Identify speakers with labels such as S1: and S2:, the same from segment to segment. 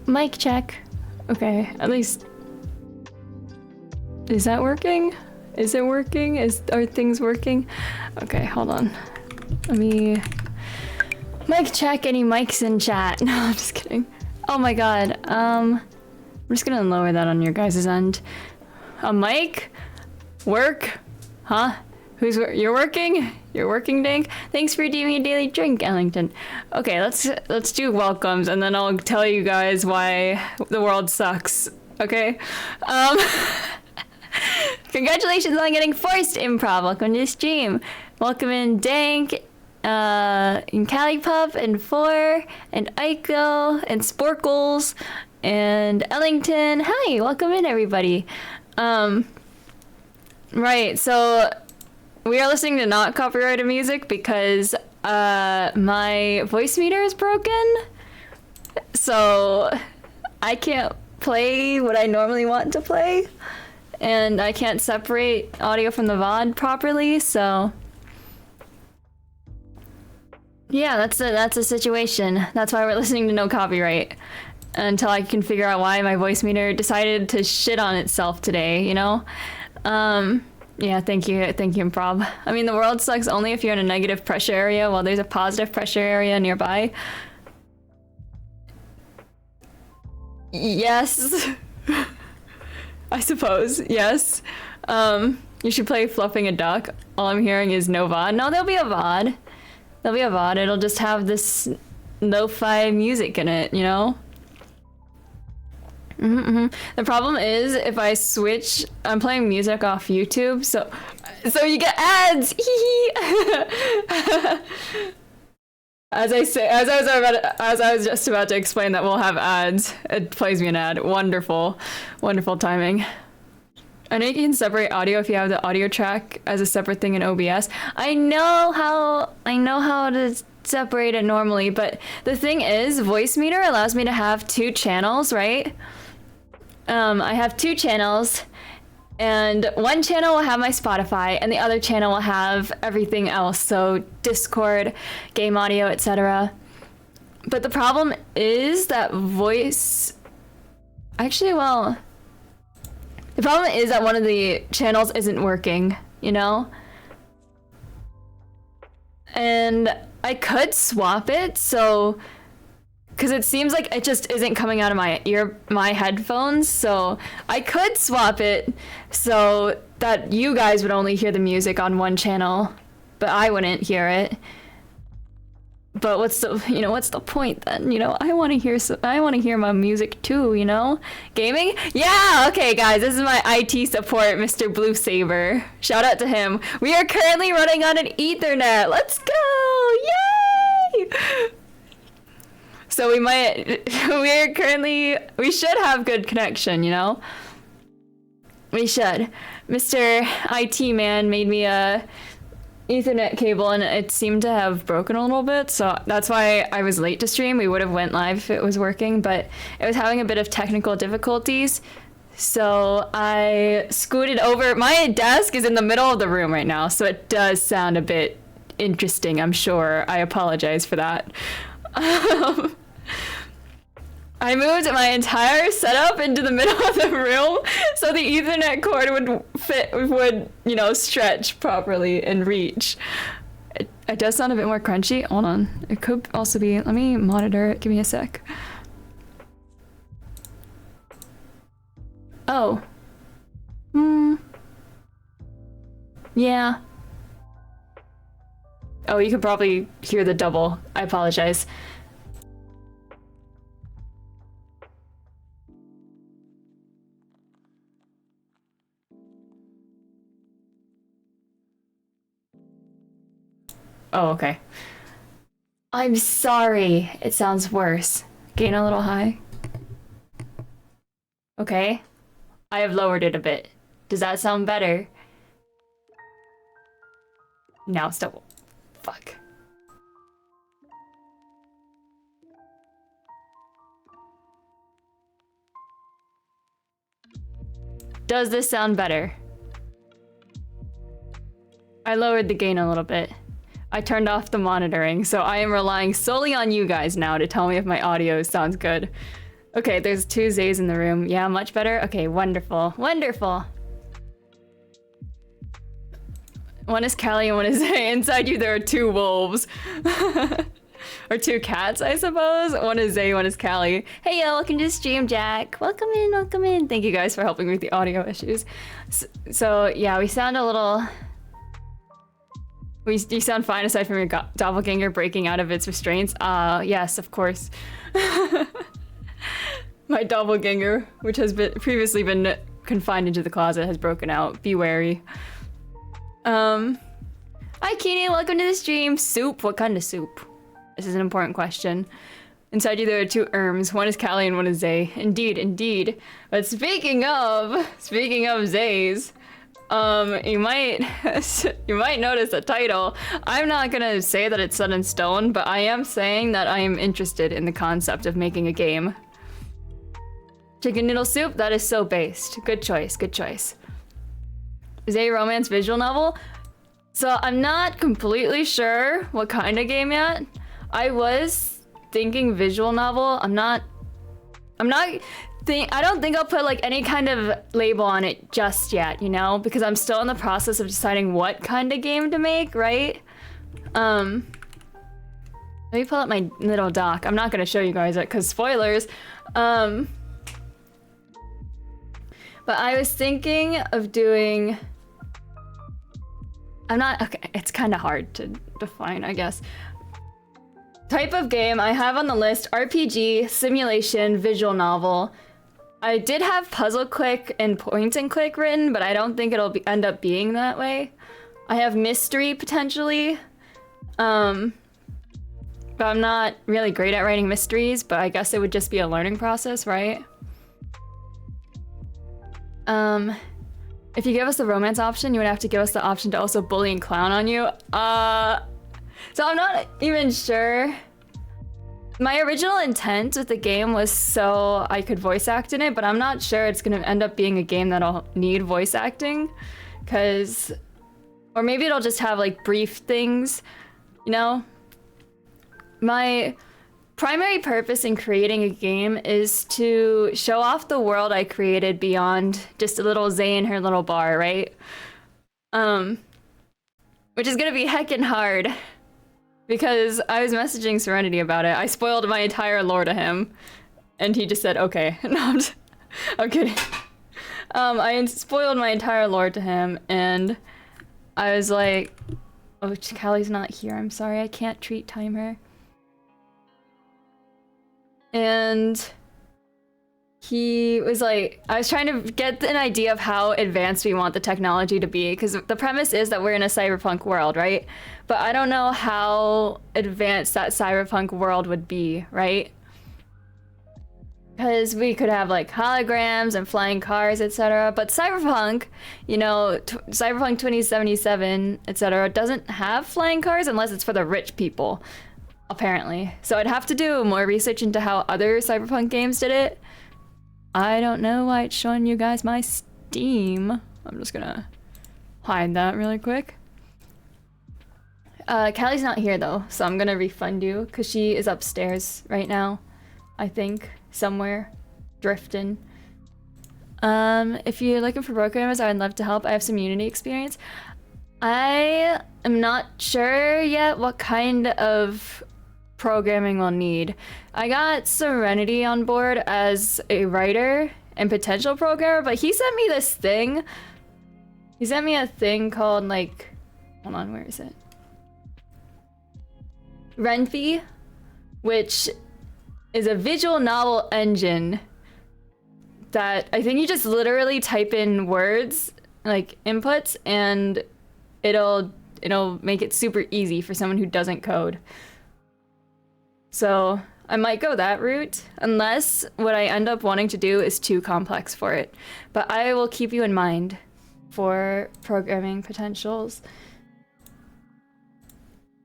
S1: Mic check. Okay, at least... Is that working? Is it working? Are things working? Okay, hold on. Let me... Mic check, any mics in chat? No, I'm just kidding. Oh my god, I'm just gonna lower that on your guys' end. A mic? Work? Huh? You're working? You're working, Dink? Thanks for redeeming a daily drink, Ellington. Okay, let's do welcomes, and then I'll tell you guys why the world sucks. Okay? Congratulations on getting forced improv. Welcome to the stream. Welcome in Dank, and Calipup, and Four, and Aiko, and Sporkles, and Ellington. Hi, welcome in, everybody. Right, so we are listening to not copyrighted music because my voice meter is broken, so I can't play what I normally want to play, and I can't separate audio from the VOD properly, so yeah, that's a situation. That's why we're listening to no copyright until I can figure out why my voice meter decided to shit on itself today, you know? Yeah, thank you, improv. I mean, the world sucks only if you're in a negative pressure area while there's a positive pressure area nearby. Yes. I suppose, yes. You should play Fluffing a Duck. All I'm hearing is no VOD. No, there'll be a VOD. There'll be a VOD. It'll just have this lo-fi music in it, you know? The problem is if I switch, I'm playing music off YouTube, so you get ads. As I was just about to explain that we'll have ads, it plays me an ad. Wonderful timing. I know you can separate audio if you have the audio track as a separate thing in OBS. I know how to separate it normally, but the thing is, Voice Meter allows me to have 2 channels, right? I have 2 channels, and one channel will have my Spotify, and the other channel will have everything else, so Discord, game audio, etc. But the problem is that the problem is that one of the channels isn't working, you know? And I could swap it, so... Because it seems like it just isn't coming out of my headphones, so I could swap it so that you guys would only hear the music on one channel, but I wouldn't hear it. But what's the point then? You know, I want to hear my music too, you know? Gaming? Yeah, okay guys, this is my IT support, Mr. Blue Saber. Shout out to him. We are currently running on an Ethernet. Let's go! Yay! So we should have good connection, you know? We should. Mr. IT man made me a Ethernet cable and it seemed to have broken a little bit, so that's why I was late to stream. We would have went live if it was working, but it was having a bit of technical difficulties. So I scooted over. My desk is in the middle of the room right now, so it does sound a bit interesting, I'm sure. I apologize for that. I moved my entire setup into the middle of the room so the Ethernet cord would, you know, stretch properly and reach. It does sound a bit more crunchy. Hold on. It could also be, let me monitor it. Give me a sec. Oh. Yeah. Oh, you could probably hear the double. I apologize. Oh, okay. I'm sorry. It sounds worse. Gain a little high. Okay. I have lowered it a bit. Does that sound better? Now still. Fuck. Does this sound better? I lowered the gain a little bit. I turned off the monitoring, so I am relying solely on you guys now to tell me if my audio sounds good. Okay, there's 2 Zays in the room. Yeah, much better. Okay, wonderful. Wonderful. One is Callie and one is Zay. Inside you, there are 2 wolves. Or 2 cats, I suppose. One is Zay, one is Callie. Hey, yo, welcome to the stream, Jack. Welcome in, welcome in. Thank you guys for helping with the audio issues. So yeah, we sound a little... You sound fine aside from your doppelganger breaking out of its restraints. Yes, of course. My doppelganger, which has previously been confined into the closet, has broken out. Be wary. Hi, Keenan. Welcome to the stream. Soup? What kind of soup? This is an important question. Inside you, there are 2 Erms. One is Callie and one is Zay. Indeed, indeed. But speaking of Zays, you might notice the title. I'm not gonna say that it's set in stone, but I am saying that I am interested in the concept of making a game. Chicken noodle soup? That is so based. Good choice, good choice. Zay romance visual novel? So I'm not completely sure what kind of game yet. I was thinking visual novel. I don't think I'll put like any kind of label on it just yet, you know, because I'm still in the process of deciding what kind of game to make, right? Let me pull up my little doc. I'm not gonna show you guys it because spoilers. But I was thinking of doing... okay, it's kind of hard to define, I guess. Type of game I have on the list: RPG, simulation, visual novel. I did have puzzle click and point and click written, but I don't think it'll end up being that way. I have mystery potentially. But I'm not really great at writing mysteries, but I guess it would just be a learning process, right? If you give us the romance option, you would have to give us the option to also bully and clown on you. So I'm not even sure. My original intent with the game was so I could voice act in it, but I'm not sure it's gonna end up being a game that'll need voice acting, or maybe it'll just have like brief things, you know? My primary purpose in creating a game is to show off the world I created beyond just a little Zay in her little bar, right? Which is gonna be heckin' hard. Because I was messaging Serenity about it. I spoiled my entire lore to him. And he just said, okay. No, I'm kidding. I spoiled my entire lore to him, and I was like... Oh, Callie's not here. I'm sorry. I can't treat time her. And... he was like... I was trying to get an idea of how advanced we want the technology to be, because the premise is that we're in a cyberpunk world, right? But I don't know how advanced that cyberpunk world would be, right? Because we could have like holograms and flying cars, etc. But cyberpunk, you know, cyberpunk 2077, etc. doesn't have flying cars unless it's for the rich people, apparently. So I'd have to do more research into how other cyberpunk games did it. I don't know why it's showing you guys my Steam. I'm just gonna hide that really quick. Callie's not here though, so I'm gonna refund you because she is upstairs right now, I think, somewhere, drifting. If you're looking for programmers, I would love to help. I have some Unity experience. I am not sure yet what kind of programming we'll need. I got Serenity on board as a writer and potential programmer, but he sent me this thing. He sent me a thing called like, hold on, where is it? Renfi, which is a visual novel engine that I think you just literally type in words, like inputs, and it'll make it super easy for someone who doesn't code. So I might go that route, unless what I end up wanting to do is too complex for it. But I will keep you in mind for programming potentials.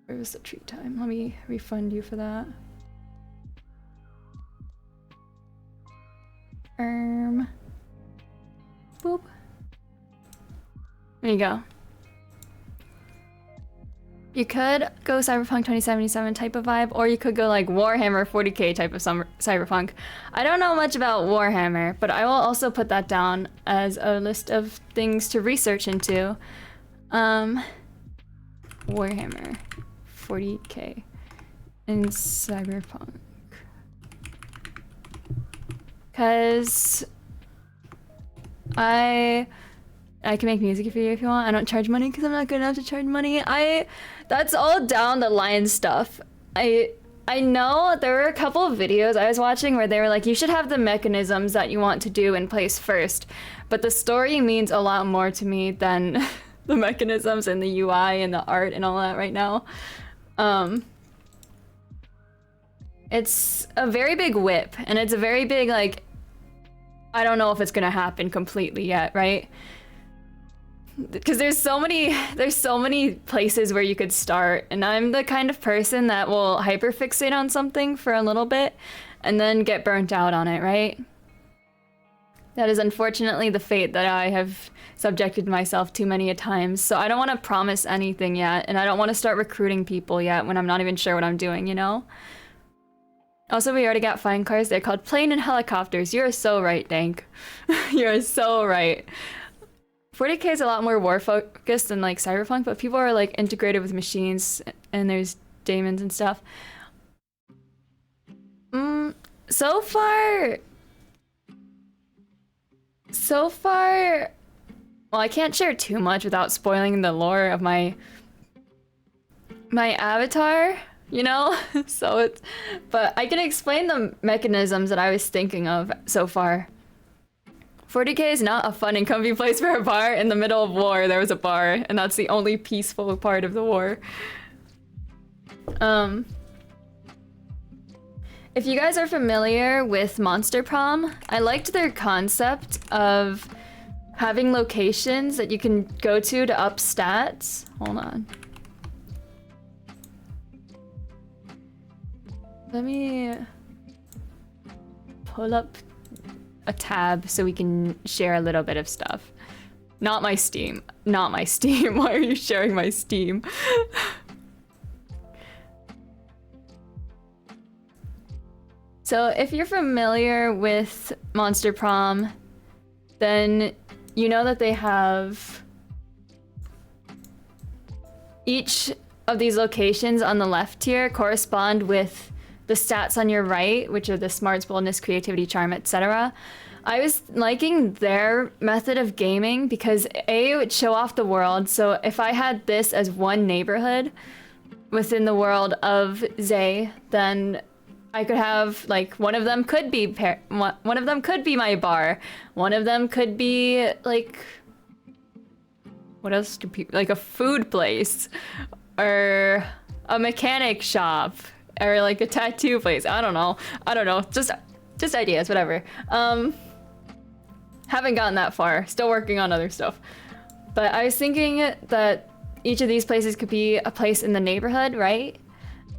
S1: Where was the treat time? Let me refund you for that. Boop. There you go. You could go Cyberpunk 2077 type of vibe, or you could go like Warhammer 40k type of Cyberpunk. I don't know much about Warhammer, but I will also put that down as a list of things to research into. Warhammer 40k in Cyberpunk. Cause I can make music for you if you want. I don't charge money because I'm not good enough to charge money. That's all down the line stuff. I know there were a couple of videos I was watching where they were like, you should have the mechanisms that you want to do in place first. But the story means a lot more to me than the mechanisms and the UI and the art and all that right now. It's a very big whip, and it's a very big, like, I don't know if it's gonna happen completely yet, right? Because there's so many places where you could start, and I'm the kind of person that will hyperfixate on something for a little bit and then get burnt out on it, right? That is unfortunately the fate that I have subjected myself to many a times. So I don't want to promise anything yet, and I don't want to start recruiting people yet when I'm not even sure what I'm doing, you know? Also, we already got flying cars. They're called plane and helicopters. You're so right, Dank. You're so right. 40k is a lot more war focused than like Cyberpunk, but people are like integrated with machines, and there's daemons and stuff. So far, well, I can't share too much without spoiling the lore of my avatar, you know? But I can explain the mechanisms that I was thinking of so far. 40k is not a fun and comfy place for a bar. In the middle of war, there was a bar, and that's the only peaceful part of the war. If you guys are familiar with Monster Prom, I liked their concept of having locations that you can go to up stats. Hold on. Let me pull up a tab so we can share a little bit of stuff. Not my Steam. Not my Steam. Why are you sharing my Steam? So if you're familiar with Monster Prom, then you know that they have each of these locations on the left here correspond with the stats on your right, which are the smarts, boldness, creativity, charm, etc. I was liking their method of gaming because A, it would show off the world. So if I had this as one neighborhood within the world of Zay, then I could have like one of them could be my bar. One of them could be like, what else do people like, a food place or a mechanic shop or like a tattoo place. I don't know. Just ideas, whatever. Haven't gotten that far. Still working on other stuff. But I was thinking that each of these places could be a place in the neighborhood, right?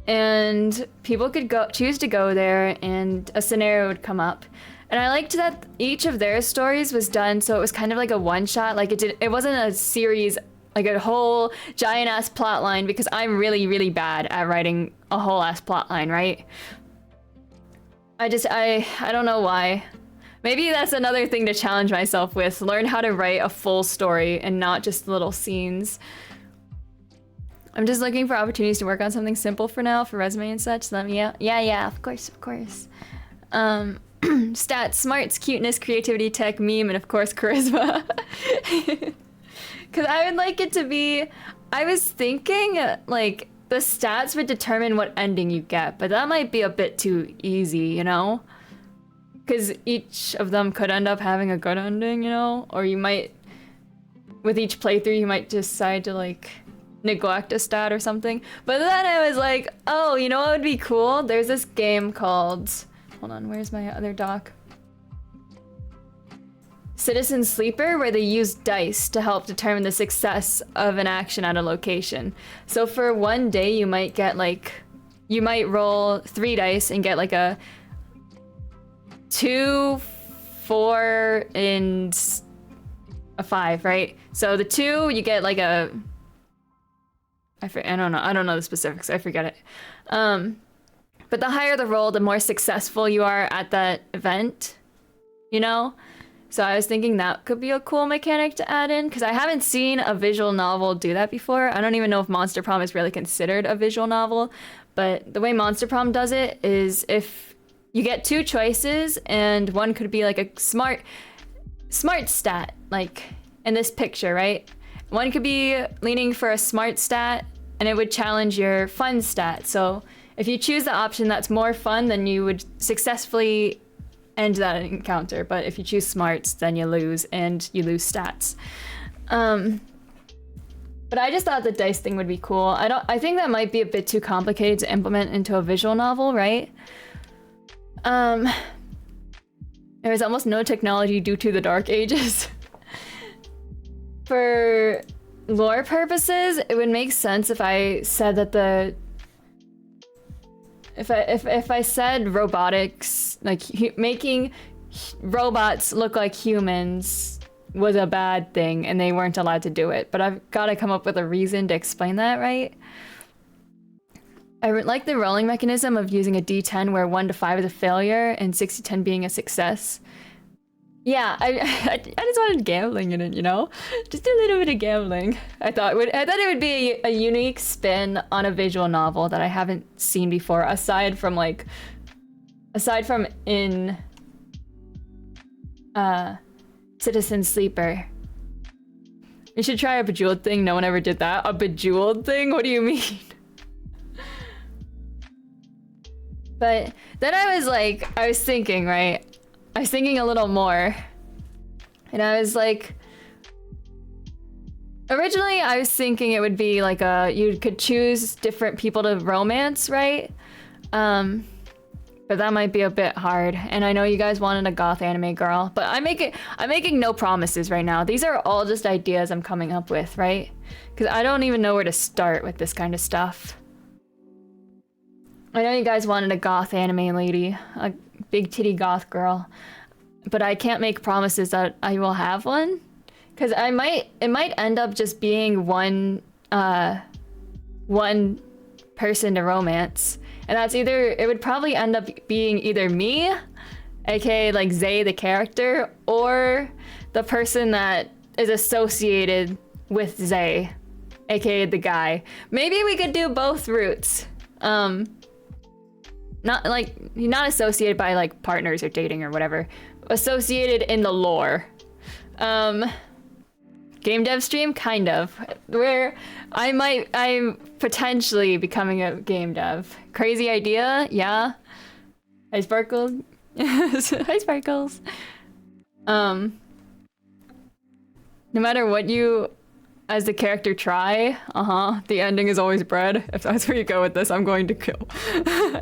S1: And people could choose to go there, and a scenario would come up. And I liked that each of their stories was done so it was kind of like a one-shot. Like it wasn't a series, like a whole giant-ass plot line, because I'm really, really bad at writing a whole-ass plot line, right? I don't know why. Maybe that's another thing to challenge myself with. Learn how to write a full story and not just little scenes. I'm just looking for opportunities to work on something simple for now, for resume and such. Let me out. Yeah, of course. Stats, smarts, cuteness, creativity, tech, meme, and of course charisma. Because I would like it to be, I was thinking like the stats would determine what ending you get, but that might be a bit too easy, you know? Because each of them could end up having a good ending, you know? Or you might, with each playthrough, you might decide to like neglect a stat or something. But then I was like, oh, you know what would be cool? There's this game called, hold on, where's my other doc? Citizen Sleeper, where they use dice to help determine the success of an action at a location. So for one day, you might get like, you might roll 3 dice and get like a 2, 4, and a 5, right? So the 2, you get like a I don't know the specifics. I forget it. But the higher the role, the more successful you are at that event, you know? So I was thinking that could be a cool mechanic to add in, because I haven't seen a visual novel do that before. I don't even know if Monster Prom is really considered a visual novel, but the way Monster Prom does it is if you get 2 choices, and one could be like a smart stat, like in this picture, right? One could be leaning for a smart stat, and it would challenge your fun stat. So if you choose the option that's more fun, then you would successfully end that encounter. But if you choose smarts, then you lose, and you lose stats. But I just thought the dice thing would be cool. I think that might be a bit too complicated to implement into a visual novel, right? There was almost no technology due to the Dark Ages. For lore purposes, it would make sense if I said that if I said robotics, like making robots look like humans was a bad thing and they weren't allowed to do it. But I've got to come up with a reason to explain that, right? I like the rolling mechanism of using a D10 where 1 to 5 is a failure and 6 to 10 being a success. Yeah, I just wanted gambling in it, you know? Just a little bit of gambling. I thought it would be a unique spin on a visual novel that I haven't seen before, aside from in Citizen Sleeper. You should try a Bejeweled thing. No one ever did that. A Bejeweled thing? What do you mean? But then I was thinking, right? I was thinking a little more. And I was like, originally I was thinking it would be like you could choose different people to romance, right? But that might be a bit hard. And I know you guys wanted a goth anime girl, but I'm making no promises right now. These are all just ideas I'm coming up with, right? Because I don't even know where to start with this kind of stuff. I know you guys wanted a goth anime lady, a big titty goth girl, but I can't make promises that I will have one, because it might end up just being one person to romance, and it would probably end up being either me, aka like Zay the character, or the person that is associated with Zay, aka the guy. Maybe we could do both routes. Not associated by like partners or dating or whatever. Associated in the lore. Game dev stream, kind of. Where I'm potentially becoming a game dev. Crazy idea, yeah. Hi Sparkles. Hi Sparkles. No matter what you as the character try, the ending is always bread. If that's where you go with this, I'm going to kill.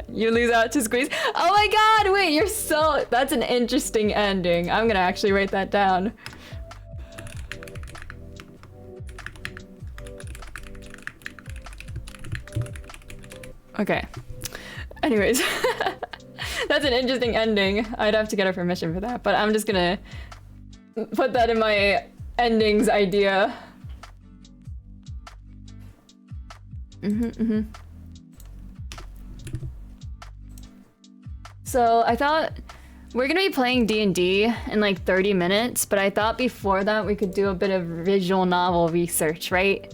S1: You lose out to squeeze. Oh my god, wait, that's an interesting ending. I'm gonna actually write that down. Okay. Anyways, that's an interesting ending. I'd have to get a permission for that, but I'm just gonna put that in my endings idea. So I thought we're gonna be playing D&D in like 30 minutes, but I thought before that we could do a bit of visual novel research, right?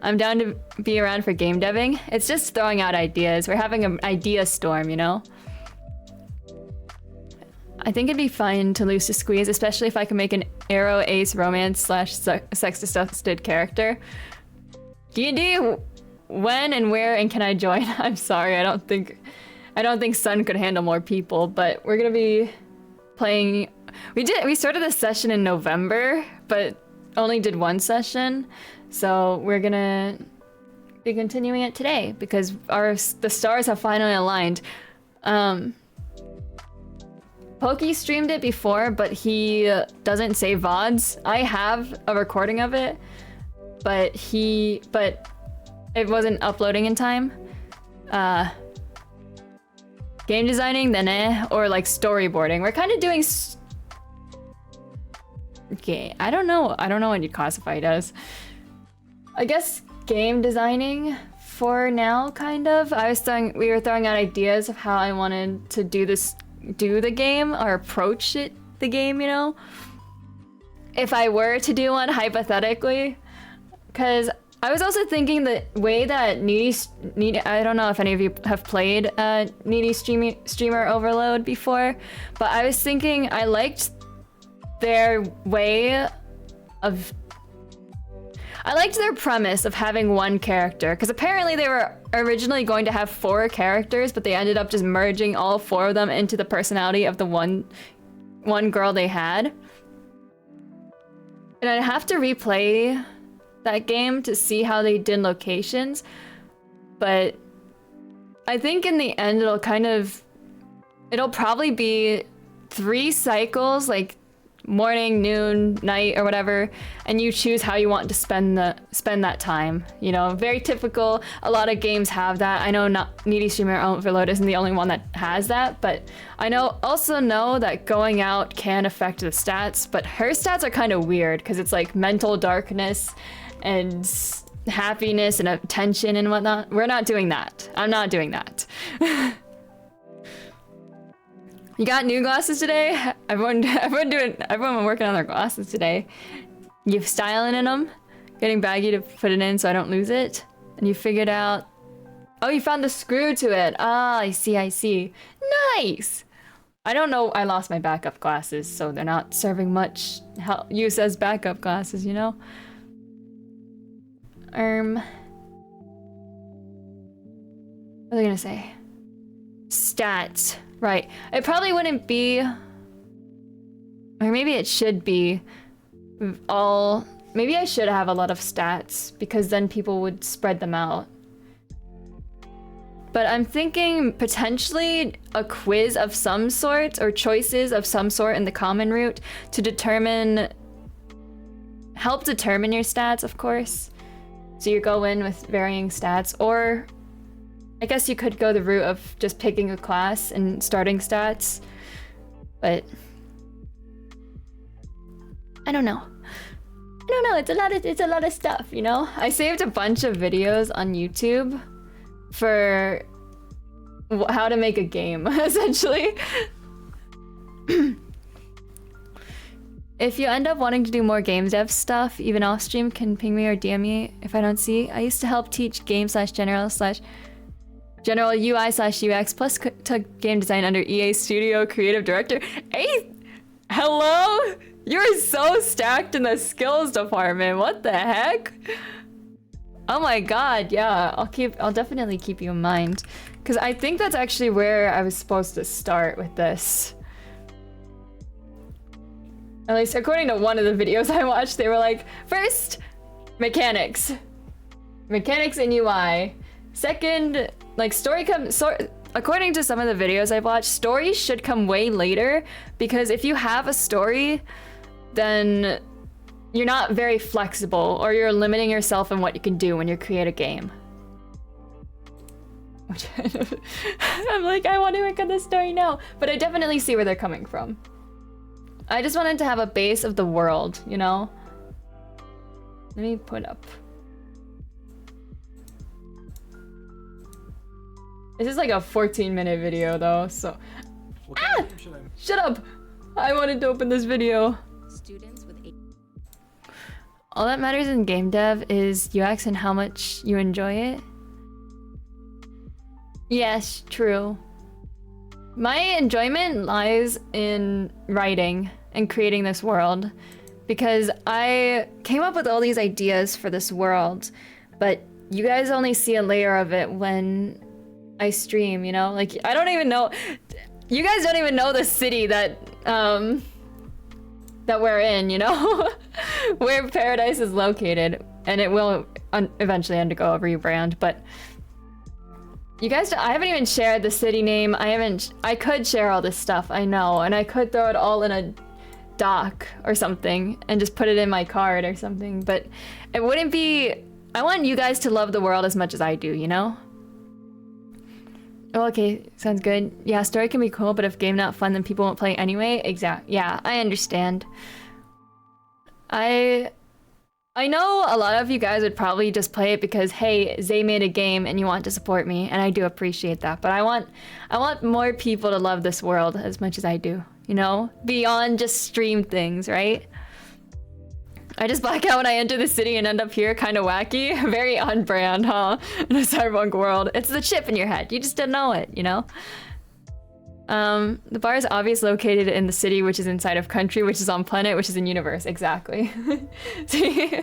S1: I'm down to be around for game deving. It's just throwing out ideas. We're having an idea storm, you know? I think it'd be fun to lose to squeeze, especially if I can make an arrow ace romance / sex disgusted character. D&D, when and where and can I join? I'm sorry, I don't think Sun could handle more people, but we're gonna be playing. We started this session in November, but only did one session, so we're gonna be continuing it today because the stars have finally aligned. Pokey streamed it before, but he doesn't save VODs. I have a recording of it, but it wasn't uploading in time. Game designing, then or like storyboarding. We're kind of doing. Okay, I don't know what you'd classify it as. I guess game designing for now, kind of. We were throwing out ideas of how I wanted to do the game or approach the game, you know? If I were to do one hypothetically, because I was also thinking the way that Needy, I don't know if any of you have played Needy Streamer Overload before, but I was thinking I liked their way of... I liked their premise of having one character, because apparently they were originally going to have 4 characters, but they ended up just merging all 4 of them into the personality of the one girl they had. And I'd have to replay that game to see how they did locations, but I think in the end it'll probably be 3 cycles, like morning, noon, night, or whatever, and you choose how you want to spend that time. You know, very typical. A lot of games have that. I know Needy Streamer Overload isn't the only one that has that, but I also know that going out can affect the stats, but her stats are kind of weird because it's like mental darkness and happiness and attention and whatnot. We're not doing that. I'm not doing that. You got new glasses today? Everyone working on their glasses today. You styling in them? Getting baggy to put it in so I don't lose it? And you figured out... Oh, you found the screw to it. Ah, I see. Nice! I don't know, I lost my backup glasses, so they're not serving much use as backup glasses, you know? What was I gonna say? Stats. Right. It probably wouldn't be... Or maybe it should be all... Maybe I should have a lot of stats, because then people would spread them out. But I'm thinking potentially a quiz of some sort, or choices of some sort in the common route to help determine your stats, of course. So you go in with varying stats, or I guess you could go the route of just picking a class and starting stats, but I don't know. It's a lot of stuff, you know? I saved a bunch of videos on YouTube for how to make a game, essentially. If you end up wanting to do more game dev stuff, even off stream, can ping me or DM me if I don't see. I used to help teach game/general UI/UX plus took game design under EA Studio Creative Director. Hey, hello? You're so stacked in the skills department. What the heck? Oh my god, yeah. I'll definitely keep you in mind, because I think that's actually where I was supposed to start with this. At least according to one of the videos I watched, they were like, first, mechanics and UI. Second, like according to some of the videos I've watched, stories should come way later, because if you have a story, then you're not very flexible, or you're limiting yourself in what you can do when you create a game. Which I'm like, I want to work on this story now, but I definitely see where they're coming from. I just wanted to have a base of the world, you know? Let me put up. This is like a 14-minute video though, so... Shut up! I wanted to open this video. Students with all that matters in game dev is UX and how much you enjoy it. Yes, true. My enjoyment lies in writing and creating this world, because I came up with all these ideas for this world, but you guys only see a layer of it when I stream, you know? Like, I don't even know... You guys don't even know the city that we're in, you know? Where Paradise is located, and it will eventually undergo a rebrand, but... You guys, I haven't even shared the city name. I could share all this stuff, I know, and I could throw it all in a doc or something and just put it in my card or something, but it wouldn't be... I want you guys to love the world as much as I do, you know? Oh, okay, sounds good. Yeah, story can be cool, but if game not fun, then people won't play anyway. Yeah, I understand. I I know a lot of you guys would probably just play it because, hey, Zay made a game and you want to support me, and I do appreciate that. But I want more people to love this world as much as I do, you know? Beyond just stream things, right? I just black out when I enter the city and end up here, kind of wacky. Very on brand, huh? In a cyberpunk world. It's the chip in your head. You just didn't know it, you know? The bar is obviously located in the city, which is inside of country, which is on planet, which is in universe. Exactly. See,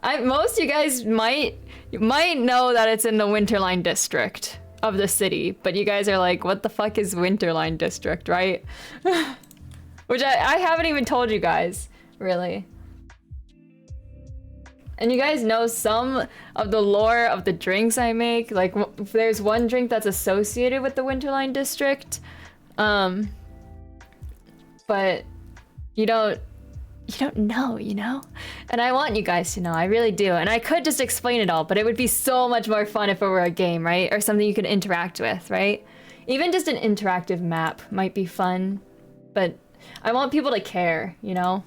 S1: most of you guys might know that it's in the Winterline district of the city, but you guys are like, what the fuck is Winterline district, right? Which I haven't even told you guys, really. And you guys know some of the lore of the drinks I make. Like, there's one drink that's associated with the Winterline district. But you don't know, you know? And I want you guys to know, I really do. And I could just explain it all, but it would be so much more fun if it were a game, right? Or something you could interact with, right? Even just an interactive map might be fun, but I want people to care, you know?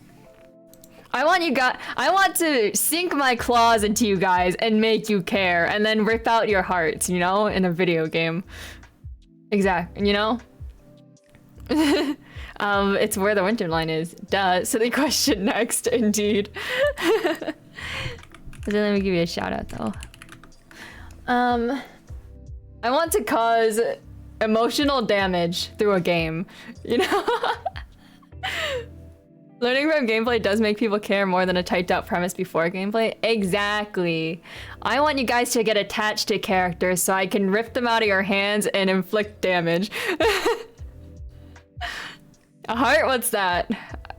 S1: I want to sink my claws into you guys and make you care and then rip out your hearts, you know, in a video game. Exactly, you know? It's where the Winterline is. Duh. Silly question next, indeed. Let me give you a shout out though. I want to cause emotional damage through a game, you know? Learning from gameplay does make people care more than a typed out premise before gameplay. Exactly. I want you guys to get attached to characters so I can rip them out of your hands and inflict damage. A heart? What's that?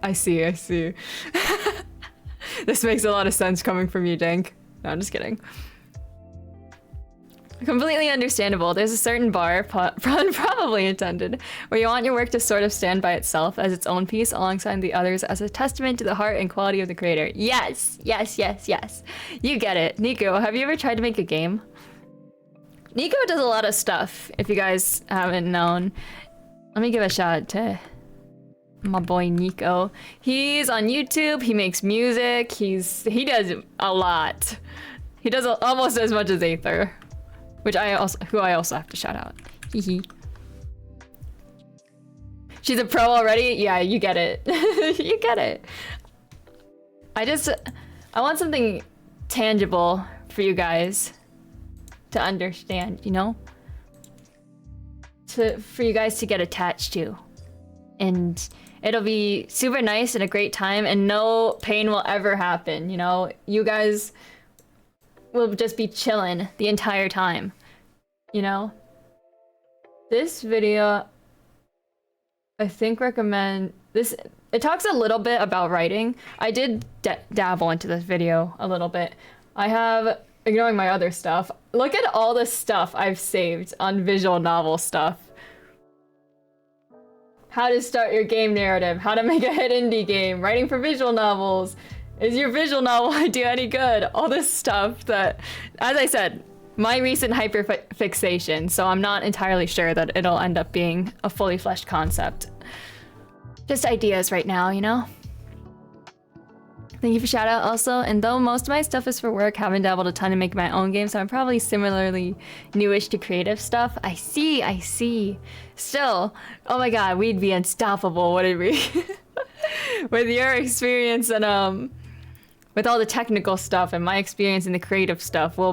S1: I see. This makes a lot of sense coming from you, Dank. No, I'm just kidding. Completely understandable. There's a certain bar, probably intended, where you want your work to sort of stand by itself as its own piece alongside the others as a testament to the heart and quality of the creator. Yes. You get it. Nico, have you ever tried to make a game? Nico does a lot of stuff, if you guys haven't known. Let me give a shout out to my boy Nico. He's on YouTube, he makes music, he does a lot. He does almost as much as Aether. Who I also have to shout out. Hehe. She's a pro already? Yeah, you get it. You get it. I want something tangible for you guys to understand, you know? For you guys to get attached to. And it'll be super nice and a great time and no pain will ever happen, you know? You guys will just be chilling the entire time, you know? This video, I think recommend this. It talks a little bit about writing. I did dabble into this video a little bit. I have, ignoring my other stuff, look at all the stuff I've saved on visual novel stuff. How to start your game narrative, how to make a hit indie game, writing for visual novels. Is your visual novel idea any good? All this stuff that, as I said, my recent hyperfixation, so I'm not entirely sure that it'll end up being a fully fleshed concept. Just ideas right now, you know? Thank you for shout out also, and though most of my stuff is for work, haven't dabbled a ton in making my own games, so I'm probably similarly newish to creative stuff. I see. Still, oh my god, we'd be unstoppable, wouldn't we? With your experience and with all the technical stuff and my experience in the creative stuff, we'll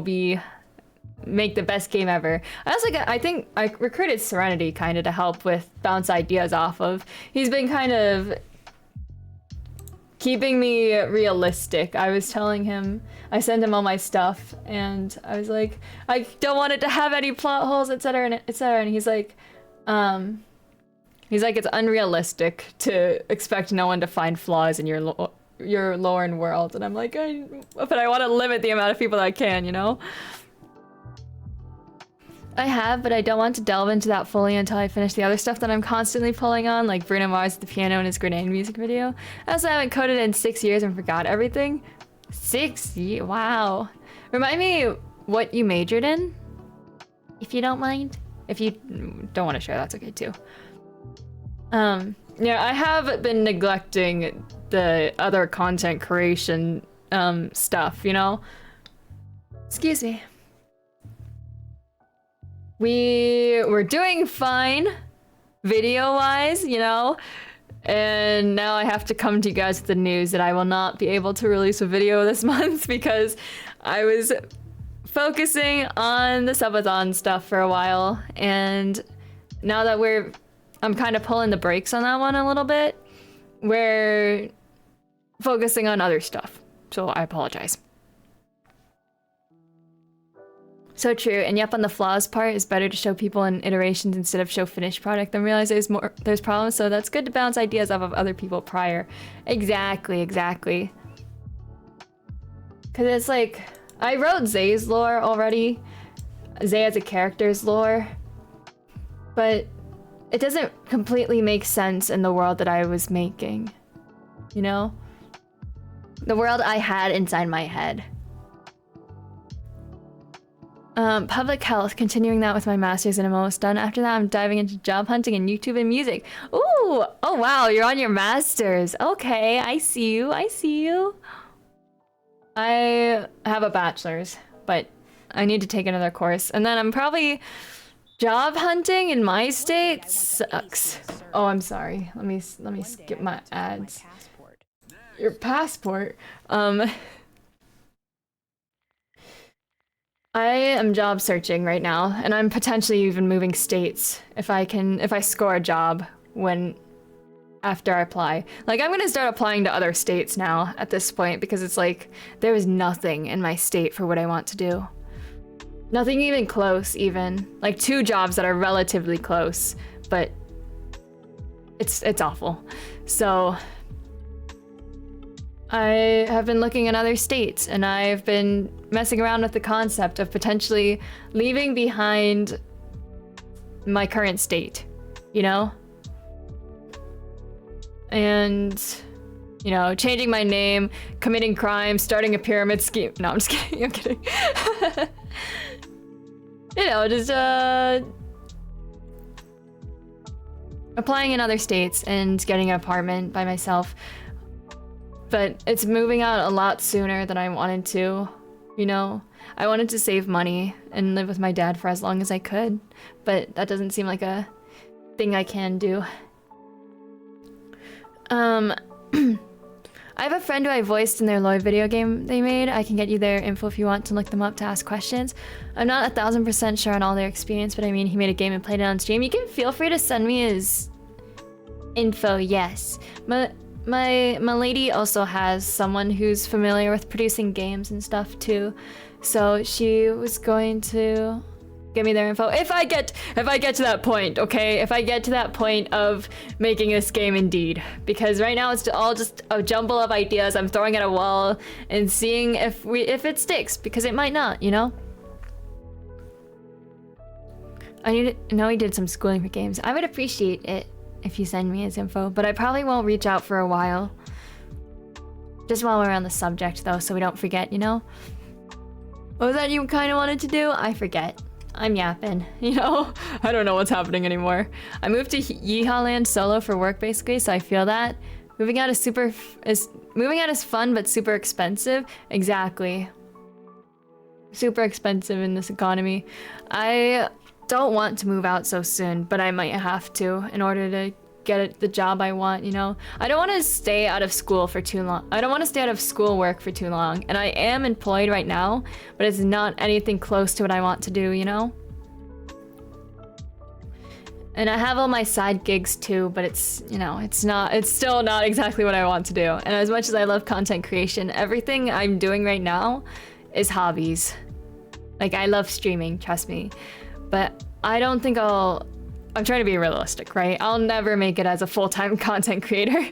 S1: make the best game ever. I think I recruited Serenity kind of to help with bounce ideas off of. He's been kind of keeping me realistic. I was telling him, I sent him all my stuff and I was like, I don't want it to have any plot holes, etc. And he's like, it's unrealistic to expect no one to find flaws in your lore and world. And I'm like, but I want to limit the amount of people that I can, you know? I have, but I don't want to delve into that fully until I finish the other stuff that I'm constantly pulling on, like Bruno Mars at the piano in his Grenade music video. I also haven't coded in 6 years and forgot everything. 6 years? Wow. Remind me what you majored in, if you don't mind. If you don't want to share, that's okay too. Yeah, I have been neglecting the other content creation stuff, you know? Excuse me. We were doing fine, video-wise, you know? And now I have to come to you guys with the news that I will not be able to release a video this month because I was focusing on the Subathon stuff for a while, and now that I'm kind of pulling the brakes on that one a little bit, we're focusing on other stuff. So I apologize. So true, and yep, on the flaws part, it's better to show people in iterations instead of show finished product, then realize there's problems, so that's good to bounce ideas off of other people prior. Exactly. Cause it's like, I wrote Zay's lore already, Zay as a character's lore, but it doesn't completely make sense in the world that I was making, you know? The world I had inside my head. Public health, continuing that with my master's and I'm almost done. After that, I'm diving into job hunting and YouTube and music. Ooh, oh wow, you're on your master's. Okay, I see you. I have a bachelor's, but I need to take another course. And then I'm probably job hunting in my state sucks. Oh, I'm sorry. Let me skip my ads. Your passport. I am job searching right now, and I'm potentially even moving states if I score a job after I apply. Like, I'm gonna start applying to other states now at this point because it's like there is nothing in my state for what I want to do. Nothing even close, even. Like 2 jobs that are relatively close, but it's awful. So I have been looking in other states, and I've been messing around with the concept of potentially leaving behind my current state, you know? And, you know, changing my name, committing crime, starting a pyramid scheme. No, I'm just kidding, I'm kidding. You know, just, applying in other states and getting an apartment by myself. But it's moving out a lot sooner than I wanted to, you know? I wanted to save money and live with my dad for as long as I could, but that doesn't seem like a thing I can do. I have a friend who I voiced in their Lloyd video game they made. I can get you their info if you want to look them up to ask questions. I'm not 1000% sure on all their experience, but I mean, he made a game and played it on stream. You can feel free to send me his info, yes. My lady also has someone who's familiar with producing games and stuff too, so she was going to give me their info if I get to that point, okay? If I get to that point of making this game indeed, because right now it's all just a jumble of ideas I'm throwing at a wall and seeing if it sticks, because it might not, you know? I know he did some schooling for games. I would appreciate it if you send me his info, but I probably won't reach out for a while. Just while we're on the subject though, so we don't forget, you know? What was that you kind of wanted to do? I forget. I'm yapping, you know? I don't know what's happening anymore. I moved to Yeehaw Land solo for work basically, so I feel that. Moving out is fun, but super expensive. Exactly. Super expensive in this economy. I don't want to move out so soon, but I might have to in order to get the job I want, you know? I don't want to stay out of school for too long. I don't want to stay out of school work for too long, and I am employed right now, but it's not anything close to what I want to do, you know? And I have all my side gigs too, but it's, you know, it's still not exactly what I want to do. And as much as I love content creation, everything I'm doing right now is hobbies. Like, I love streaming, trust me. But I don't think I'm trying to be realistic, right? I'll never make it as a full-time content creator,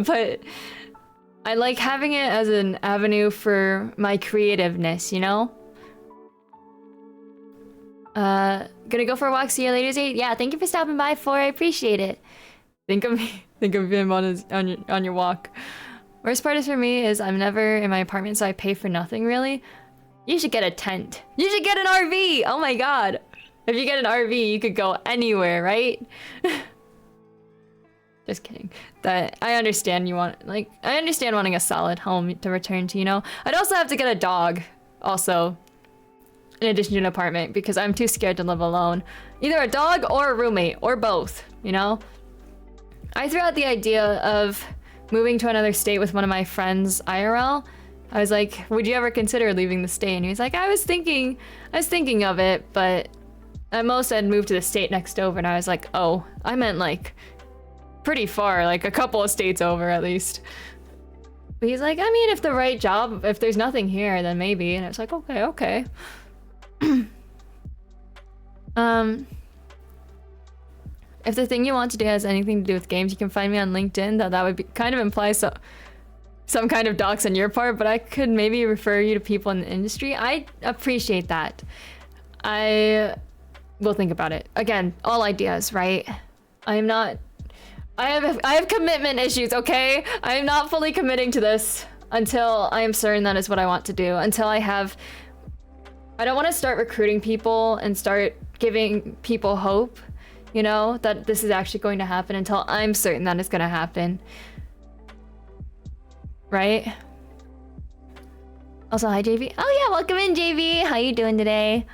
S1: but I like having it as an avenue for my creativeness, you know? Gonna go for a walk, see you later, Zay. Yeah, thank you for stopping by, I appreciate it. Think of him on your walk. Worst part is for me is I'm never in my apartment, so I pay for nothing, really. You should get a tent. You should get an RV! Oh my god! If you get an RV, you could go anywhere, right? Just kidding. that I understand you want, like, I understand wanting a solid home to return to, you know? I'd also have to get a dog, also, in addition to an apartment, because I'm too scared to live alone. Either a dog or a roommate, or both, you know? I threw out the idea of moving to another state with one of my friends, IRL. I was like, would you ever consider leaving the state? And he was like, I was thinking of it, but at most I'd move to the state next over. And I was like, oh, I meant like pretty far, like a couple of states over at least. But he's like, I mean, if the right job, if there's nothing here, then maybe. And I was like, okay. If the thing you want to do has anything to do with games, you can find me on LinkedIn, though that would be kind of imply some kind of docs on your part, but I could maybe refer you to people in the industry. I appreciate that. I will think about it. Again, all ideas, right? I have commitment issues, okay? I am not fully committing to this until I am certain that is what I want to do. Until I don't want to start recruiting people and start giving people hope, you know, that this is actually going to happen until I'm certain that it's going to happen. Right? Also, hi, JV. Oh yeah, welcome in, JV. How you doing today?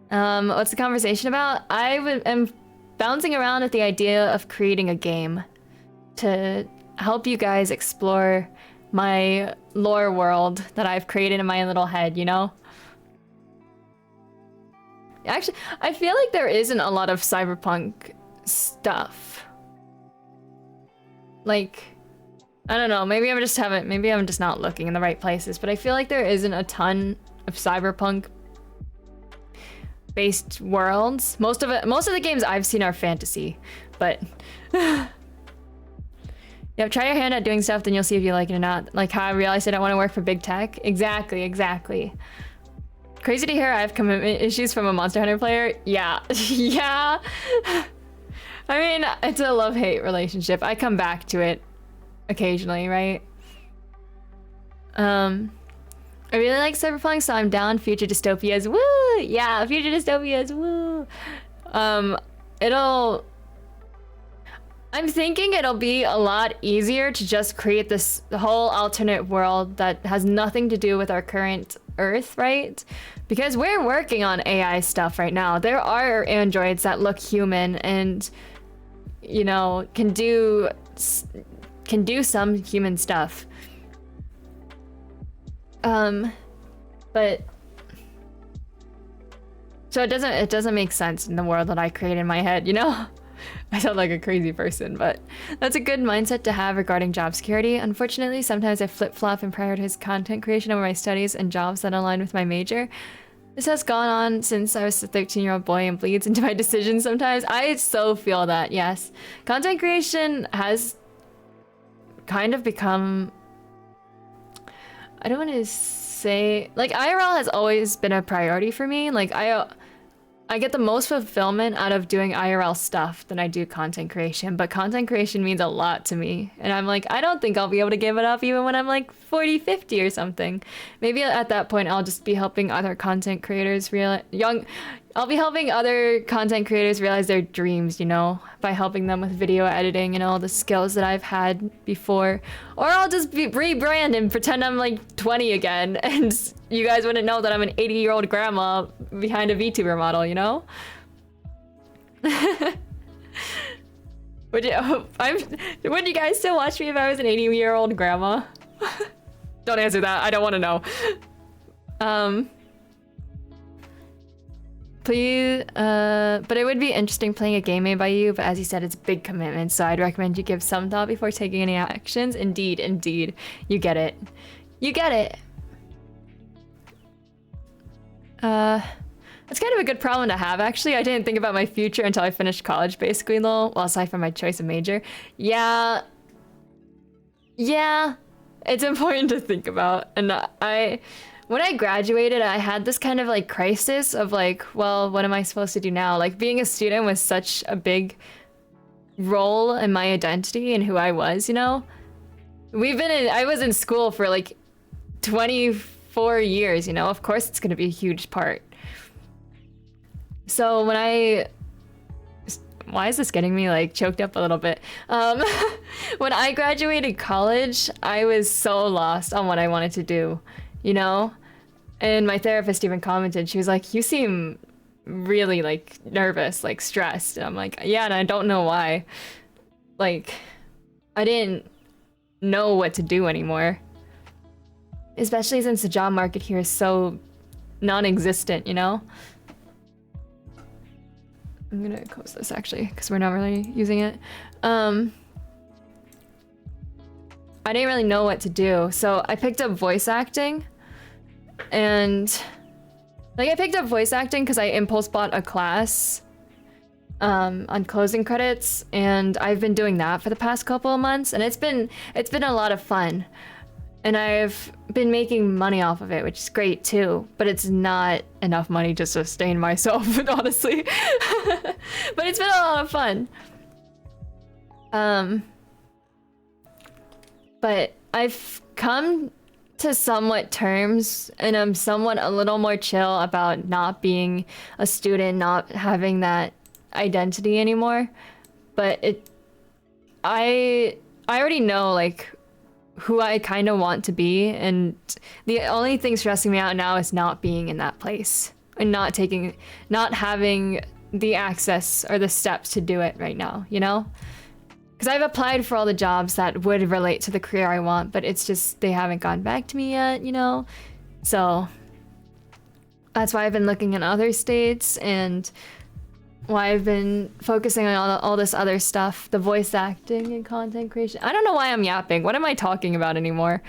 S1: What's the conversation about? I am bouncing around at the idea of creating a game to help you guys explore my lore world that I've created in my little head, you know? Actually, I feel like there isn't a lot of cyberpunk stuff. Like, I don't know, maybe I'm just not looking in the right places, but I feel like there isn't a ton of cyberpunk based worlds. Most of the games I've seen are fantasy, but yeah, try your hand at doing stuff, then you'll see if you like it or not. Like how I realized I don't want to work for big tech. Exactly. Crazy to hear I have commitment issues from a Monster Hunter player. Yeah. Yeah. I mean, it's a love-hate relationship. I come back to it occasionally, right? I really like cyberpunk, so I'm down. Future dystopias, woo! Yeah, future dystopias, woo! I'm thinking it'll be a lot easier to just create this whole alternate world that has nothing to do with our current Earth, right? Because we're working on AI stuff right now. There are androids that look human and, you know, can do some human stuff. But so it doesn't make sense in the world that I create in my head, you know? I sound like a crazy person, but that's a good mindset to have regarding job security. Unfortunately, sometimes I flip-flop and prioritize content creation over my studies and jobs that align with my major. This has gone on since I was a 13-year-old boy and bleeds into my decisions sometimes. I so feel that, yes. Content creation has kind of become... I don't want to say... Like, IRL has always been a priority for me. Like, I get the most fulfillment out of doing IRL stuff than I do content creation, but content creation means a lot to me. And I'm like, I don't think I'll be able to give it up even when I'm like 40, 50 or something. Maybe at that point, I'll just be helping other content creators realize their dreams, you know, by helping them with video editing and all the skills that I've had before. Or I'll just rebrand and pretend I'm like 20 again and you guys wouldn't know that I'm an 80-year-old grandma behind a VTuber model, you know? Would you guys still watch me if I was an 80-year-old grandma? Don't answer that. I don't want to know. Please, but it would be interesting playing a game made by you, but as you said, it's a big commitment, so I'd recommend you give some thought before taking any actions. Indeed. You get it. It's kind of a good problem to have, actually. I didn't think about my future until I finished college, basically, though. Well, aside from my choice of major. Yeah, it's important to think about. And when I graduated, I had this kind of like crisis of like, well, what am I supposed to do now? Like, being a student was such a big role in my identity and who I was, you know? I was in school for like 24 years, you know? Of course it's gonna be a huge part. So when why is this getting me like choked up a little bit? When I graduated college, I was so lost on what I wanted to do, you know? And my therapist even commented, she was like, you seem really like nervous, like stressed. And I'm like, yeah, and I don't know why. Like, I didn't know what to do anymore. Especially since the job market here is so non-existent, you know? I'm gonna close this actually, because we're not really using it. I didn't really know what to do, so I picked up voice acting. And like I picked up voice acting because I impulse bought a class on closing credits, and I've been doing that for the past couple of months, and it's been a lot of fun. And I've been making money off of it, which is great too, but it's not enough money to sustain myself, honestly. But it's been a lot of fun. But I've come to somewhat terms, and I'm somewhat a little more chill about not being a student, not having that identity anymore. But I already know like who I kind of want to be, and the only thing stressing me out now is not being in that place and not having the access or the steps to do it right now, you know? Because I've applied for all the jobs that would relate to the career I want, but it's just they haven't gotten back to me yet, you know? So that's why I've been looking in other states, and why I've been focusing on all this other stuff, the voice acting and content creation. I don't know why I'm yapping. What am I talking about anymore?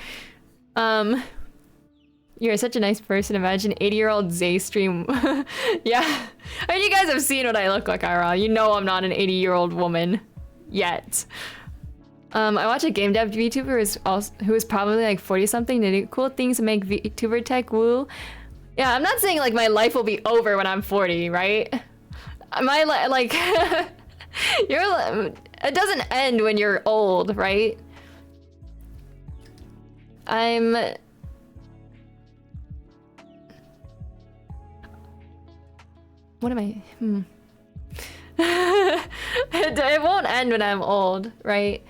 S1: You're such a nice person. Imagine 80-year-old Zay stream. Yeah. I mean, you guys have seen what I look like, IRL. You know I'm not an 80-year-old woman yet. I watch a game dev VTuber who is probably like 40-something to do cool things and make VTuber tech woo. Yeah, I'm not saying like my life will be over when I'm 40, right? Like it doesn't end when you're old, right? What am I? It won't end when I'm old, right?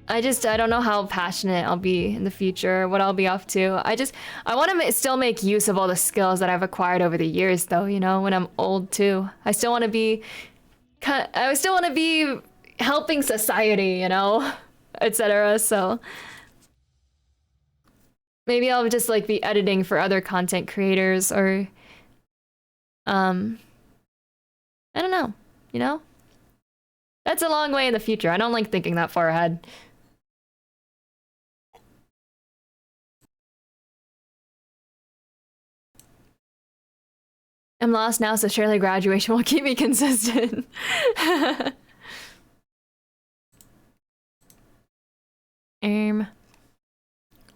S1: I don't know how passionate I'll be in the future, what I'll be up to. I want to still make use of all the skills that I've acquired over the years, though, you know, when I'm old too. I still want to be helping society, you know, etc. So maybe I'll just like be editing for other content creators, or I don't know, you know? That's a long way in the future. I don't like thinking that far ahead. I'm lost now, so surely graduation will keep me consistent.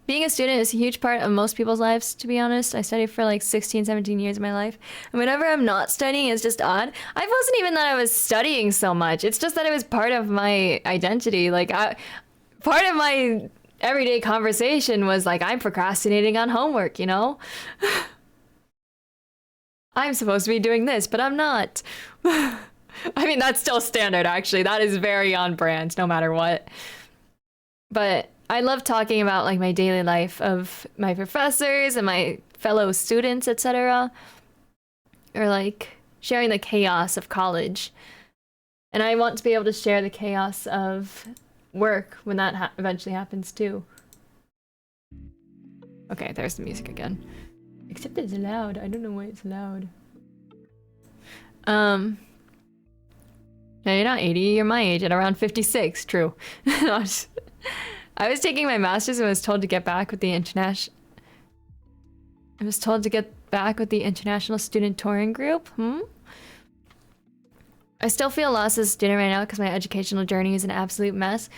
S1: Being a student is a huge part of most people's lives, to be honest. I studied for like 16, 17 years of my life. And whenever I'm not studying, it's just odd. I wasn't even that I was studying so much. It's just that it was part of my identity. Like, part of my everyday conversation was like, I'm procrastinating on homework, you know? I'm supposed to be doing this, but I'm not. I mean, that's still standard, actually. That is very on brand, no matter what. But I love talking about like my daily life of my professors and my fellow students, etc. Or like sharing the chaos of college. And I want to be able to share the chaos of work when that eventually happens too. Okay, there's the music again. Except it's loud. I don't know why it's loud. No, you're not 80. You're my age at around 56. True. I was taking my master's and was told to get back with the international student touring group. I still feel lost as a student right now because my educational journey is an absolute mess.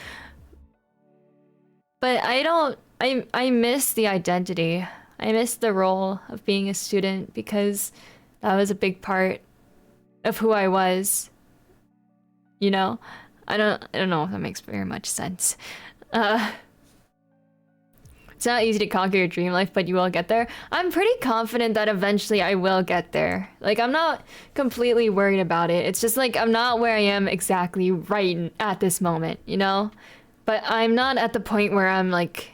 S1: But I miss the identity. I miss the role of being a student because that was a big part of who I was. You know? I don't know if that makes very much sense. To It's not easy to conquer your dream life, but you will get there. I'm pretty confident that eventually I will get there. Like, I'm not completely worried about it. It's just like I'm not where I am exactly right at this moment, you know? But I'm not at the point where I'm like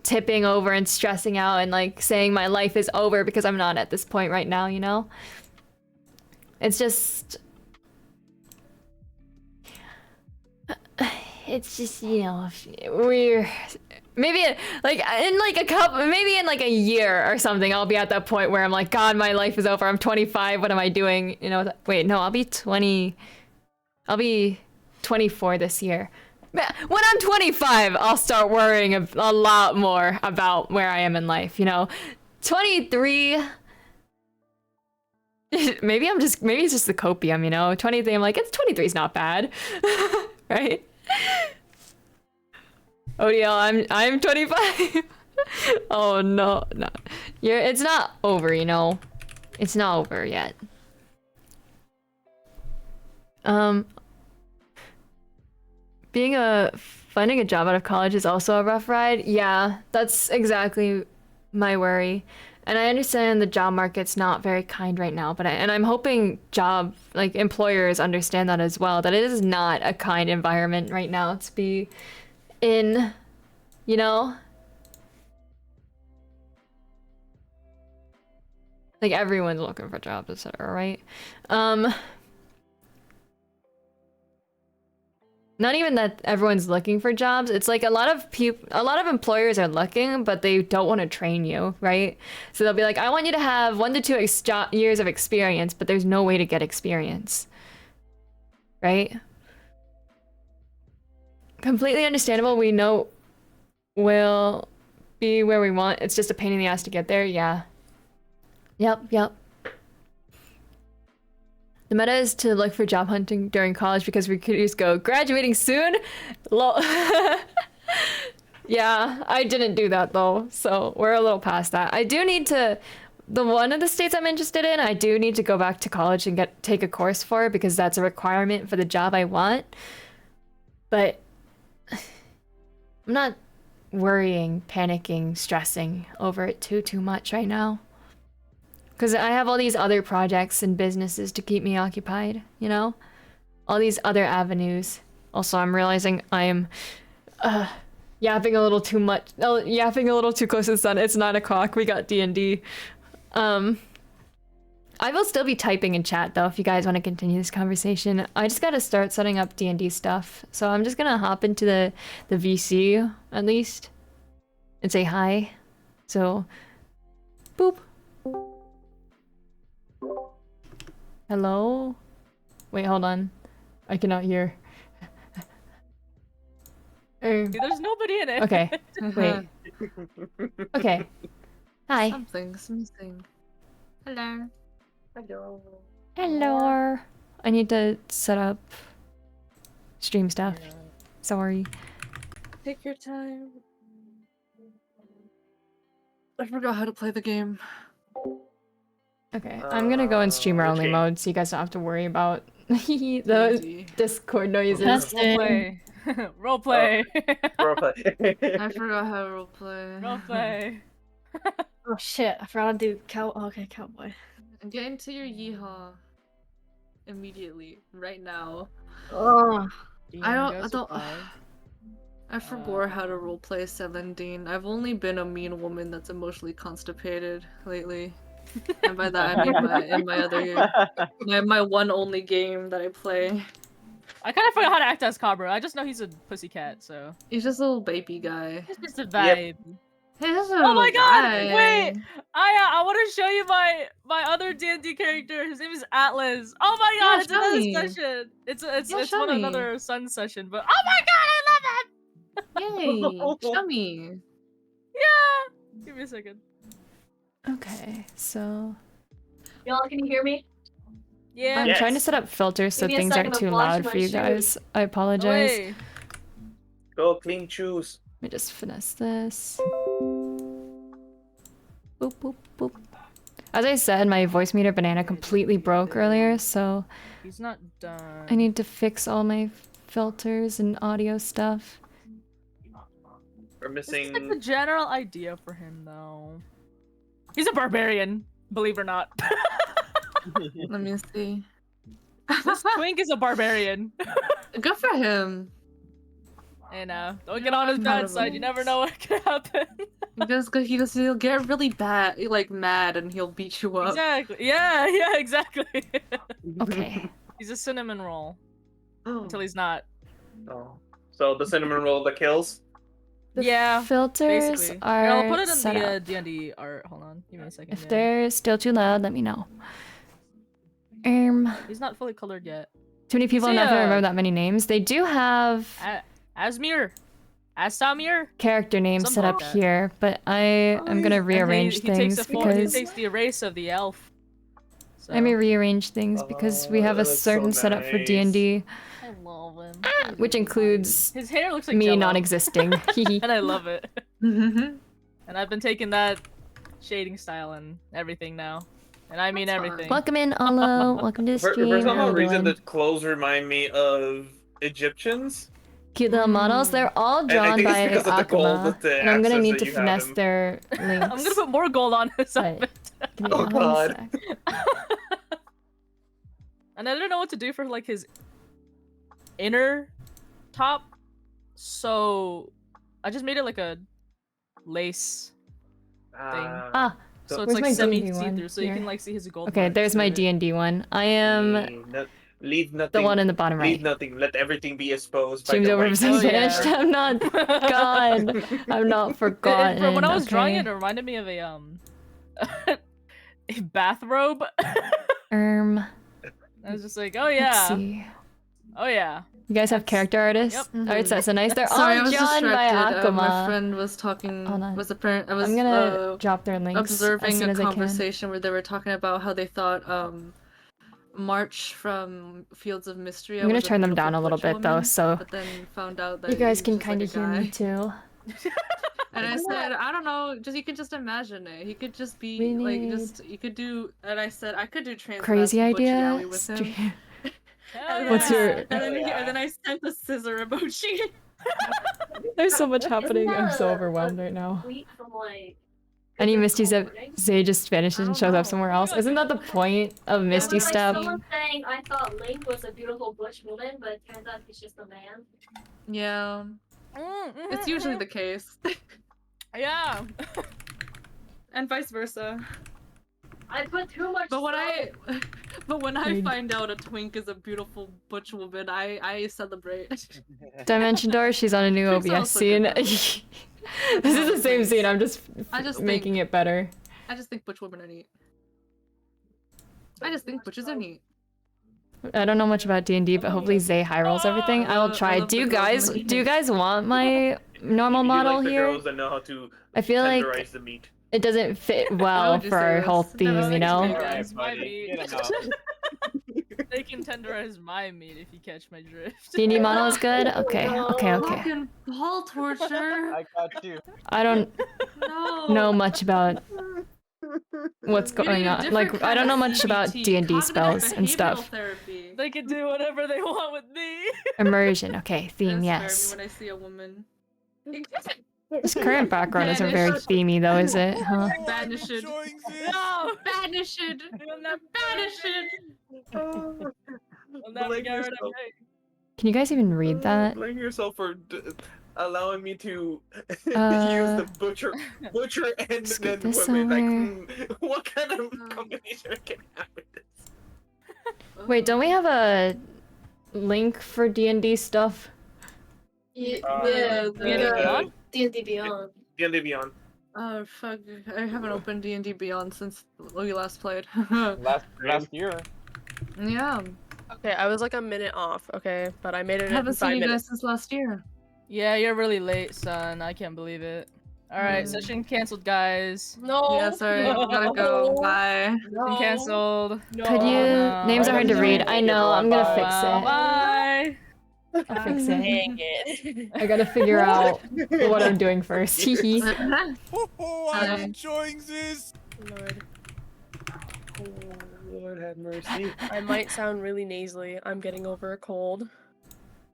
S1: tipping over and stressing out and like saying my life is over, because I'm not at this point right now, you know? It's just, you know, we're maybe like in like a couple, maybe in like a year or something, I'll be at that point where I'm like, God, my life is over. I'm 25. What am I doing? You know, wait, no, I'll be 24 this year. When I'm 25, I'll start worrying a lot more about where I am in life, you know? 23, maybe it's just the copium, you know? 23, I'm like, 23 is not bad, right? ODL, I'm 25. Oh no. It's not over, you know? It's not over yet. Finding a job out of college is also a rough ride. Yeah, that's exactly my worry. And I understand the job market's not very kind right now, but I'm hoping employers understand that as well, that it is not a kind environment right now to be in, you know? Like, everyone's looking for jobs, etc., right? Not even that everyone's looking for jobs. It's like a lot of employers are looking, but they don't want to train you, right? So they'll be like, I want you to have 1 to 2 years of experience, but there's no way to get experience, right? Completely understandable. We know we'll be where we want. It's just a pain in the ass to get there. Yeah. Yep. The meta is to look for job hunting during college because recruiters go, graduating soon? Lol. Yeah, I didn't do that though, so we're a little past that. I do need to, the one of the states I'm interested in, I do need to go back to college and take a course for it because that's a requirement for the job I want. But I'm not worrying, panicking, stressing over it too much right now. Because I have all these other projects and businesses to keep me occupied, you know? All these other avenues. Also, I'm realizing I am yapping a little too much. Oh, yapping a little too close to the sun. It's 9 o'clock. We got DnD. I will still be typing in chat, though, if you guys want to continue this conversation. I just gotta start setting up DnD stuff. So I'm just gonna hop into the VC, at least, and say hi. So, boop. Hello? Wait, hold on. I cannot hear.
S2: There's nobody in it.
S1: Okay. Wait. Okay. Hi.
S3: Something. Hello.
S1: Hello. I need to set up stream stuff.
S3: Yeah.
S1: Sorry.
S3: Take your time. I forgot how to play the game.
S1: Okay, I'm gonna go in streamer only mode so you guys don't have to worry about the Discord noises.
S2: Roleplay. Roleplay.
S3: Roleplay. I forgot how to roleplay.
S2: Roleplay.
S4: Oh shit, I forgot to do cowboy.
S3: Get into your yeehaw. Immediately. Right now.
S4: Oh.
S3: I forgot how to roleplay 17. I've only been a mean woman that's emotionally constipated lately. And by that I mean in my other my one only game that I play.
S2: I kind of forgot how to act as Cabra. I just know he's a pussycat, so.
S3: He's just a little baby guy.
S2: It's just a vibe.
S3: Yep.
S2: Oh my god! Wait! I want to show you my other DnD character. His name is Atlas. Oh my god! It's another session. It's another sun session. But oh my god! I love
S3: him. Yay! Show me.
S2: Yeah. Give me a second.
S1: Okay, so
S4: Y'all, can you hear me?
S2: Yeah.
S1: I'm trying to set up filters so things aren't too loud for you guys. I apologize.
S5: Go clean shoes.
S1: Let me just finesse this. Boop, boop, boop. As I said, my voice meter banana completely broke earlier, so
S2: he's not done.
S1: I need to fix all my filters and audio stuff.
S5: We're
S2: This is like
S5: missing.
S2: the general idea for him, though. He's a barbarian, believe it or not.
S3: Let me see.
S2: This twink is a barbarian.
S3: Good for him.
S2: And don't get on his bad side. You never know what could happen.
S3: He'll get really bad, like mad, and he'll beat you up.
S2: Exactly. Yeah, exactly.
S1: Okay.
S2: He's a cinnamon roll until he's not.
S5: Oh. So the cinnamon roll that kills.
S2: Yeah,
S1: Filters
S2: basically.
S1: are
S2: Here, I'll put it in
S1: set
S2: the
S1: up.
S2: DnD art. Hold on, give me a second.
S1: If they're still too loud, let me know.
S2: He's not fully colored yet.
S1: Too many people
S2: See,
S1: enough to remember that many names. They do have
S2: Asmir, Asamir.
S1: character names
S2: Something
S1: set
S2: like
S1: up
S2: that.
S1: here, but I'm gonna rearrange
S2: he takes
S1: things
S2: he
S1: because
S2: takes the race of the elf. So.
S1: let me rearrange things because we have a
S5: that looks
S1: certain
S5: so
S1: setup for
S5: nice.
S1: D&D,
S2: I love him.
S1: which includes
S2: His hair looks like
S1: me
S2: Jell-O,
S1: non-existing.
S2: and I love it.
S3: Mhm.
S2: And I've been taking that shading style and everything now, and I mean
S3: That's fine.
S2: everything.
S1: Welcome in, Olo. Welcome to the
S5: For
S1: stream.
S5: some
S1: How you
S5: reason,
S1: doing?
S5: the clothes remind me of Egyptians.
S1: Cute little models. They're all
S5: I
S1: drawn
S5: think it's
S1: by
S5: because of the gold
S1: Akuma,
S5: with the
S1: and I'm gonna
S5: accents
S1: need
S5: that
S1: to
S5: you have
S1: finesse
S5: them.
S1: their links.
S2: I'm gonna put more gold on his
S1: But-
S2: outfit.
S1: Give me
S5: Oh,
S1: one
S5: God.
S1: sec.
S2: And I don't know what to do for like his inner top, so I just made it like a lace thing.
S1: Ah,
S2: So
S5: So
S2: it's
S1: where's
S2: like
S1: my
S2: semi
S1: D&D one?
S2: see-through, so you
S1: Here.
S2: can like see his gold.
S1: okay,
S2: marks
S1: there's my
S2: through it.
S1: D&D one. I am
S5: Leave nothing.
S1: the one in the bottom
S5: Leave
S1: right.
S5: nothing. Let everything be exposed. By
S1: Stream's
S5: the
S1: over
S5: white
S1: for
S2: Oh,
S1: finished.
S2: yeah.
S1: I'm not gone. I'm not forgotten.
S2: From when I was drawing
S1: okay.
S2: it reminded me of a a bathrobe. I was just like, oh
S1: Let's
S2: yeah,
S1: see.
S2: oh yeah.
S1: You guys have
S2: That's-
S1: character artists?
S2: Yep.
S1: Art sets so nice. They're
S3: Sorry, I
S1: all
S3: was
S1: drawn by
S3: distracted. My
S1: Akuma.
S3: friend was talking.
S1: Hold on.
S3: Was apparent. I was
S1: I'm gonna drop their links as
S3: observing
S1: soon
S3: a
S1: as I can.
S3: conversation where they were talking about how they thought March from Fields of Mystery.
S1: I'm gonna turn them down a little bit though, so
S3: But then found out that
S1: you guys
S3: he
S1: can
S3: was just,
S1: kind
S3: like,
S1: of
S3: a
S1: hear me
S3: guy.
S1: too.
S3: And I said, I don't know, just you could just imagine it. He could just be
S1: We
S3: like,
S1: need-
S3: just you could do. And I said I could do trans
S1: Crazy
S3: Butch
S1: idea.
S3: Yaoi with him.
S1: Stream-
S2: Hell
S1: What's
S2: yeah.
S1: your-
S3: And then I sent the scissor emoji.
S1: There's so much happening. I'm so overwhelmed right now. Any Misty Zay just vanishes and shows up somewhere else. Isn't that the point of Misty Step?
S6: Someone saying I thought Link was a beautiful butch woman, but it turns out he's just a man.
S3: Yeah, it's usually the case,
S2: Yeah.
S3: and vice versa.
S6: I put too much.
S3: But when I
S1: Agreed.
S3: find out a twink is a beautiful butch woman, I celebrate.
S1: Dimension Door, she's on a new
S3: Twink's
S1: OBS
S3: also
S1: scene.
S3: good.
S1: This is the same scene, I'm just,
S3: I just
S1: making it better.
S3: I just think butch women are neat. I just think butches are neat.
S1: I don't know much about D&D, but hopefully Zay high rolls everything. I will try.
S3: love
S1: Do you
S3: the girls
S1: guys
S3: in the
S1: do you guys want my normal
S5: You
S1: model
S5: like the
S1: here?
S5: girls that know how to
S1: I feel like
S5: tenderize the meat.
S1: it doesn't fit
S3: Why
S1: well
S3: would you
S1: for
S3: say
S1: our
S3: this?
S1: whole
S3: That
S1: theme,
S3: was
S1: you
S3: like
S1: know?
S3: Alright,
S2: Tenderize my
S7: buddy,
S2: meat.
S7: get him out.
S2: They can tenderize my meat if you catch my drift.
S1: D&D model is good? Okay, okay, okay.
S3: Fucking ball torture.
S7: I got you.
S1: I don't
S3: No.
S1: know much about what's
S3: You need
S1: going
S3: a
S1: on.
S3: different
S1: Like, I
S3: kind
S1: don't know
S3: of
S1: much about
S3: CBT,
S1: D&D
S3: cognitive
S1: spells and
S3: behavioral
S1: stuff.
S3: Therapy.
S2: They can do whatever they want with me.
S1: Immersion, okay, theme,
S3: Inspire me
S1: yes.
S3: when I see a woman.
S1: This current background isn't very themey though, is it? Huh?
S3: Banished.
S2: No!
S3: Banished.
S2: I'm not
S3: Banished.
S2: I'll never
S5: Blame
S2: get rid of
S5: yourself.
S2: it.
S1: Can you guys even read that?
S5: Blame yourself for allowing me to use
S1: Uh,
S5: the butcher and
S1: skip
S5: then
S1: this
S5: women. Like, what kind of combination can happen with this?
S1: Wait, don't we have a link for D&D stuff?
S6: Yeah,
S2: Beyond?
S6: D&D Beyond.
S5: D&D Beyond.
S3: Oh fuck! I haven't opened D&D Beyond since we last played.
S7: Last year.
S3: Yeah,
S8: Okay, I was like a minute off, okay? But I made
S3: I
S8: it
S3: haven't
S8: in
S3: seen
S8: 5
S3: you
S8: minutes.
S3: guys since last year.
S2: Yeah, you're really late, son. I can't believe it. Alright, session canceled, guys.
S8: No!
S3: Yeah, sorry, gotta go. Bye.
S2: Session canceled.
S1: Could you? Names are hard to read. I know. I'm gonna fix
S2: Wow,
S1: it.
S2: bye!
S1: I'll fix it.
S8: Dang it.
S1: I gotta figure out what I'm doing first. Hee
S9: Oh, I'm enjoying this.
S8: Lord,
S5: Lord have mercy.
S8: I might sound really nasally. I'm getting over a cold.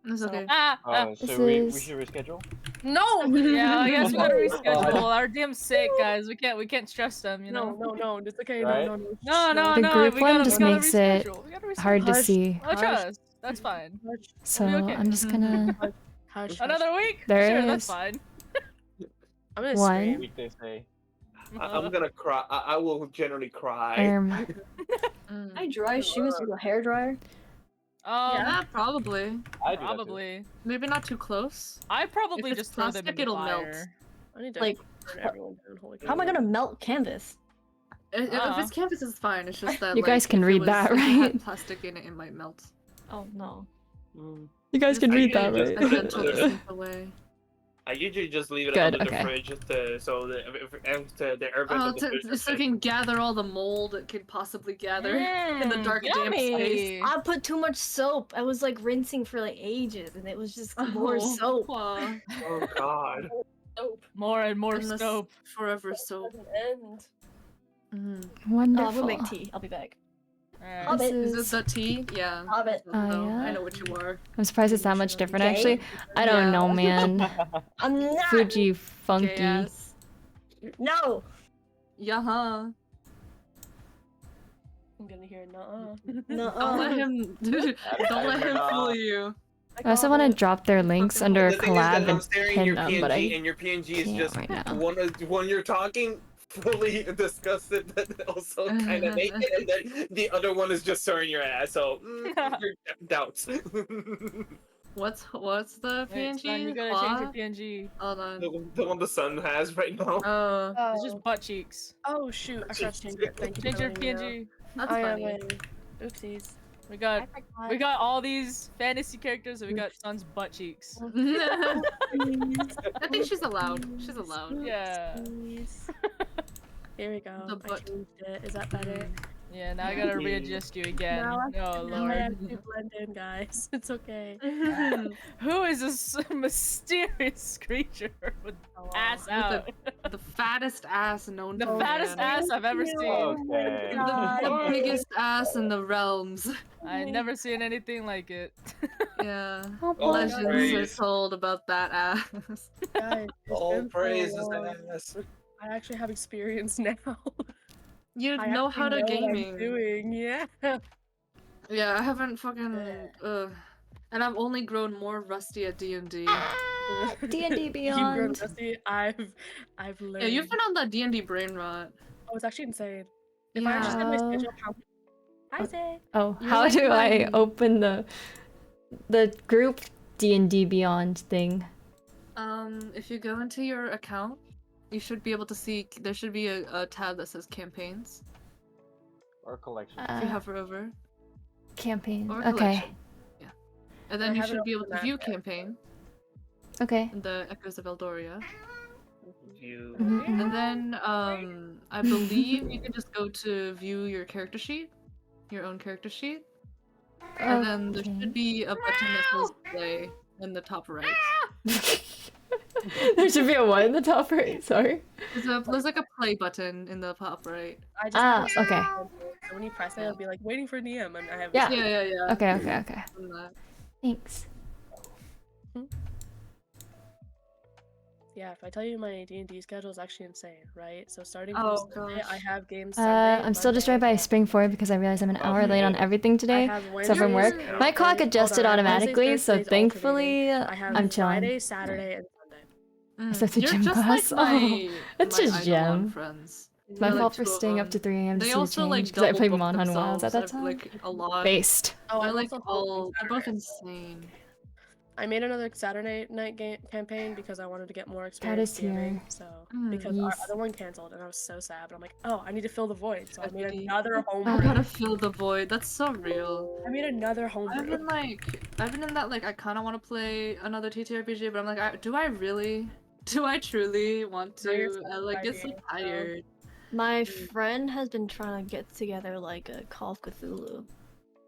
S3: It's okay.
S7: So
S1: This
S7: we
S1: is-
S7: should reschedule.
S8: No.
S2: Yeah, I guess we gotta reschedule. Our DM's sick, guys. We can't stress them, you know.
S8: No. It's okay.
S7: Right?
S2: No.
S1: The group
S2: we
S1: one
S2: gotta,
S1: just
S2: we gotta
S1: makes it
S2: reschedule. We gotta reschedule.
S1: hard to
S8: Hush.
S1: see.
S2: Oh, trust. That's fine.
S1: So
S2: We'll be okay.
S1: I'm just gonna
S8: Hush.
S2: Another week?
S1: There
S2: Sure,
S1: it
S2: that's
S1: is.
S2: fine.
S8: I'm gonna
S1: One.
S8: scream.
S7: Week they say.
S5: I'm gonna cry. I will generally cry.
S3: Mm.
S4: I dry shoes with a hair dryer.
S3: Yeah, probably.
S7: I do that too.
S2: Probably.
S3: Maybe not too close.
S2: I probably
S3: If it's
S2: just throw them in
S3: plastic,
S2: the
S3: it'll melt.
S2: fire.
S8: I need to
S4: Like,
S8: turn everyone down. Holy
S4: How am I gonna melt canvas?
S3: If it's canvas, it's fine. It's just that
S1: You guys can
S3: if it
S1: read
S3: was-
S1: that,
S3: if it had
S1: right?
S3: plastic in it, it might melt.
S4: Oh no.
S1: You guys can
S5: I
S1: read that,
S5: usually
S1: right?
S5: just-
S3: Gentle to slip away.
S5: I usually just leave it
S1: Good,
S5: under
S1: okay.
S5: the fridge just to, so that the air vents
S3: Oh,
S5: of the fridge are
S3: so it
S5: safe.
S3: can gather all the mold it could possibly gather in the dark, damp space.
S4: I put too much soap. I was like rinsing for like ages, and it was just more soap.
S3: Aw.
S5: Oh god.
S2: More and more
S3: And the
S2: soap.
S3: Forever soap.
S8: end.
S3: Mm.
S4: Oh,
S1: Wonderful.
S4: we'll make tea. I'll be back.
S2: Alright.
S1: This
S3: Is
S1: is-
S3: this the tea? Yeah.
S4: Hobbit.
S3: No,
S1: yeah.
S3: I know what you are.
S1: I'm surprised it's that much different,
S4: Gay?
S1: actually. I don't
S3: Yeah.
S1: know, man.
S4: I'm not.
S1: Fuji funky.
S3: Gay ass.
S4: No.
S3: Yeah.
S8: I'm gonna hear no.
S4: No.
S3: Don't let him. Don't let him fool you.
S1: I also want to drop their links
S3: Fucking-
S1: under
S5: The thing is that
S1: collab
S5: I'm
S1: and
S5: staring
S1: pin
S5: your
S1: them,
S5: PNG,
S1: but I
S5: and your PNG is
S1: can't
S5: just
S1: right now.
S5: when you're talking, fully disgusted, but also kind of naked, and then the other one is just stirring your ass. So your doubts.
S3: What's the
S2: Wait,
S3: PNG?
S2: son, you gotta
S3: Claw?
S2: change your PNG.
S3: Hold on.
S5: The one the sun has right now.
S2: It's just butt cheeks.
S8: Oh shoot! I forgot to change it. Thank you.
S2: Change
S8: for
S2: your
S8: letting me know.
S2: PNG.
S3: That's
S8: Oh, yeah,
S3: funny.
S8: wait. Oopsies.
S2: We got all these fantasy characters, and we got Sun's butt cheeks.
S3: I think she's allowed. She's allowed.
S2: Yeah.
S8: Here we go.
S3: The
S8: I
S3: butt.
S8: changed it. Is that better?
S2: Yeah, now I gotta readjust you again.
S8: Now I-
S2: Oh
S8: Now I
S2: lord.
S8: have to blend in, guys. It's okay.
S2: Who is this mysterious creature with ass out?
S3: The fattest ass known
S2: The
S3: to
S2: fattest
S3: man.
S2: ass I've ever seen.
S7: Okay.
S3: The biggest ass in the realms.
S2: I never seen anything like it.
S3: Yeah.
S1: Oh,
S5: Oh,
S3: Legends
S5: praise.
S3: are told about that ass.
S8: Guys, it's
S5: Oh,
S8: been so
S5: praise is
S8: long.
S5: ass.
S8: I actually have experience now.
S3: You
S8: I
S3: know
S8: actually
S3: how to
S8: know what I'm
S3: gaming.
S8: doing, yeah.
S3: Yeah, I haven't fucking. And I've only grown more rusty at DnD.
S1: D&D
S8: You've grown
S1: Beyond.
S8: rusty. I've learned.
S3: Yeah, you've been on that DnD brain rot.
S8: Oh, it's actually insane. If I actually had my
S1: Yeah.
S8: schedule, hi, Zay.
S1: Oh,
S3: You're
S1: how
S3: like
S1: do I
S3: my-
S1: open the group D&D Beyond thing?
S3: If you go into your account, you should be able to see. There should be a tab that says campaigns.
S7: Or collection.
S3: If you hover over.
S1: Campaign.
S3: Or
S1: Okay.
S3: collection. Yeah. And then
S8: I
S3: you
S8: haven't
S3: should be able
S8: opened
S3: to
S8: that
S3: view
S8: yet.
S3: campaign.
S1: Okay.
S3: The Echoes of Eldoria.
S5: You.
S1: Mhm.
S3: And then I believe you can just go to view your character sheet, your own character sheet, and then there
S1: Okay.
S3: should be a button that says play in the top right.
S1: There should be a what in the top right? Sorry.
S3: There's like a play button in the top right.
S8: I just
S1: Ah,
S8: have to-
S1: okay.
S8: So when you press it, it'll be like waiting for DM, and I have.
S1: Yeah.
S3: Yeah.
S1: Okay, okay, okay.
S3: On that.
S1: Thanks.
S8: Yeah, if I tell you my D&D schedule is actually insane, right? So starting
S3: Oh,
S8: from Sunday, I
S3: gosh.
S8: have games Sunday,
S1: I'm still distracted by
S8: Monday,
S1: Spring Forward because I realized I'm an hour late on everything
S8: I
S1: today.
S8: have
S1: So from work,
S8: Wednesdays,
S1: my clock
S8: Thursdays-
S1: adjusted
S8: hold on, I have
S1: automatically,
S8: Wednesdays,
S1: so
S8: Thursdays
S1: thankfully
S8: alternating. I have
S1: I'm chilling.
S8: Friday, Saturday, and Sunday.
S1: Except the
S3: You're
S1: gym
S3: just
S1: class.
S3: like my,
S1: It's
S3: my
S1: just
S3: Eidolon
S1: gem.
S3: friends.
S1: My
S3: They're, like,
S1: fault for
S3: two of
S1: staying up to
S3: them.
S1: 3 a.m. to
S3: They
S1: see
S3: also
S1: change
S3: like
S1: because I played
S3: double book
S1: Mon Wilds at that
S3: themselves,
S1: time.
S3: like a lot.
S8: Oh,
S1: Based.
S3: They're
S8: I'm
S3: like
S8: also
S3: all. They're both
S8: Saturdays.
S3: insane.
S8: I made another Saturday night campaign because I wanted to get more
S1: Cat
S8: experience
S1: is here.
S8: gaming. So
S3: Mm,
S8: because our
S1: yes.
S8: other one canceled, and I was so sad. But I'm like, oh, I need to fill the void. So I made
S3: Empty.
S8: another
S3: I
S8: homebrew.
S3: gotta fill the void. That's so real.
S8: I made another
S3: I've
S8: homebrew.
S3: been in that like I kind of want to play another TTRPG, but I'm like, do I really? Do I truly want
S8: No, you're
S3: to? I
S8: fine
S3: like
S8: by
S3: get so
S8: me, so-
S3: tired.
S4: My friend has been trying to get together like a Call of Cthulhu.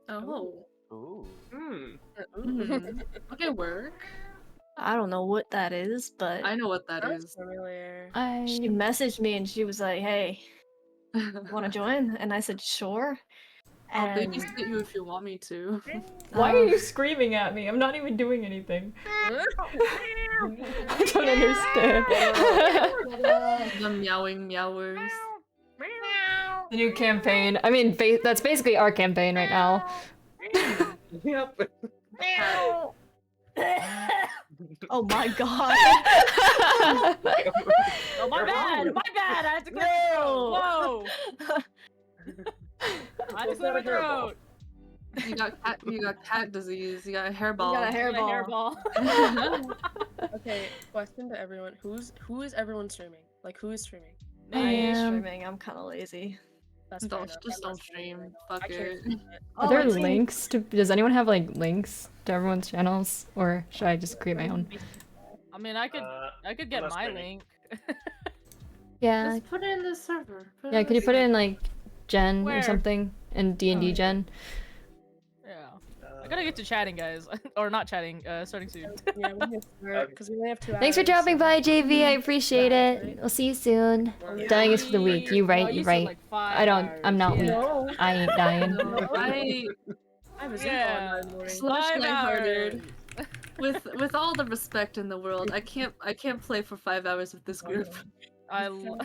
S3: Oh.
S7: Ooh.
S5: Hmm.
S3: Mm. Okay, work.
S4: I don't know what that is, but
S3: I know what that
S8: Sounds
S3: is.
S8: familiar.
S4: she messaged me and she was like, "Hey, want to join?" And I said, "Sure."
S3: I'll
S4: And
S3: babysit you if you want me to.
S1: Why are you screaming at me? I'm not even doing anything. I don't understand.
S3: The meowing meowers.
S1: The new campaign. I mean, that's basically our campaign right now.
S5: Yep.
S4: oh my god.
S2: Oh, my bad! My bad! I had to clear my throat! Whoa! I had to clear my throat!
S3: You got cat disease. You got a hairball.
S4: You got a
S2: I got
S4: hairball.
S2: a hairball.
S8: Okay, question to everyone: who is everyone streaming? Like, who is streaming?
S4: I am streaming. I'm kind of lazy.
S8: That's fair enough.
S3: Just don't stream. Fuck
S8: I can't
S3: it.
S8: stream it.
S1: Are there
S4: I see.
S1: links to? Does anyone have like links to everyone's channels, or should I just create my own?
S2: I mean, I could get
S5: I'm not
S2: my
S5: streaming.
S2: link.
S1: Yeah.
S3: Just put it in the server.
S1: Yeah. Could you put it in like Gen
S2: Where?
S1: or something in DnD Gen?
S2: Yeah. I gotta get to chatting, guys. Or not chatting, starting soon.
S8: Yeah, we can start because we only have 2 hours.
S1: Thanks for dropping by, JV. I appreciate it. We'll see you soon. Dying is for the weak. You right. You right. I don't. I'm not weak.
S8: No,
S1: I ain't dying.
S3: No, I
S8: I was
S2: Yeah.
S8: in morning.
S3: slash
S2: 5
S3: lighthearted.
S2: hours.
S3: With all the respect in the world, I can't play for 5 hours with this group.
S2: I love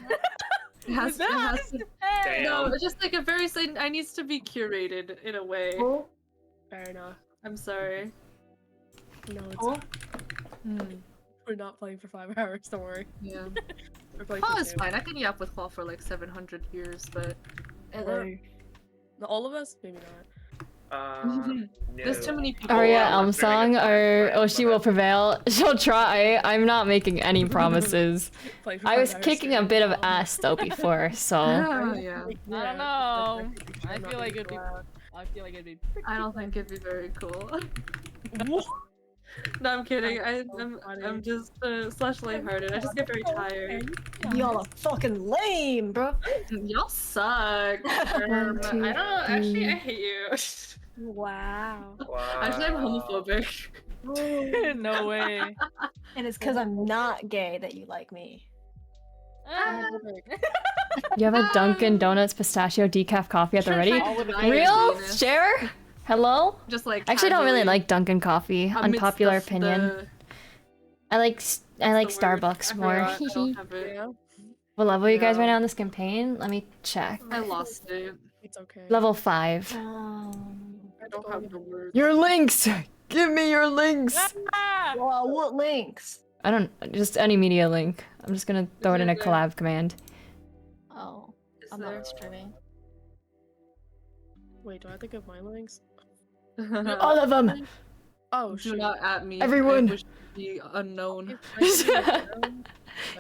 S3: It has to,
S2: Hey!
S3: no, it's just like a very I needs to be curated in a way.
S8: Fair enough.
S3: I'm sorry.
S8: No, it's we're not playing for 5 hours. Don't worry.
S3: Yeah.
S8: We're playing
S3: Claw
S8: for
S3: is
S8: 2.
S3: fine. I can yap with Claw for like 700 years, but
S8: All of us? Maybe not.
S3: there's too many people.
S1: Arya
S5: I'm streaming
S1: Elmsong
S5: at
S1: or
S5: 5
S1: Oh She
S5: but-
S1: Will Prevail. She'll try. I'm not making any promises.
S8: Play for
S1: I
S8: 5
S1: was
S8: hours
S1: kicking a
S8: straight.
S1: bit of ass though before, so
S3: Oh, yeah.
S2: I don't know. I feel like it'd be. I feel like it'd be.
S3: I don't think it'd be very cool. No, I'm kidding. I'm just slash lighthearted. I just get very tired.
S4: Y'all are fucking lame, bro.
S3: Y'all suck. I don't actually. I hate you.
S8: Wow.
S5: Wow.
S3: Actually, I'm homophobic.
S2: No way.
S4: And it's because I'm not gay that you like me.
S1: you have a Dunkin' Donuts pistachio decaf coffee at the ready?
S3: Real?
S1: Real? Share? Hello?
S3: Just like
S1: I actually don't really
S3: casually
S1: like Dunkin' coffee.
S3: amidst
S1: Unpopular
S3: the-
S1: opinion. I like
S3: the word.
S1: Starbucks
S3: I
S1: more.
S3: forgot, I don't have it.
S8: Yeah,
S1: What level are you guys
S3: Yeah.
S1: right now in this campaign? Let me check.
S3: I lost it.
S8: it's okay.
S1: Level 5.
S8: I don't have the word.
S1: Your links! Give me your links!
S2: Ah!
S4: Well, what links?
S1: I don't, just any media link. I'm just gonna throw it in a collab command.
S4: Oh,
S3: Is
S4: I'm
S3: there?
S4: not streaming.
S8: Wait, do I have to give my links?
S1: All of them!
S8: Oh,
S3: Do
S8: shoot.
S3: not at me.
S1: Everyone.
S3: I wish to be unknown.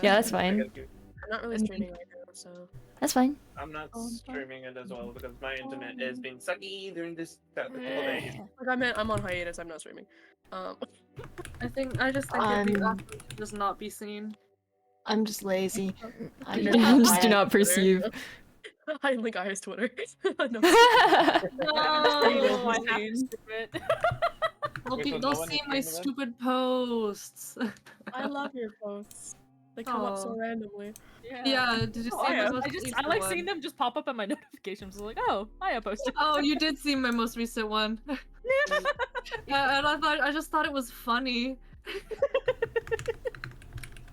S1: Yeah, that's
S5: I
S1: fine.
S5: gotta do-
S8: I'm not really streaming right now, so.
S1: That's fine.
S5: I'm not streaming it as well because my internet is being sucky during this couple days.
S8: Like, I'm on hiatus. I'm not streaming.
S3: I just think it'd be awesome to just not be seen.
S4: I'm just lazy. I
S1: Just do not perceive.
S8: I link Aya's Twitter. No.
S2: No,
S3: Oh,
S2: I have to skip it.
S3: They'll,
S7: Wait,
S3: be,
S7: so
S3: they'll
S7: no one
S3: see
S7: is
S3: my
S7: streaming them?
S3: stupid posts.
S8: I love your posts. They come up so
S3: Aw.
S8: randomly.
S3: Yeah, did you see
S2: Oh,
S3: my
S2: yeah.
S3: most
S2: I
S3: recent
S2: like
S3: one?
S2: seeing them just pop up in my notifications. I'm like, oh, I posted.
S3: Oh, you did see my most recent one. Yeah, and I just thought it was funny.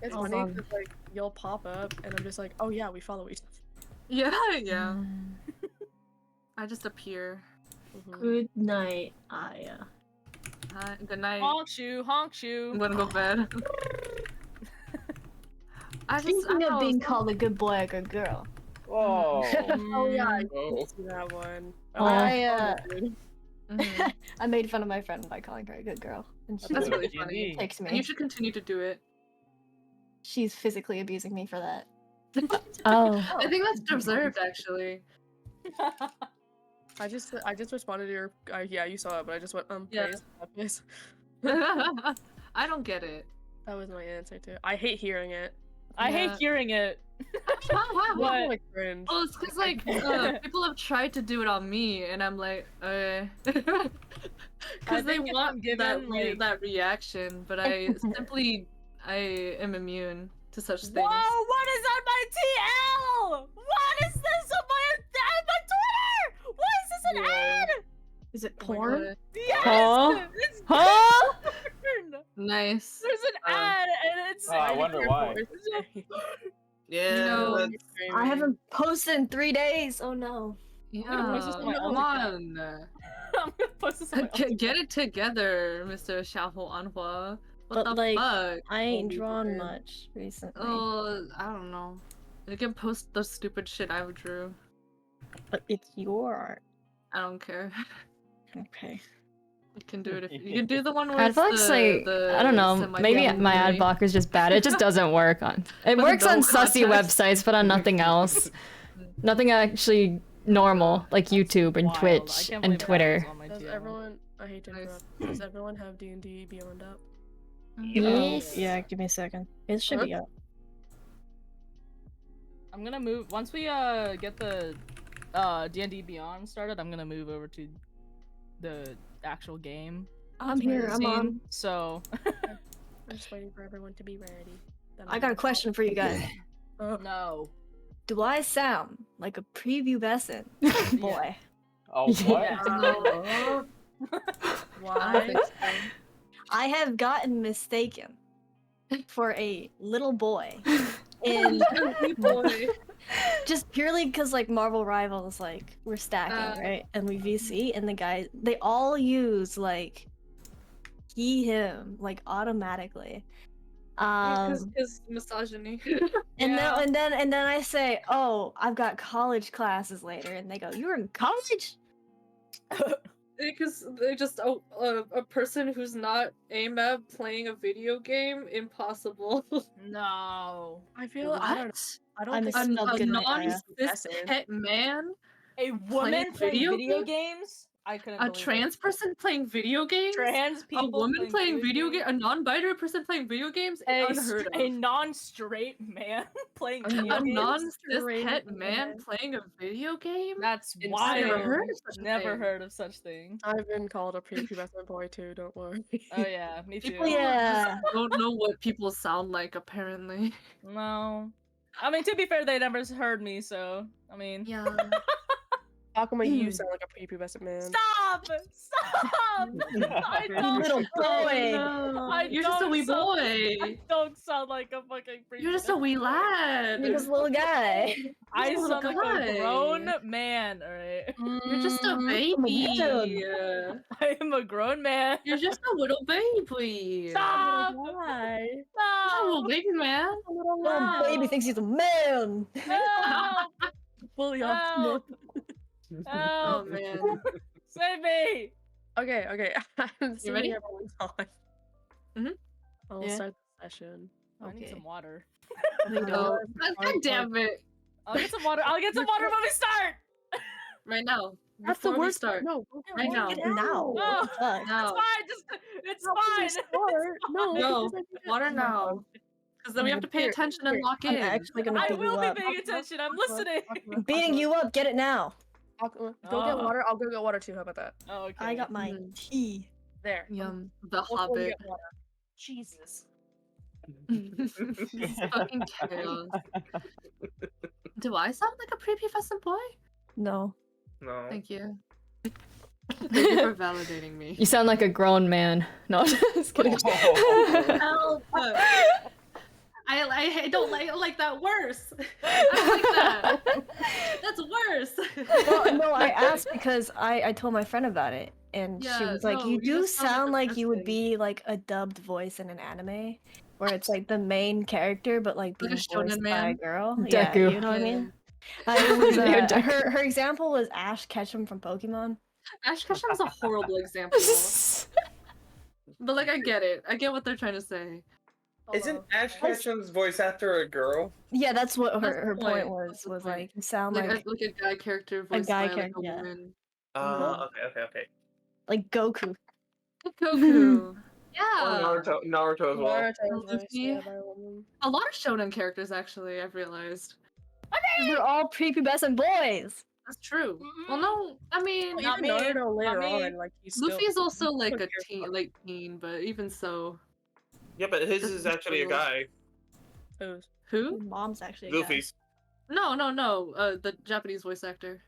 S8: It's
S4: Oh,
S8: funny
S4: fun.
S8: because like you'll pop up and I'm just like, oh yeah, we follow each other.
S3: Yeah. I just appear.
S8: Mhm.
S4: Good night, Aya.
S3: Hi, good night.
S2: Honk shoe, honk shoe.
S3: I'm gonna go to bed. I
S4: Speaking
S3: don't
S4: of
S3: know,
S4: being
S3: some-
S4: called a good boy or good girl,
S7: Whoa.
S8: Oh yeah, I
S7: Whoa.
S8: did see that one.
S3: Mhm.
S4: I made fun of my friend by calling her a good girl, and she
S3: That's
S7: That's
S3: really
S7: D&D.
S3: funny.
S4: takes
S3: And you
S4: me.
S3: should continue to do it.
S4: She's physically abusing me for that.
S1: Oh.
S3: I think that's deserved, actually.
S8: I just responded to your yeah, you saw it, but I just went
S3: Yeah.
S8: praise.
S3: I don't get it.
S8: That was my answer too. I hate hearing it.
S2: I hate
S3: Yeah.
S2: hearing it.
S8: I
S2: What?
S8: like cringe.
S3: Well, it's because like people have tried to do it on me, and I'm like, because they
S2: think if
S3: want
S2: I'm given, like-
S3: that reaction, but I am immune to such things.
S2: Whoa, what is on my TL? What is this on my Twitter? What is this an ad!
S4: Is it
S3: Oh my
S4: porn?
S3: God.
S2: Yes!
S1: Huh?
S2: It's
S1: Huh?
S2: porn!
S3: Nice.
S2: There's an ad and it's
S7: Oh, I wonder why.
S5: Yeah.
S3: You know,
S5: that's-
S4: I haven't posted in 3 days. Oh no.
S3: Yeah,
S2: gonna post this on my
S3: come
S2: own
S3: on.
S2: I'm gonna post this on my
S3: Get it together, Mr. Xiaohu Anhua. What
S4: But
S3: the
S4: like,
S3: fuck?
S4: I ain't
S3: Holy
S4: drawn
S3: man.
S4: much recently.
S3: Oh, I don't know. You can post the stupid shit I drew.
S4: But it's your art.
S3: I don't care.
S4: Okay.
S3: You can do it if you can do the one where
S1: Ad
S3: it's
S1: block's like, I don't know, maybe my ad block is just bad. It just doesn't work on. It
S3: With
S1: works
S3: no
S1: on sussy
S3: context.
S1: websites, but on nothing else. Nothing actually normal, like YouTube and
S2: Wild. I
S1: Twitch
S2: can't
S1: and
S2: believe that
S1: Twitter.
S2: was on my
S8: Does
S2: DL.
S8: everyone? I hate to
S3: Nice.
S8: interrupt. Does everyone have D&D Beyond up?
S1: Yes.
S4: Yeah, give me a second. It should be up.
S2: I'm gonna move once we get the D&D Beyond started. I'm gonna move over to the actual game.
S4: I'm here. I'm
S2: scene.
S4: on.
S2: So
S8: I'm just waiting for everyone to be ready. Then
S4: I got a question for you guys.
S2: no.
S4: Do I sound like a prepubescent boy?
S7: Oh, what?
S2: Yeah.
S3: Why?
S4: I have gotten mistaken for a little boy. And just purely because like Marvel Rivals, like we're stacking, right? And we VC, and the guys, they all use like he, him, like automatically.
S3: Because misogyny.
S4: And then I say, oh, I've got college classes later, and they go, you're in college?
S3: Because they're just a person who's not AMAB playing a video game, impossible.
S2: No.
S8: I feel I don't
S4: I'm
S8: think
S4: a
S8: I'm
S4: snub
S3: A
S4: good
S3: non-cis het man,
S2: A woman playing video
S3: games?
S2: games? I couldn't
S3: a
S2: believe
S3: trans person playing video games,
S2: Trans
S3: a
S2: people
S3: woman playing video
S2: games?
S3: game, a non-binary person playing video games, unheard
S2: A
S3: of.
S2: non-straight man playing
S8: A
S2: video
S3: A
S2: games?
S3: non-cis
S8: straight
S3: het man
S8: man.
S3: playing a video game?
S2: That's
S3: I've
S2: wild.
S3: never heard of such a
S2: Never
S3: thing.
S2: heard of such thing.
S8: I've been called a prepubescent boy too. Don't worry.
S2: Oh yeah, me too.
S3: People
S4: Yeah.
S3: just don't know what people sound like, apparently.
S2: No. I mean, to be fair, they never heard me, so I mean.
S3: Yeah.
S8: How come you sound like a prepubescent man?
S2: Stop! Stop! I don't.
S4: Little boy.
S2: I
S3: You're just a
S2: don't
S3: wee
S2: sound-
S3: boy.
S2: I don't sound like a fucking.
S3: You're just a wee lad.
S4: You're just a little guy.
S2: I
S3: You're a
S2: sound
S3: little
S2: like a
S3: guy.
S2: grown man. All right.
S3: You're just a
S4: Mm,
S3: baby.
S2: I am a grown man.
S3: You're just a little baby.
S2: Stop!
S8: Why?
S3: You're a
S2: Stop!
S3: little baby man.
S4: Little baby thinks he's a man.
S2: Help!
S8: Fully
S2: Help!
S8: optimal.
S3: Oh
S2: Help!
S3: man.
S2: Save me!
S8: Okay. I'm
S3: You ready?
S8: assuming everyone's on.
S3: Mhm.
S8: I'll
S3: Yeah.
S8: start the session.
S2: I need
S4: Okay.
S2: some water.
S3: No. God damn it.
S2: I'll get some water. I'll get some water when we start.
S3: Right now.
S8: That's the
S3: Before we
S8: worst
S3: start.
S8: No, go get
S3: Right
S8: water.
S3: now.
S4: Get it now.
S2: No.
S4: What the fuck?
S2: It's
S3: Now.
S2: fine. Just it's
S8: How can we
S2: fine.
S8: start? No,
S3: No.
S8: because I think
S3: Water
S8: that's-
S3: now. Because then we have to pay
S8: Here,
S3: attention and
S8: here,
S3: lock
S4: I'm
S3: in.
S4: actually gonna
S2: I
S4: beat
S2: will
S4: you
S2: be
S4: up.
S2: paying attention. I'm listening.
S4: I'm beating you up. Get it now.
S8: Go get
S2: Oh.
S8: water. I'll go get water too. How about that?
S2: Oh, okay.
S4: I got my tea.
S8: There.
S3: Yum. The
S8: I'll go
S3: Hobbit.
S8: get water. Jesus.
S3: It's fucking chaos. Do I sound like a prepubescent boy?
S4: No.
S5: No.
S3: Thank you. Thank you for validating me.
S1: You sound like a grown man. No, just kidding.
S3: Help! I don't like that worse. I don't like that. That's worse.
S4: Well, no, I asked because I told my friend about it, and she
S3: Yeah,
S4: was like,
S3: no,
S4: "You
S3: you
S4: do
S3: just sound
S4: sound
S3: like
S4: like
S3: a
S4: you would
S3: person."
S4: be like a dubbed voice in an anime, where it's like the main character, but like
S3: Like a
S4: being
S3: shonen
S4: voiced by a
S3: man?
S4: girl." Yeah,
S1: Deku.
S4: you know what I
S3: Yeah.
S4: mean? It was,
S1: Yeah, Deku.
S4: her example was Ash Ketchum from Pokemon.
S3: Ash Ketchum's a horrible example. But like I get it. I get what they're trying to say.
S5: Isn't Ash Ketchum's voice actor a girl?
S4: Yeah, that's what
S3: That's
S4: her
S3: the
S4: point
S3: point.
S4: was.
S3: That's the
S4: Was
S3: point.
S4: like you sound
S3: Like
S4: like
S3: a guy character voiced
S4: guy
S3: by
S4: character,
S3: like a
S4: yeah.
S3: woman.
S5: Okay.
S4: like Goku.
S3: Goku.
S5: Or
S3: Yeah.
S5: Naruto as well.
S8: Naruto was
S3: Luffy.
S8: voiced by a woman.
S3: A lot of shonen characters actually, I've realized.
S4: They're all prepubescent boys.
S3: That's true. Well no, I mean
S2: Not
S8: Even
S2: me.
S8: Naruto later
S2: Not me.
S8: on, like he's still.
S3: Luffy's also like a
S8: cares
S3: teen,
S8: about
S3: like teen, but even so.
S5: Yeah, but his is actually a guy.
S8: Who's?
S3: Who?
S4: His mom's actually a guy.
S5: Luffy's.
S3: No. The Japanese voice actor.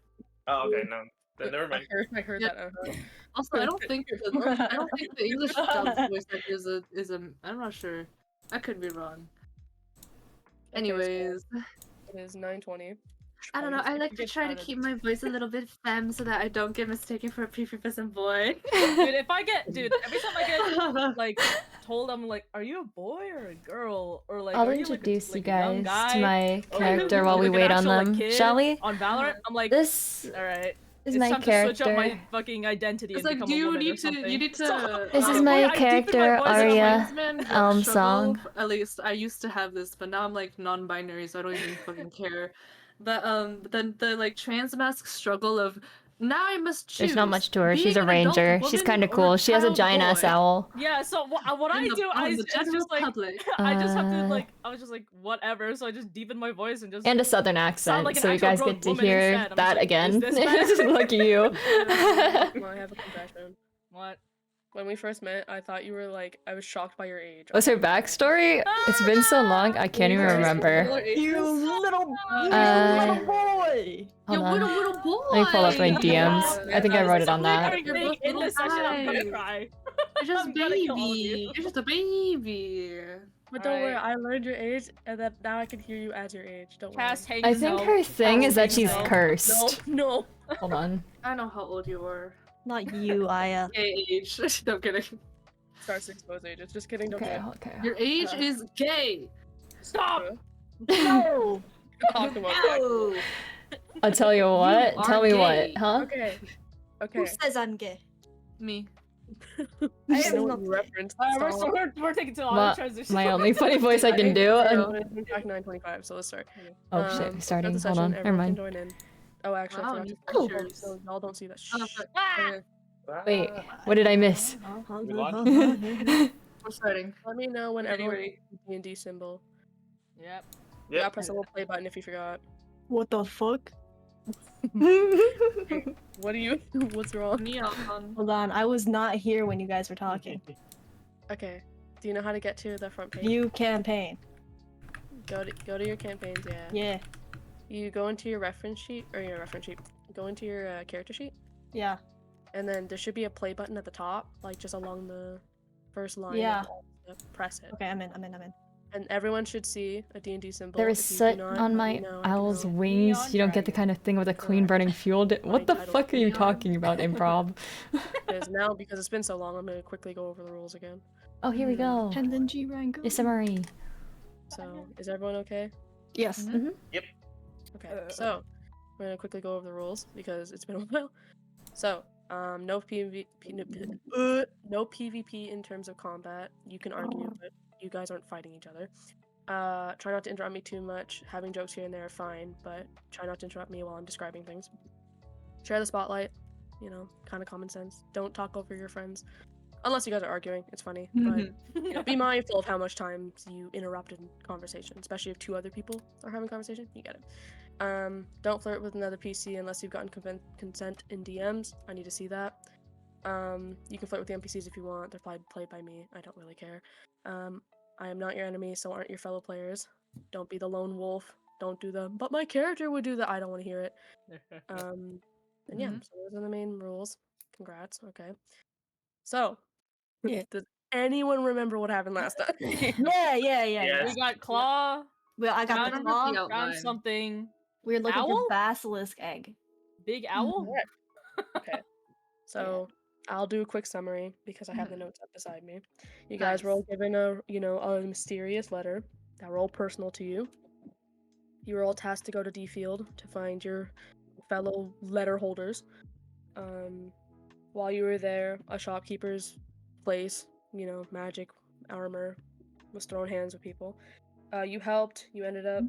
S5: Oh, okay, no. Then never mind.
S8: I heard
S3: Yeah.
S8: that.
S3: Also, I don't think the English dub voice actor is a. I'm not sure. I could be wrong. Anyways,
S8: It is 9:20.
S3: I don't know. I like to try to keep my voice a little bit femme so that I don't get mistaken for a prepubescent boy.
S2: Dude, every time I get like told I'm like, are you a boy or a girl? Or like,
S1: I'll
S2: are
S1: introduce
S2: you
S1: you
S2: a young
S1: guys
S2: guy?
S1: to my
S2: Or, like,
S1: character
S2: are
S1: while
S2: you,
S1: we
S2: like, an
S1: wait on
S2: actual, like,
S1: them.
S2: kid
S1: Shall we?
S2: On Valorant, I'm like,
S1: This
S2: all right.
S1: is
S2: It's
S1: my
S2: time to switch up my
S1: character.
S2: fucking identity
S3: It's
S2: and
S3: like,
S2: become
S3: do
S2: a
S3: you
S2: woman or
S3: need to?
S2: something.
S3: You need to.
S1: This is
S2: Boy,
S1: my
S2: I deepened
S1: character,
S2: my voice and I'm
S1: Arya.
S3: Struggle,
S1: Song.
S3: at least I used to have this, but now I'm like non-binary, so I don't even fucking care. But then the like trans mask struggle of now I must choose.
S1: There's not much to her.
S3: being
S1: She's a
S3: an adult
S1: ranger. She's
S3: woman
S1: kind of
S3: or
S1: cool. She has a
S3: child
S1: giant ass
S3: boy.
S1: owl.
S2: Yeah, so what I
S3: In the-
S2: do
S3: on
S2: is
S3: the
S2: it's
S3: general
S2: just like
S3: public.
S2: I just have to like I was just like whatever, so I just deepened my voice and just
S1: And a southern
S2: sound
S1: accent,
S2: like an
S1: so you
S2: actual
S1: guys
S2: grown
S1: get to
S2: woman
S1: hear
S2: instead. I'm
S1: that
S2: just like,
S1: again.
S2: is this better?
S1: Lucky you.
S8: Well, I have a confession.
S2: What?
S8: When we first met, I thought you were like, I was shocked by your age.
S1: What's her backstory? It's been so long, I can't even remember.
S4: You little boy!
S1: Hold
S3: Yo, little
S1: on.
S3: boy.
S1: Let me pull up my
S3: Yeah.
S1: DMs. I think I wrote it on that.
S2: Everything
S3: You're both
S2: in this
S3: little
S2: session, I'm gonna
S3: guys.
S2: cry.
S3: You're just
S2: I'm gonna kill all of
S3: baby.
S2: you.
S3: You're just a baby.
S8: But don't worry,
S2: Alright.
S8: I learned your age, and then now I can hear you as your age. Don't worry.
S2: Cass, hang
S1: I think her thing is that she's cursed.
S8: No.
S1: Hold on.
S3: I know how old you are.
S4: Not you, Aya.
S3: Gay age. No I'm kidding.
S8: Starts to expose ages. Just kidding. Don't
S1: Okay,
S8: care.
S1: okay.
S3: Your age is gay.
S2: Stop!
S4: No!
S8: Talk about that.
S3: No.
S1: I'll tell you what.
S3: are
S1: Tell me
S3: gay.
S1: what, huh?
S8: Okay. Okay.
S4: Who says I'm gay?
S3: Me.
S4: I
S8: I know
S4: am
S8: what
S4: not.
S8: you referenced.
S2: We're taking too long
S1: Ma-
S2: to transition.
S1: My only funny voice I can do.
S8: In fact, 9:25. So let's start.
S1: Oh shit,
S8: Start
S1: starting.
S8: the
S1: Hold
S8: session,
S1: on. Never
S8: everyone can
S1: mind.
S8: join in. Oh, actually,
S3: Wow,
S8: I
S3: new
S8: forgot to
S3: features.
S8: so y'all don't see that. Shh.
S3: Oh, but- okay.
S1: Wait, what did I miss?
S3: We're starting.
S8: Let me know when
S3: Ready,
S8: everyone
S3: ready.
S8: D&D symbol.
S2: Yep.
S8: Yeah,
S5: Yep.
S8: press the little play button if you forgot.
S4: What the fuck?
S8: What do you? What's wrong?
S3: Neon.
S4: Hold on, I was not here when you guys were talking.
S8: Okay. Do you know how to get to the front page?
S4: View campaign.
S8: Go to your campaigns. Yeah.
S4: Yeah.
S8: You go into your reference sheet or your reference sheet. Go into your character sheet,
S4: Yeah.
S8: and then there should be a play button at the top, like just along the first line. of
S4: Yeah.
S8: the- Press it,
S4: Okay, I'm in.
S8: and everyone should see a D&D symbol.
S1: There is
S8: If you do
S1: soot
S8: not,
S1: on
S8: let
S1: my
S8: me know, I can
S1: owl's
S8: help.
S1: wings.
S2: Neon
S1: You don't get the
S2: dragon.
S1: kind of thing with a clean burning fuel. What the
S8: title.
S1: fuck are you
S3: Neon.
S1: talking about, improv?
S8: Because now, because it's been so long, I'm gonna quickly go over the rules again.
S1: Oh, here we go.
S4: And then G rank.
S1: The summary.
S8: So, is everyone okay?
S4: Yes.
S8: Okay, so we're gonna quickly go over the rules because it's been a while. So, no PvP in terms of combat. You can argue, but you guys aren't fighting each other. Try not to interrupt me too much. Having jokes here and there are fine, but try not to interrupt me while I'm describing things. Share the spotlight. You know, kind of common sense. Don't talk over your friends. Unless you guys are arguing, it's funny. But you know, be mindful of how much time you interrupt in conversation, especially if two other people are having conversation. You get it. Don't flirt with another PC unless you've gotten consent in DMs. I need to see that. You can flirt with the NPCs if you want. They're played by me. I don't really care. I am not your enemy, so aren't your fellow players. Don't be the lone wolf. Don't do the, but my character would do that. I don't want to hear it. And yeah, so those are the main rules. Congrats. Okay. So,
S4: Yeah.
S8: does anyone remember what happened last time?
S4: Yeah.
S5: Yes.
S2: We got claw,
S4: Well, I got
S2: Found
S4: the
S3: the
S4: claw.
S3: outline.
S2: found something.
S4: We're looking
S2: Owl?
S4: for basilisk egg.
S2: Big owl?
S8: Okay. So I'll do a quick summary because I have the notes up beside me. You guys were all given a mysterious letter that were all personal to you. You were all tasked to go to D Field to find your fellow letter holders. While you were there, a shopkeeper's place, magic armor, was throwing hands with people. You helped. You ended up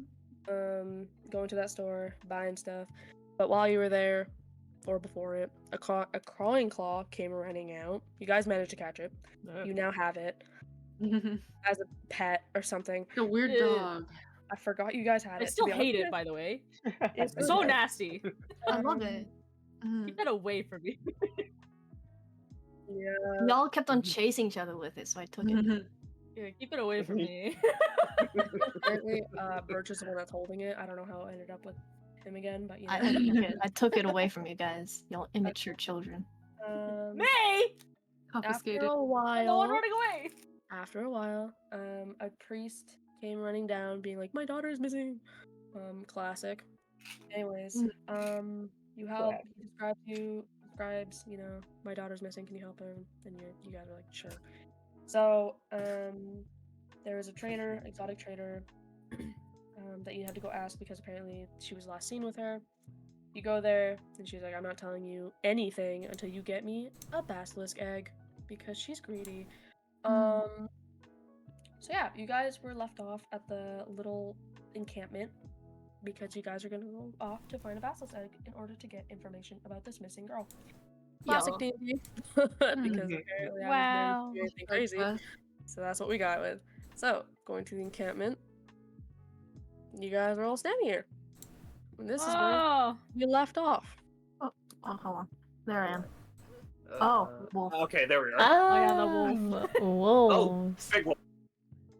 S8: going to that store, buying stuff. But while you were there, or before it, a crawling claw came running out. You guys managed to catch it. You now have it as a pet or something.
S3: The weird
S2: Yeah.
S3: dog.
S8: I forgot you guys had
S2: I
S8: it. to
S2: still
S8: be
S2: hate
S8: honest
S2: it, by the way.
S8: with.
S2: It's so nasty.
S4: I love it.
S2: Keep that away from me.
S8: Yeah.
S4: Y'all kept on chasing each other with it, so I took it.
S2: Yeah, keep it away from me.
S8: Apparently, Birch is the one that's holding it. I don't know how it ended up with him again, but you know.
S4: I took it away from you guys, y'all immature children.
S2: Me?
S3: Confiscated.
S8: After a
S2: I'm the one
S8: while,
S2: running away.
S8: a priest came running down, being like, "My daughter is missing." Classic. Anyways, you help. He describes, you know, my daughter's missing. Can you help her? And you guys are like, sure. So, there was a trader, exotic trader, that you had to go ask because apparently she was last seen with her. You go there, and she's like, I'm not telling you anything until you get me a basilisk egg because she's greedy. So yeah, you guys were left off at the little encampment because you guys are gonna go off to find a basilisk egg in order to get information about this missing girl. Classic D&D. Because apparently I was never anything crazy. So that's what we got with. So, going to the encampment. You guys are all standing here. And this is where you left off.
S4: Oh, hold on. There I am. Oh, wolf.
S5: Okay, there we are.
S1: Oh,
S2: yeah, the wolf.
S1: Wolves.
S5: Big wolf.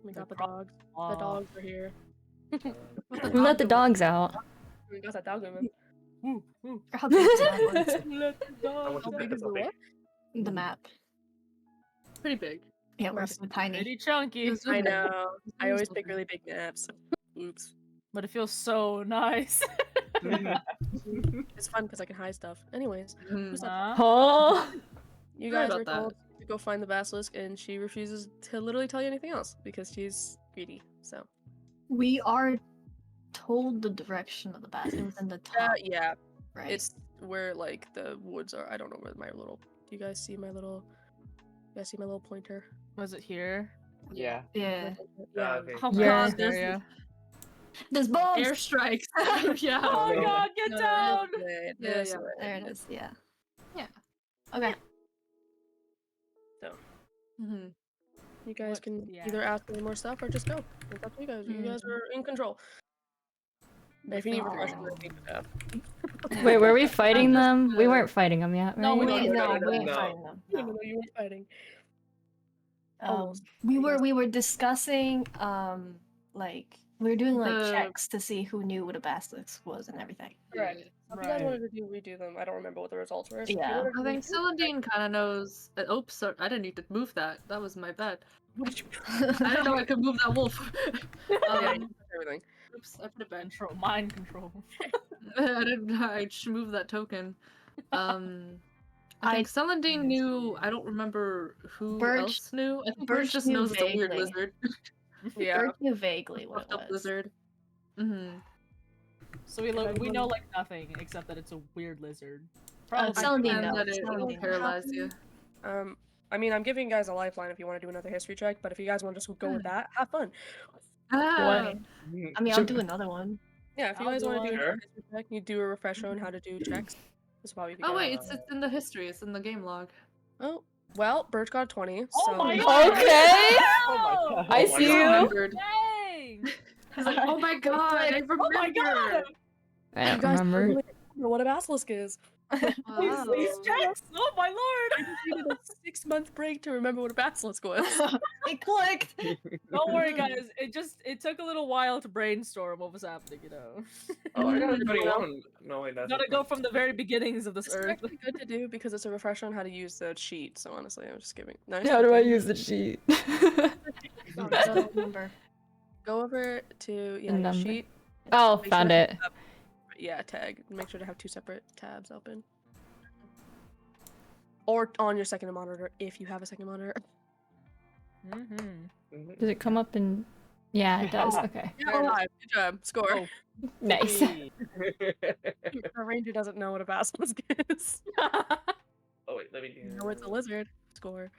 S8: We got the dogs. The dogs are here.
S1: We let the dogs out.
S8: We got that dog woman.
S4: How big is that one?
S2: Let the dog
S8: How big is the what?
S4: The map.
S3: Pretty big.
S4: Yeah, we're so tiny.
S2: Pretty chunky.
S8: I know. I always pick really big maps. Oops.
S2: But it feels so nice.
S8: It's fun because I can hide stuff. Anyways, who's up?
S1: Oh.
S8: You
S3: Sorry
S8: guys
S3: about
S8: were told to go find the basilisk, and she refuses to literally tell you anything else because she's greedy. So
S4: We are told the direction of the basilisk. It was in the top,
S8: yeah,
S4: right?
S8: it's where like the woods are. I don't know where my little. Do you guys see my little? You guys see my little pointer?
S2: Was it here?
S7: Yeah.
S4: Yeah.
S8: Yeah.
S5: Okay.
S2: Oh
S1: Yeah.
S2: god, there
S4: There's bombs!
S3: Airstrikes. yeah.
S2: Oh god, get down!
S4: There it is, yeah. Yeah. Okay.
S8: So
S3: Mm-hmm.
S8: you guys
S2: What?
S8: can
S2: Yeah.
S8: either ask any more stuff or just go. It's up to you guys. You guys are in control. If you need refreshment, I think you have.
S1: Wait, were we fighting them? We weren't fighting them yet, right?
S2: No, we
S4: We
S2: don't.
S4: ain't
S5: no.
S4: fighting them.
S8: No, you weren't fighting.
S4: We were discussing like we were doing like
S3: The-
S4: checks to see who knew what a basilisk was and everything.
S8: Correct. If you guys wanted to redo them, I don't remember what the results were. So if you
S4: Yeah.
S8: wanted to
S3: I think
S8: redo-
S3: Celandine kind of knows. Oops, sorry, I didn't need to move that. That was my bad.
S8: What did you
S3: I didn't know I could move that wolf.
S8: yeah, you put everything.
S3: Oops, I put it back.
S2: Control, mind control.
S3: I didn't. I just moved that token. I think Celandine knew. I don't remember who
S4: Birch-
S3: else knew. I think
S4: Birch
S3: Birch just
S4: knew
S3: knows it's a weird
S4: vaguely.
S3: lizard.
S8: Yeah.
S4: Birch knew vaguely what
S3: Puffed
S4: it
S3: up
S4: was.
S3: lizard. Mm-hmm.
S2: So we know like nothing except that it's a weird lizard.
S4: Celandine
S3: And
S4: knows.
S3: that it will
S4: Celandine
S3: paralyze you.
S8: I mean, I'm giving you guys a lifeline if you want to do another history check, but if you guys want to just go with that, have fun.
S3: Ah,
S4: I mean, I'll do another one.
S8: Yeah, if you
S2: I'll
S8: guys
S2: do
S8: want to do
S2: one.
S8: another history check, you do a refresher on how to do checks. That's probably
S3: oh wait, it's in the history. It's in the game log.
S8: Oh, well, Birch got 20.
S2: Oh
S8: so...
S2: my god!
S1: Okay.
S2: Oh my god!
S1: I
S5: my
S1: see
S5: God.
S1: you.
S3: Remembered.
S2: Dang!
S3: He's like, oh my god, I remember.
S2: Oh my god!
S1: I
S8: You
S1: don't
S8: guys
S1: remember.
S8: totally remember what a basilisk is.
S3: Wow.
S2: These checks! Oh my lord!
S8: I needed a 6-month break to remember what a basilisk was.
S4: It clicked.
S2: Don't worry, guys. It took a little while to brainstorm what was happening. You know.
S5: Oh, I got a 21. No, wait, that's
S2: Gotta go from the very beginnings of this
S8: It's
S2: earth.
S8: actually good to do because it's a refresher on how to use the cheat. So honestly, I'm just giving. Nice.
S1: How do I use the sheet?
S4: I don't remember.
S8: Go over to
S1: The
S8: your
S1: number.
S8: sheet.
S1: Oh,
S8: Make sure
S1: found
S8: to
S1: it.
S8: have- Yeah, tag. Make sure to have 2 separate tabs open. Or on your second monitor if you have a second monitor.
S2: Mm-hmm.
S1: Does it come up in? Yeah, it does. Okay.
S8: Yeah, good job. Score.
S2: Oh.
S1: Nice.
S8: Our ranger doesn't know what a basilisk is.
S5: Oh wait, let me do.
S8: You know it's a lizard. Score.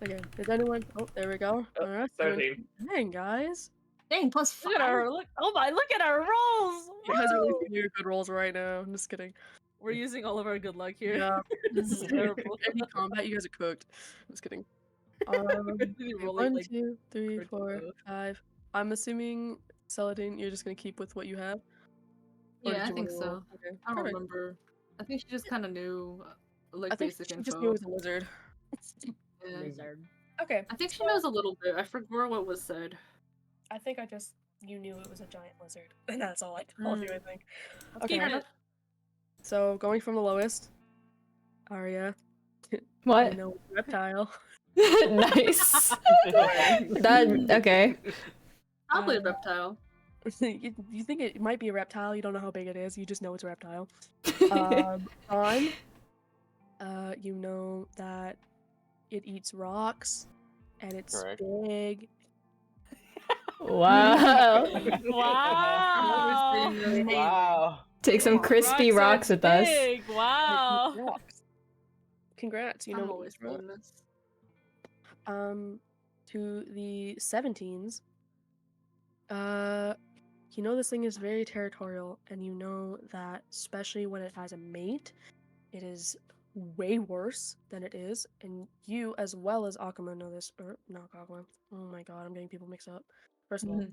S8: Again, is anyone? Oh, there we go.
S5: Oh,
S8: All right.
S5: 17.
S8: Dang, guys.
S4: Dang, plus 5.
S2: Look at our look! Oh my! Look at our rolls!
S8: You guys are
S2: Woo!
S8: really doing good rolls right now. I'm just kidding.
S2: We're using all of our good luck here.
S8: Yeah.
S2: This is terrible.
S8: Any combat, you guys are cooked. I'm just kidding.
S2: Really rolling,
S8: 1,
S2: like,
S8: 2, 3,
S2: pretty
S8: 4,
S2: low.
S8: 5. I'm assuming Celadine, you're just gonna keep with what you have. Or
S3: Yeah,
S8: did
S3: I
S8: you
S3: think
S8: wanna
S3: so.
S8: roll? Okay.
S3: I don't
S8: Alright.
S3: remember. I think she just kind of knew, like,
S8: I think
S3: basic
S8: she
S3: info.
S8: just knew it was a lizard.
S3: Yeah.
S2: Lizard.
S8: Okay.
S3: I think she knows a little bit. I forgot what was said.
S8: I think I just you knew it was a giant lizard, and that's all I told you. I think.
S2: Keep
S8: Okay.
S2: it.
S8: So going from the lowest, Arya.
S1: What?
S8: You know, reptile.
S1: Nice. That okay.
S3: Probably a
S8: Um,
S3: reptile.
S8: you think it might be a reptile? You don't know how big it is. You just know it's a reptile. On. You know that it eats rocks, and it's
S7: Correct.
S8: big.
S1: Wow.
S2: Wow.
S7: Wow.
S1: Take some crispy rocks with us.
S2: Big. Wow.
S8: Rocks. Congrats, you know
S3: I'm
S8: what
S3: always
S8: it is, right?
S3: saying this.
S8: To the 17s. You know this thing is very territorial, and you know that especially when it has a mate, it is way worse than it is, and you as well as Akuma know this, or not Akuma. Oh my god, I'm getting people mixed up. First of all,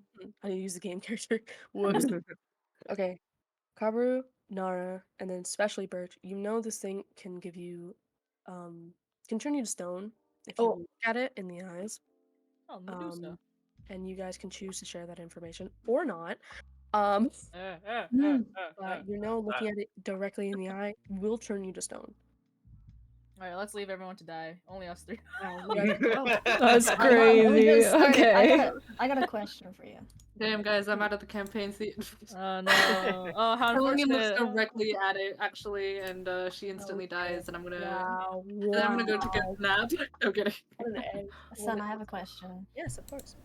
S8: I need to use the game character. Whoops. Okay, Kabaru, Nara, and then especially Birch. You know this thing can give you, can turn you to stone if you look at it in the eyes.
S2: Oh, Medusa.
S8: And you guys can choose to share that information or not. But you know, looking at it directly in the eye will turn you to stone.
S2: Alright, let's leave everyone to die. Only us three.
S1: That's crazy. Okay.
S4: I got a question for you.
S3: Damn, guys, I'm out of the campaign seat.
S2: Oh no. Oh, how
S3: William looks
S2: unfortunate.
S3: directly at it, actually, and she instantly dies, and I'm gonna go take a nap. No kidding.
S4: Son, I have a question.
S8: Yes, of course.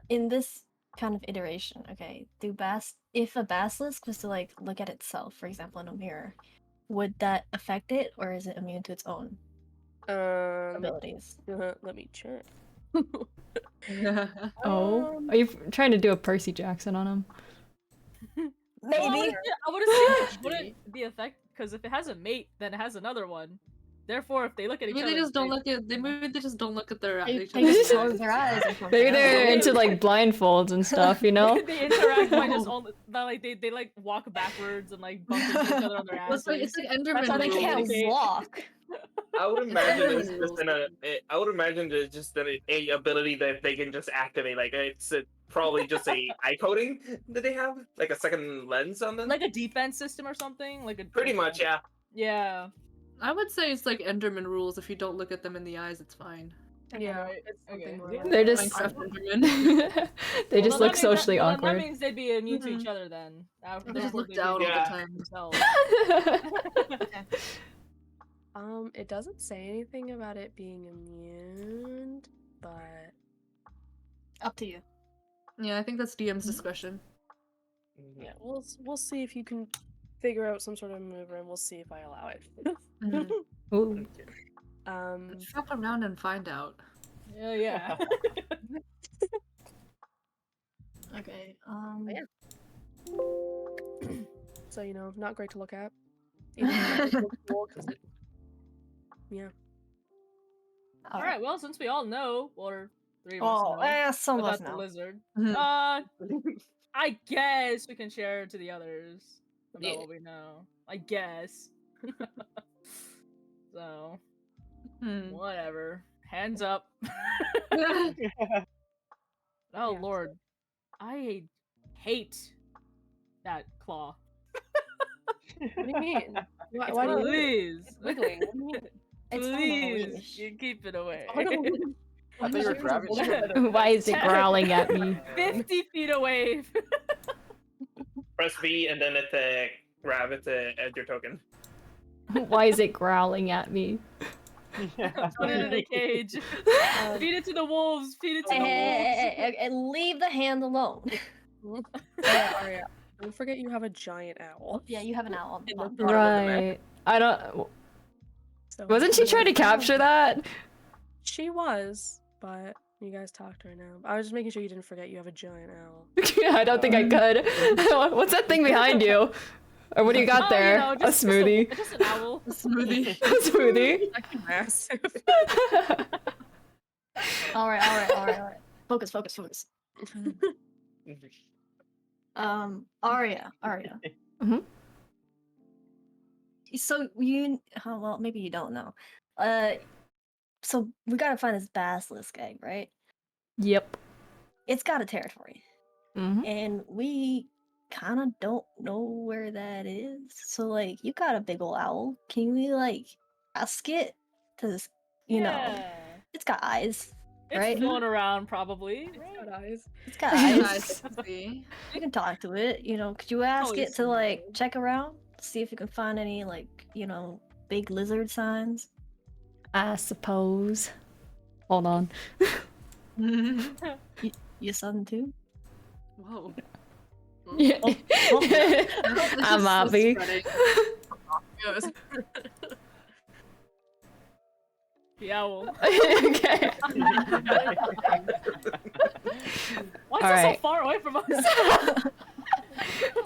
S4: In this kind of iteration, okay, if a basilisk was to like look at itself, for example, in a mirror, would that affect it, or is it immune to its own abilities?
S8: Let me check.
S1: Oh, are you trying to do a Percy Jackson on him?
S4: Maybe.
S2: I would assume it wouldn't be effect because if it has a mate, then it has another one. Therefore, if they look at each
S3: Maybe
S2: other,
S3: they just don't look at. Maybe they just don't look at their.
S4: They just close their eyes or something.
S1: Maybe they're into like blindfolds and stuff, you know?
S2: they interact by just all like they like walk backwards and like bump into each other on their asses.
S3: It's like Enderman.
S2: That's how
S4: They can't walk.
S5: I would imagine it's just I would imagine there's just a ability that they can just activate. Like it's probably just a eye coating that they have, like a second lens on them.
S2: Like a defense system or something. Like a
S5: Pretty much, yeah.
S2: Yeah.
S3: I would say it's like Enderman rules. If you don't look at them in the eyes, it's fine.
S8: Yeah,
S2: Right.
S8: it's
S2: Okay.
S8: something more
S1: They're just
S3: Minecraft Enderman.
S1: they just look socially
S2: That
S1: awkward.
S2: means they'd be immune to each other then.
S3: They just look down all the
S5: Yeah.
S3: time.
S2: themselves.
S8: It doesn't say anything about it being immune, but
S4: Up to you.
S3: Yeah, I think that's DM's discretion.
S8: yeah, we'll see if you can figure out some sort of maneuver, and we'll see if I allow it.
S1: Ooh.
S3: Let's shop around and find out.
S2: Yeah.
S4: Okay.
S8: So you know, not great to look at. It looks cool 'cause it- yeah.
S2: All right. Well, since we all know, or three of us know
S4: some of us
S2: about the
S4: know.
S2: lizard,
S3: Mhm.
S2: I guess we can share to the others about
S3: Yeah.
S2: what we know. I guess. So, whatever. Hands up. Oh
S8: Yeah.
S2: Lord, I hate that claw.
S8: What do you mean? Why do you
S2: Please,
S8: it's wiggling? What do you mean?
S4: It's on the
S2: please,
S4: leash.
S2: you keep it away.
S7: I thought you were grabbing it.
S1: Why is it growling at me?
S2: 50 feet away.
S5: Press V and then it grab it to add your token.
S1: Why is it growling at me?
S2: Put it in a cage. Feed it to the wolves. Feed it to the wolves.
S4: Hey, leave the hand alone.
S8: Yeah, Arya, don't forget you have a giant owl.
S4: Yeah, you have an owl.
S8: In the
S1: Right. I don't.
S8: So
S1: Wasn't she trying to capture that?
S8: She was, but you guys talked to her now. I was just making sure you didn't forget you have a giant owl.
S1: Yeah, I don't think I could. What's that thing behind you? Or what do you got
S2: Oh,
S1: there?
S2: you know,
S1: A
S2: just
S1: smoothie.
S2: Just an owl.
S3: A smoothie.
S1: A smoothie.
S8: Massive.
S4: All right. Focus. Arya.
S1: Mhm.
S4: So well, maybe you don't know. So we gotta find this basilisk egg, right?
S1: Yep.
S4: It's got a territory. and we kind of don't know where that is. So like, you got a big old owl. Can we like ask it? Cause you know, it's got eyes,
S2: It's
S4: right?
S2: flown around probably.
S8: It's got eyes.
S4: It's got
S3: Nice
S4: eyes.
S3: to see.
S4: You can talk to it. You know, could you ask
S2: Probably
S4: it to
S2: some
S4: like
S2: eyes.
S4: check around, see if you can find any like big lizard signs?
S1: I suppose. Hold on.
S4: You son too?
S3: Whoa.
S1: Yeah. I might be.
S8: Goes.
S2: The owl.
S1: Okay.
S2: Why is it
S1: Alright.
S2: so far away from us?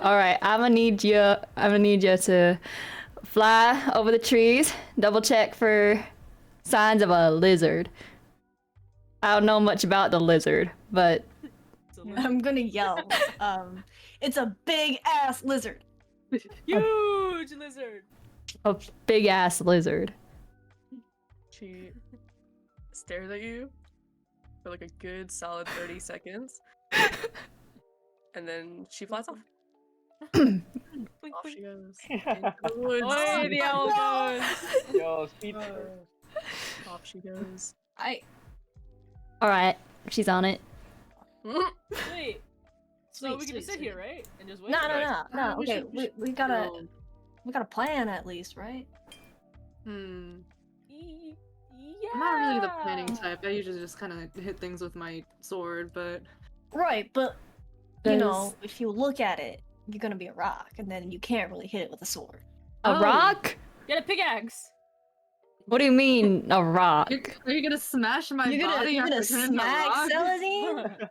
S1: All right, I'm gonna need you to fly over the trees, double check for signs of a lizard. I don't know much about the lizard, but
S4: I'm gonna yell. It's a big ass lizard.
S2: Huge lizard.
S1: a big ass lizard.
S8: She stares at you for like a good solid 30 seconds. And then she flies off. Off she goes. Into the woods.
S2: Away the owl goes.
S7: Yo, speed.
S8: Off she goes.
S1: All right, she's on it.
S2: Wait. So we can just sit here, right? And just wait.
S4: No.
S3: We
S4: Okay,
S3: should-
S4: we gotta plan at least, right?
S3: Hmm.
S2: Yeah.
S3: I'm not really the planning type. I usually just kind of hit things with my sword, but
S4: Right, but
S1: There's-
S4: if you look at it, you're gonna be a rock, and then you can't really hit it with a sword.
S1: A
S3: Oh.
S1: rock?
S2: Get a pickaxe.
S1: What do you mean a rock?
S3: are you gonna smash my
S4: You're
S3: body
S4: gonna
S3: after turning into a
S4: smack
S3: rock?
S4: Celadine?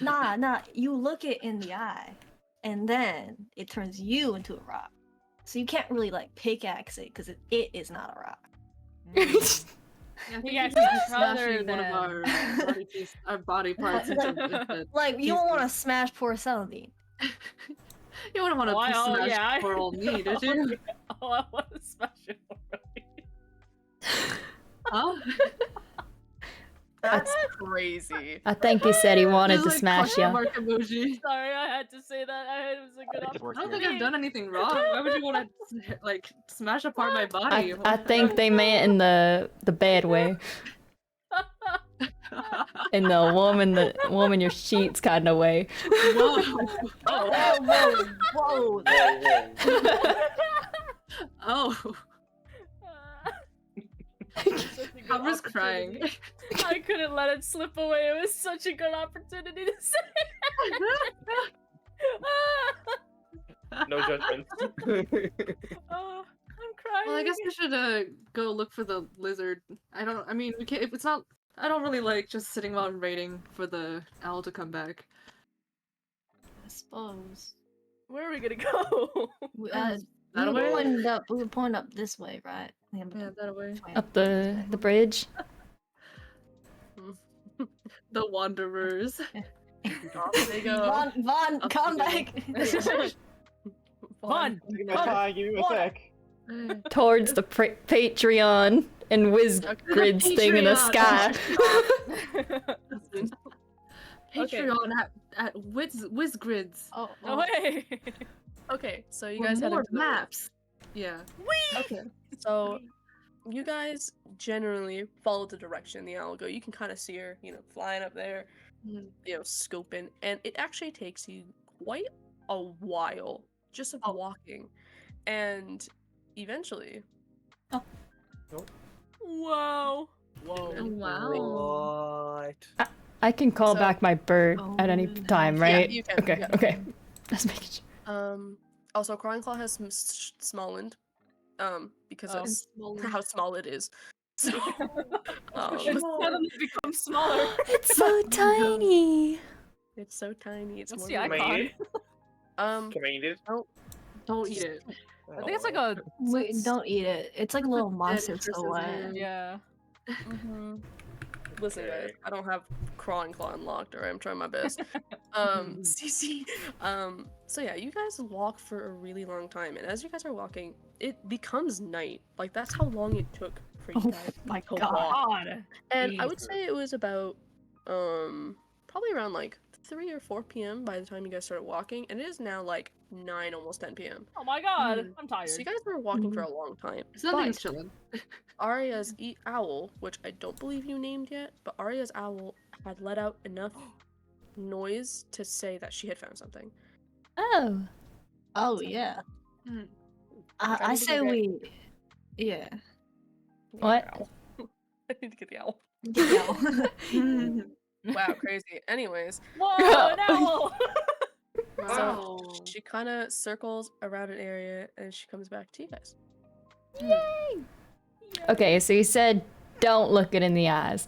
S4: Nah. You look it in the eye, and then it turns you into a rock. So you can't really like pickaxe it because it is not a rock.
S3: Yeah, I think
S2: Pickaxe
S3: he's
S2: is harder
S3: smashing one of
S2: than-
S3: our body parts into
S4: Like you don't
S3: pieces.
S4: want to smash poor Celadine.
S3: You wouldn't want to smash
S2: yeah.
S3: poor old me, did you?
S2: Oh, I want to smash it already.
S3: Huh?
S8: That's crazy.
S1: I think he said he wanted
S3: Just,
S1: to
S3: like,
S1: smash
S3: question
S1: you.
S3: mark emoji.
S2: Sorry, I had to say that. It was a good
S7: It's worth
S3: I don't
S7: it.
S3: think I've done anything wrong. Why would you want to like smash apart my body?
S1: I think they meant in the bad way, in the woman your sheets kind of way.
S3: Whoa.
S4: Whoa!
S3: Oh, I was crying.
S2: I couldn't let it slip away. It was such a good opportunity to say.
S5: No judgment.
S2: Oh, I'm crying.
S3: Well, I guess we should go look for the lizard. I mean, we can't. If it's not, I don't really like just sitting around waiting for the owl to come back.
S4: I suppose.
S2: Where are we gonna go?
S4: We
S3: That
S4: were
S3: way?
S4: pointing up. We were pointing up this way, right?
S3: Yeah, that way.
S1: Up the bridge.
S3: The wanderers.
S8: Off they go.
S4: Vaughn,
S3: Up
S4: come
S3: to
S4: back.
S2: Fun.
S7: Taking my time, give me a sec.
S1: Towards the Patreon and grids thing in the sky.
S3: Patreon at Wizgrids.
S4: Oh,
S2: No way.
S8: Okay, so you
S3: For
S8: guys head
S3: more
S8: into the
S3: maps. Yeah.
S8: Okay, so you guys generally follow the direction the owl go. You can kind of see her, flying up there, scoping, and it actually takes you quite a while just of walking, and eventually,
S2: Whoa.
S3: Oh, wow.
S5: What?
S1: I can call
S8: So-
S1: back my bird at any time, right?
S8: you can,
S1: Okay,
S8: yeah.
S1: okay. Just making sure.
S8: Also, Crying Claw has smallened, because that's how small it is. So,
S2: Suddenly become smaller.
S1: It's so tiny.
S8: it's so tiny. It's
S2: What's
S8: more
S2: the
S8: than-
S5: Can I eat
S2: icon?
S5: it? Can I eat it?
S3: Don't eat it.
S2: I think it's like a.
S4: Wait, don't eat it. It's like a little monster
S3: versus
S4: so
S3: man.
S2: Yeah.
S8: Listen, guys,
S5: Okay.
S8: I don't have Crawling Claw unlocked, or I'm trying my best. CC. So yeah, you guys walk for a really long time, and as you guys are walking, it becomes night. Like that's how long it took for you
S4: Oh
S8: guys
S4: my
S8: to
S4: God.
S8: walk.
S2: God.
S8: And I would say it was about probably around like 3 or 4 p.m. by the time you guys started walking, and it is now like 9, almost 10 p.m.
S2: Oh my god,
S3: Mm.
S2: I'm tired.
S8: So you guys were walking for a long time.
S3: Something's
S8: But
S3: chilling.
S8: Arya's owl, which I don't believe you named yet, but Arya's owl had let out enough noise to say that she had found something.
S1: Oh.
S4: Oh yeah.
S3: Mm.
S8: Which
S4: I
S8: need to
S4: say
S8: go get.
S4: we. Yeah.
S1: What?
S8: Owl. I need to get the owl.
S4: Yeah.
S8: Wow, crazy. Anyways,
S2: Whoa, an owl!
S3: Wow.
S8: so she kind of circles around an area and she comes back to you guys.
S1: Okay, so you said don't look it in the eyes.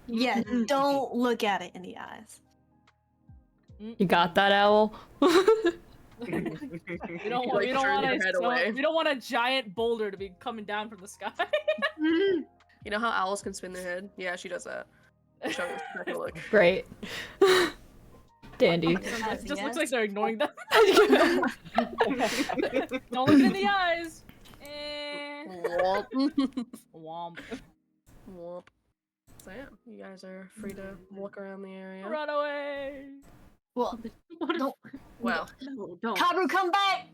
S4: Yeah. Don't look at it in the eyes.
S1: You got that, owl?
S2: We don't
S8: Like, turn your head away.
S2: we don't want a giant boulder to be coming down from the sky.
S8: You know how owls can spin their head? Yeah, she does that. Show us. Take a look.
S1: Great. Dandy.
S2: It just looks like they're ignoring them. Don't look it in the eyes.
S8: Womp.
S2: Womp.
S8: Womp. So yeah, you guys are free to walk around the area.
S2: Run away.
S4: Well, don't.
S8: Well,
S3: No, don't.
S4: Kabru, come back!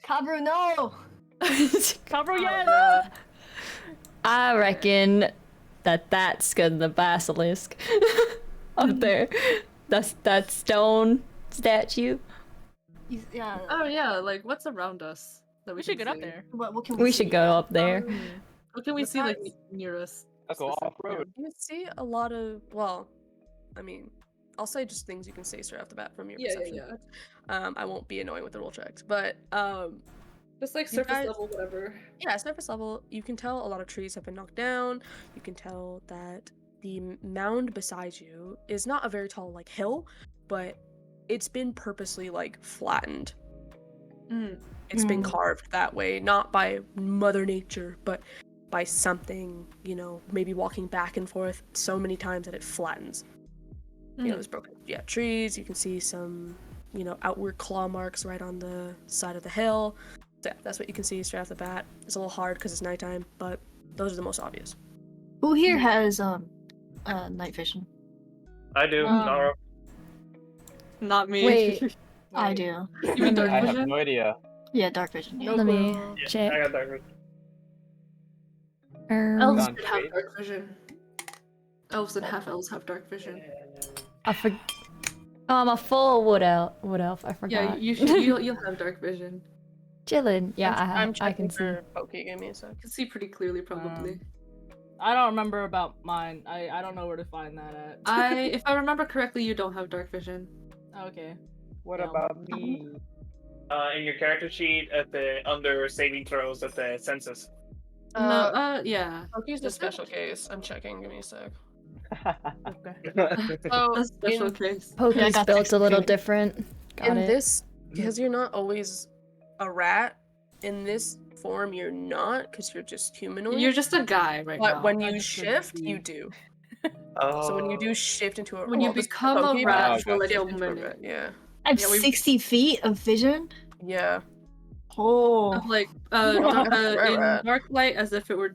S4: Kabru, no!
S2: Cover
S8: oh,
S2: yes.
S8: God.
S1: I reckon that's good. The basilisk up there. That's that stone statue.
S4: Yeah.
S3: Oh yeah, like what's around us that
S2: We
S3: can
S2: should get up
S3: see?
S2: there.
S4: What can
S1: We should go up there.
S3: What can we see like
S8: Besides-
S3: near us?
S7: Let's go off road.
S8: You see a lot of, well, I mean, I'll say just things you can say straight off the bat from your
S3: Yeah,
S8: perception.
S3: yeah.
S8: I won't be annoying with the roll checks, but
S3: Just like
S8: You
S3: surface
S8: guys-
S3: level, whatever.
S8: yeah, surface level, you can tell a lot of trees have been knocked down. You can tell that the mound beside you is not a very tall like hill, but it's been purposely like flattened. It's been carved that way, not by Mother Nature, but by something, you know, maybe walking back and forth so many times that it flattens. You know, there's broken trees. You can see some, you know, outward claw marks right on the side of the hill. So yeah, that's what you can see straight off the bat. It's a little hard because it's nighttime, but those are the most obvious.
S4: Who here has night vision?
S5: I do. Nara.
S3: Not me.
S1: Wait.
S4: I do.
S3: You mean dark
S7: I have
S3: vision?
S7: no idea.
S4: Yeah, dark vision. Yeah.
S1: Let me
S5: Yeah,
S1: check.
S5: I got dark vision.
S3: Elves
S7: Gone
S3: should have
S7: straight.
S3: dark vision. Elves and half elves have dark vision.
S1: I forgot. Oh, I'm a full wood elf. I forgot.
S3: Yeah, you should. You'll have dark vision.
S1: Chillin'. Yeah,
S8: I'm
S1: I can
S8: checking
S1: see.
S8: for Pokey. Give me a sec.
S3: You can see pretty clearly, probably.
S2: I don't remember about mine. I don't know where to find that at.
S3: If I remember correctly, you don't have dark vision.
S2: Okay.
S7: What
S2: Yeah.
S7: about me?
S5: In your character sheet at the under saving throws at the census.
S3: Yeah.
S8: Pokey's a
S3: Does it?
S8: special case. I'm checking. Give me a sec.
S2: Okay.
S8: So
S3: A special
S8: in,
S3: case.
S4: Yeah, I
S1: Poke's
S4: got
S1: built a little
S4: 16.
S1: different. Got
S8: in
S1: it.
S8: this, because you're not always a rat. In this form, you're not, because you're just humanoid.
S3: You're just a guy right
S8: But
S3: now.
S8: when
S2: I
S8: you
S2: just
S8: shift,
S2: couldn't
S8: you
S2: see.
S8: do.
S5: Oh.
S8: So when you do shift into a
S3: When you
S8: well, this
S3: become a
S8: Pokey,
S3: rat
S8: but
S7: for, like,
S8: shift
S3: a
S8: into
S3: minute.
S8: rat, yeah.
S4: I have
S3: Yeah, we-
S4: 60 feet of vision.
S8: Yeah.
S4: Oh.
S3: Of like
S8: Right,
S3: in
S8: right.
S3: dark light as if it were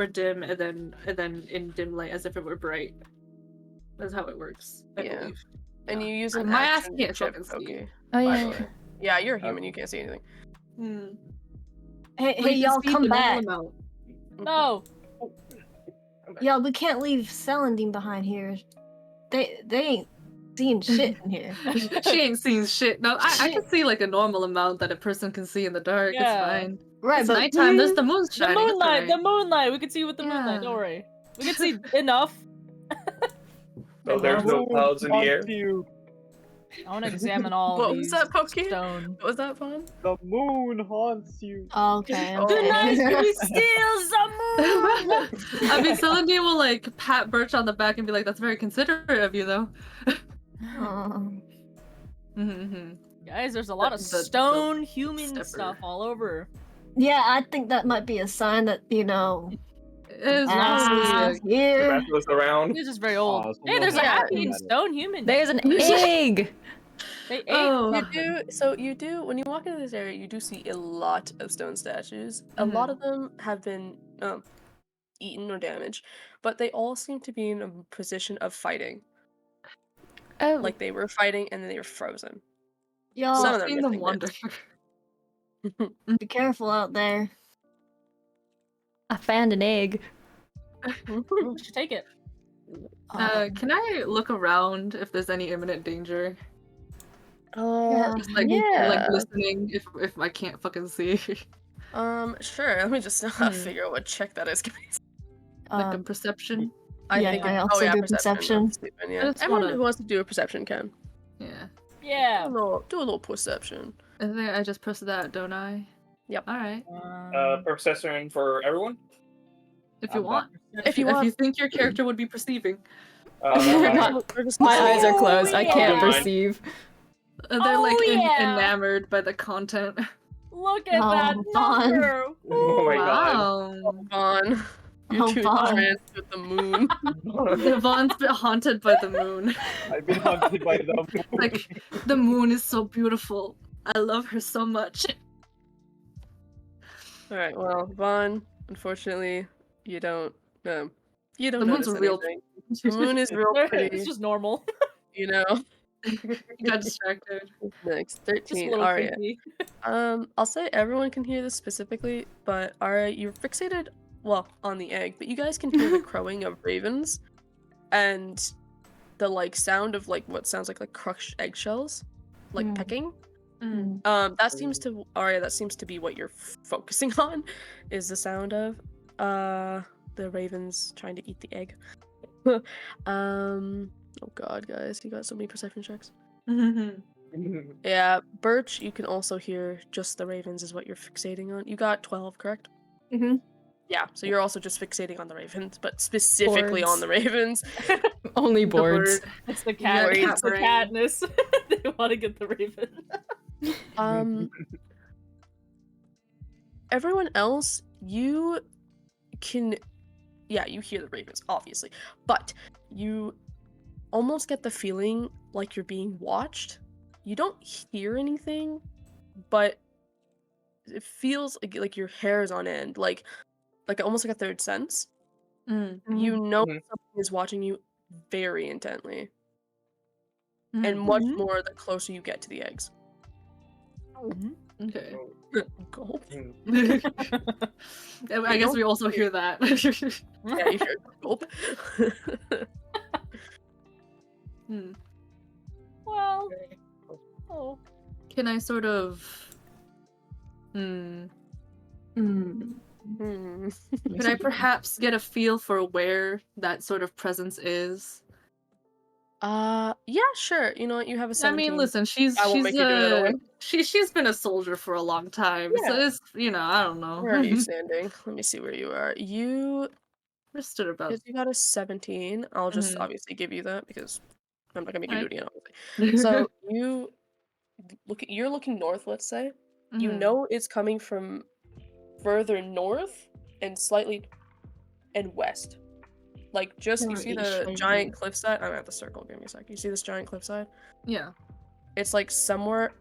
S3: dim, and then in dim light as if it were bright. That's how it works. I
S8: Yeah.
S3: believe.
S8: And
S3: Yeah.
S8: you use an
S3: My ass
S8: action
S3: can't
S8: to check
S3: fucking see.
S8: Pokey.
S1: Oh
S8: by the
S1: yeah.
S8: way. Yeah, you're a human. You can't see anything.
S4: Hey,
S3: But you can
S4: y'all,
S3: see
S4: come
S3: the normal
S4: back.
S3: amount.
S2: No.
S4: Y'all, we can't leave Celandine behind here. They ain't seeing shit in here.
S3: She ain't seen shit. No, I can see like a normal amount that a person can see in the dark.
S2: Yeah.
S3: It's fine.
S4: Right,
S3: It's
S4: but
S3: nighttime. There's the moon
S2: The
S3: shining. it's
S2: moonlight.
S3: alright.
S2: The moonlight. We can see with the moonlight.
S3: Yeah.
S2: Don't worry. We can see enough.
S5: Oh, there's no clouds in the air.
S7: You.
S2: I want to examine all
S8: What was
S2: these
S8: that, Pokey?
S2: stone.
S8: What was that fun?
S7: The moon haunts you.
S4: okay.
S8: Oh.
S4: okay.
S2: We steal some moon.
S3: I mean, Celandine will like pat Birch on the back and be like, "That's very considerate of you, though." Mm-hmm.
S2: Guys, there's a lot of
S3: The
S2: stone human
S3: stepper.
S2: stuff all over.
S4: Yeah, I think that might be a sign that, you know,
S3: It's
S4: ah,
S3: probably
S5: The
S4: here.
S5: rest was around.
S2: This is very old.
S7: Oh, so
S2: Hey, there's a
S8: yeah.
S2: half-eaten stone human.
S1: There's an egg.
S2: They ate
S3: Oh.
S8: You do when you walk into this area, you do see a lot of stone statues. A lot of them have been eaten or damaged, but they all seem to be in a position of fighting.
S1: Oh,
S8: Like they were fighting and then they were frozen.
S4: Yo,
S8: Some
S3: I've
S8: of them
S3: seen
S8: are
S3: them
S8: missing
S3: wander.
S8: bits.
S4: be careful out there.
S1: I found an egg.
S2: Ooh, should take it.
S3: Can I look around if there's any imminent danger?
S4: Yeah.
S3: Just like
S8: yeah.
S3: listening if I can't fucking see.
S8: Sure. Let me just figure out what check that is.
S3: Like a perception.
S4: Yeah,
S8: think
S4: I
S8: it's-
S4: also do
S8: perception.
S4: perception.
S8: That's stupid, yeah.
S3: just
S8: Everyone
S3: wanna-
S8: who wants to do a perception can.
S3: Yeah.
S2: Yeah.
S8: Do a little perception.
S3: I think I just press that, don't I?
S8: Yep.
S3: Alright.
S5: Perception for everyone.
S3: If you want.
S8: If you
S3: If
S8: want.
S3: you think your character would be perceiving.
S1: My eyes are closed. I can't
S5: yeah.
S1: perceive.
S3: They're
S2: Oh,
S3: like
S2: yeah.
S3: enamored by the content.
S2: Look at
S4: Oh,
S2: that
S4: Vaughn.
S2: number.
S5: Oh my god.
S3: Wow.
S8: Vaughn. You're
S4: Oh,
S8: too
S4: Vaughn.
S8: trans with the moon.
S3: Vaughn's been haunted by the moon.
S7: I've been haunted by the moon.
S3: Like, the moon is so beautiful. I love her so much.
S8: Alright, well, Vaughn, unfortunately, you don't
S3: The
S8: notice
S3: moon's a real.
S8: anything. The moon is real pretty,
S2: It's just normal.
S8: you know.
S3: You got distracted.
S8: Next,
S2: Just a
S8: 13.
S2: little
S8: Aria.
S2: creepy.
S8: I'll say everyone can hear this specifically, but Aria, you're fixated, well, on the egg, but you guys can hear the crowing of ravens and the like sound of like what sounds like crushed eggshells, like pecking. That seems to Aria. That seems to be what you're focusing on, is the sound of the ravens trying to eat the egg. Oh god, guys, you got so many perception checks. Yeah, Birch, you can also hear just the ravens is what you're fixating on. You got 12, correct?
S4: Mhm.
S8: Yeah, so you're also just fixating on the ravens, but specifically
S1: Boards.
S8: on the ravens.
S1: Only
S3: The
S1: boards.
S3: bird.
S2: It's the cat.
S3: Yeah,
S2: It's the
S3: cat
S2: catness. They want to get the raven.
S8: Everyone else, you can, yeah, you hear the ravens, obviously, but you almost get the feeling like you're being watched. You don't hear anything, but it feels like your hair is on end, like almost like a third sense. You know something is watching you very intently, and much more the closer you get to the eggs.
S3: Okay.
S8: Gulp.
S3: I guess we also hear that.
S8: Yeah, you hear gulp.
S2: Well. Oh.
S3: Can I sort of could I perhaps get a feel for where that sort of presence is?
S8: Yeah, sure. You know what? You have a 17.
S3: I mean, listen, she's
S8: I won't make you do another one.
S3: she's been a soldier for a long time, so
S8: Yeah.
S3: it's I don't know.
S8: Where are you standing? Let me see where you are.
S3: We're stood about.
S8: Because you got a 17. I'll just obviously give you that because I'm not gonna make you do it
S3: Right.
S8: again, obviously. So you're looking north, let's say. You know it's coming from further north and slightly and west. Like just you see the giant cliffside. I'm at the circle, give me a sec. You see this giant cliffside?
S3: Yeah.
S8: It's like somewhere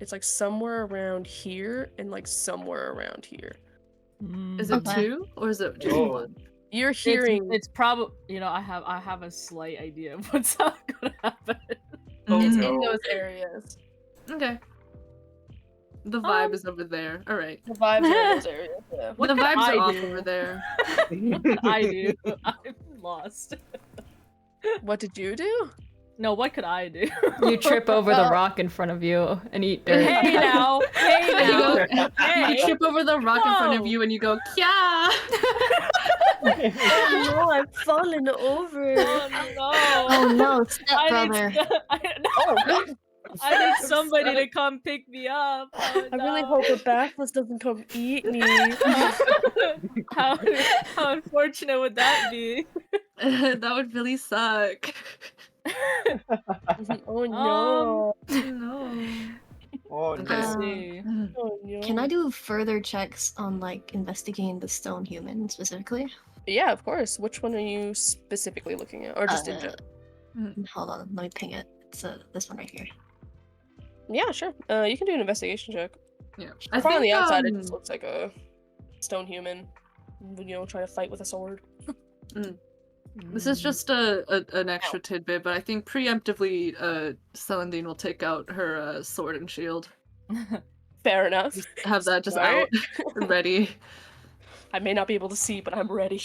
S8: it's like somewhere around here and like somewhere around here.
S3: Is it two or is it just one?
S8: You're hearing
S2: It's probably I have a slight idea of what's gonna happen.
S8: it's in those areas.
S3: Okay. The vibe is over there. All right.
S8: The vibes are in those areas. Yeah.
S2: What
S3: the
S2: could
S3: vibes
S2: I
S3: are off
S2: do?
S3: over there.
S2: What could I do? I'm lost.
S8: What did you do?
S2: No, what could I do?
S1: You trip over the rock in front of you and eat dirt.
S2: Hey now! Hey
S3: You
S2: now!
S3: go-
S2: Hey!
S3: You trip over the rock in front of
S2: No.
S3: you and you go, Kya!
S8: Oh no, I'm falling over.
S2: Oh no!
S4: Oh no,
S2: I
S4: stepbrother.
S2: need, I need somebody to come pick me up. Oh,
S8: I really
S2: no.
S8: hope a Basilisk doesn't come eat me.
S2: how unfortunate would that be?
S3: That would really suck.
S8: Oh no.
S3: No.
S7: Oh
S3: Okay.
S7: no.
S2: See.
S8: Oh no.
S4: Can I do further checks on like investigating the stone human specifically?
S8: Yeah, of course. Which one are you specifically looking at, or just in general?
S4: Hold on, let me ping it. It's this one right here.
S8: Yeah, sure. You can do an investigation check.
S3: Yeah.
S8: From the outside, it just looks like a stone human, trying to fight with a sword.
S3: This is just an extra tidbit, but I think preemptively, Celandine will take out her sword and shield.
S8: Fair enough.
S3: Just have that just
S8: Smart.
S3: out, ready.
S8: I may not be able to see, but I'm ready.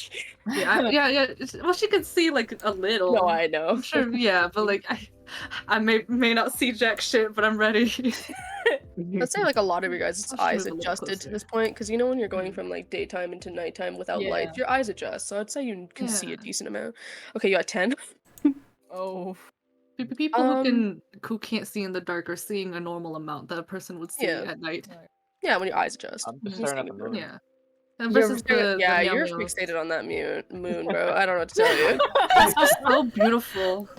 S3: Yeah. Well, she can see like a little.
S8: No, I know.
S3: I'm sure. Yeah, but like I may not see jack shit, but I'm ready.
S8: I'd say like a lot of your guys'
S3: I'll
S8: eyes
S3: move a little
S8: adjusted to
S3: closer.
S8: this point, because you know when you're going from like daytime into nighttime without
S2: Yeah.
S8: lights, your eyes adjust. So I'd say you can see a
S3: Yeah.
S8: decent amount. Okay, you got 10.
S2: Oh.
S3: People who can't see in the dark are seeing a normal amount that a person would see
S8: Yeah.
S3: at night.
S8: Yeah, when your eyes adjust.
S7: I'm just
S8: You
S7: staring
S8: see
S7: at the
S8: it.
S7: moon.
S3: Yeah. And
S8: You're
S3: versus
S8: you're
S3: meow meows.
S8: fixated on that moon, bro. I don't know what to tell you.
S3: It's so beautiful.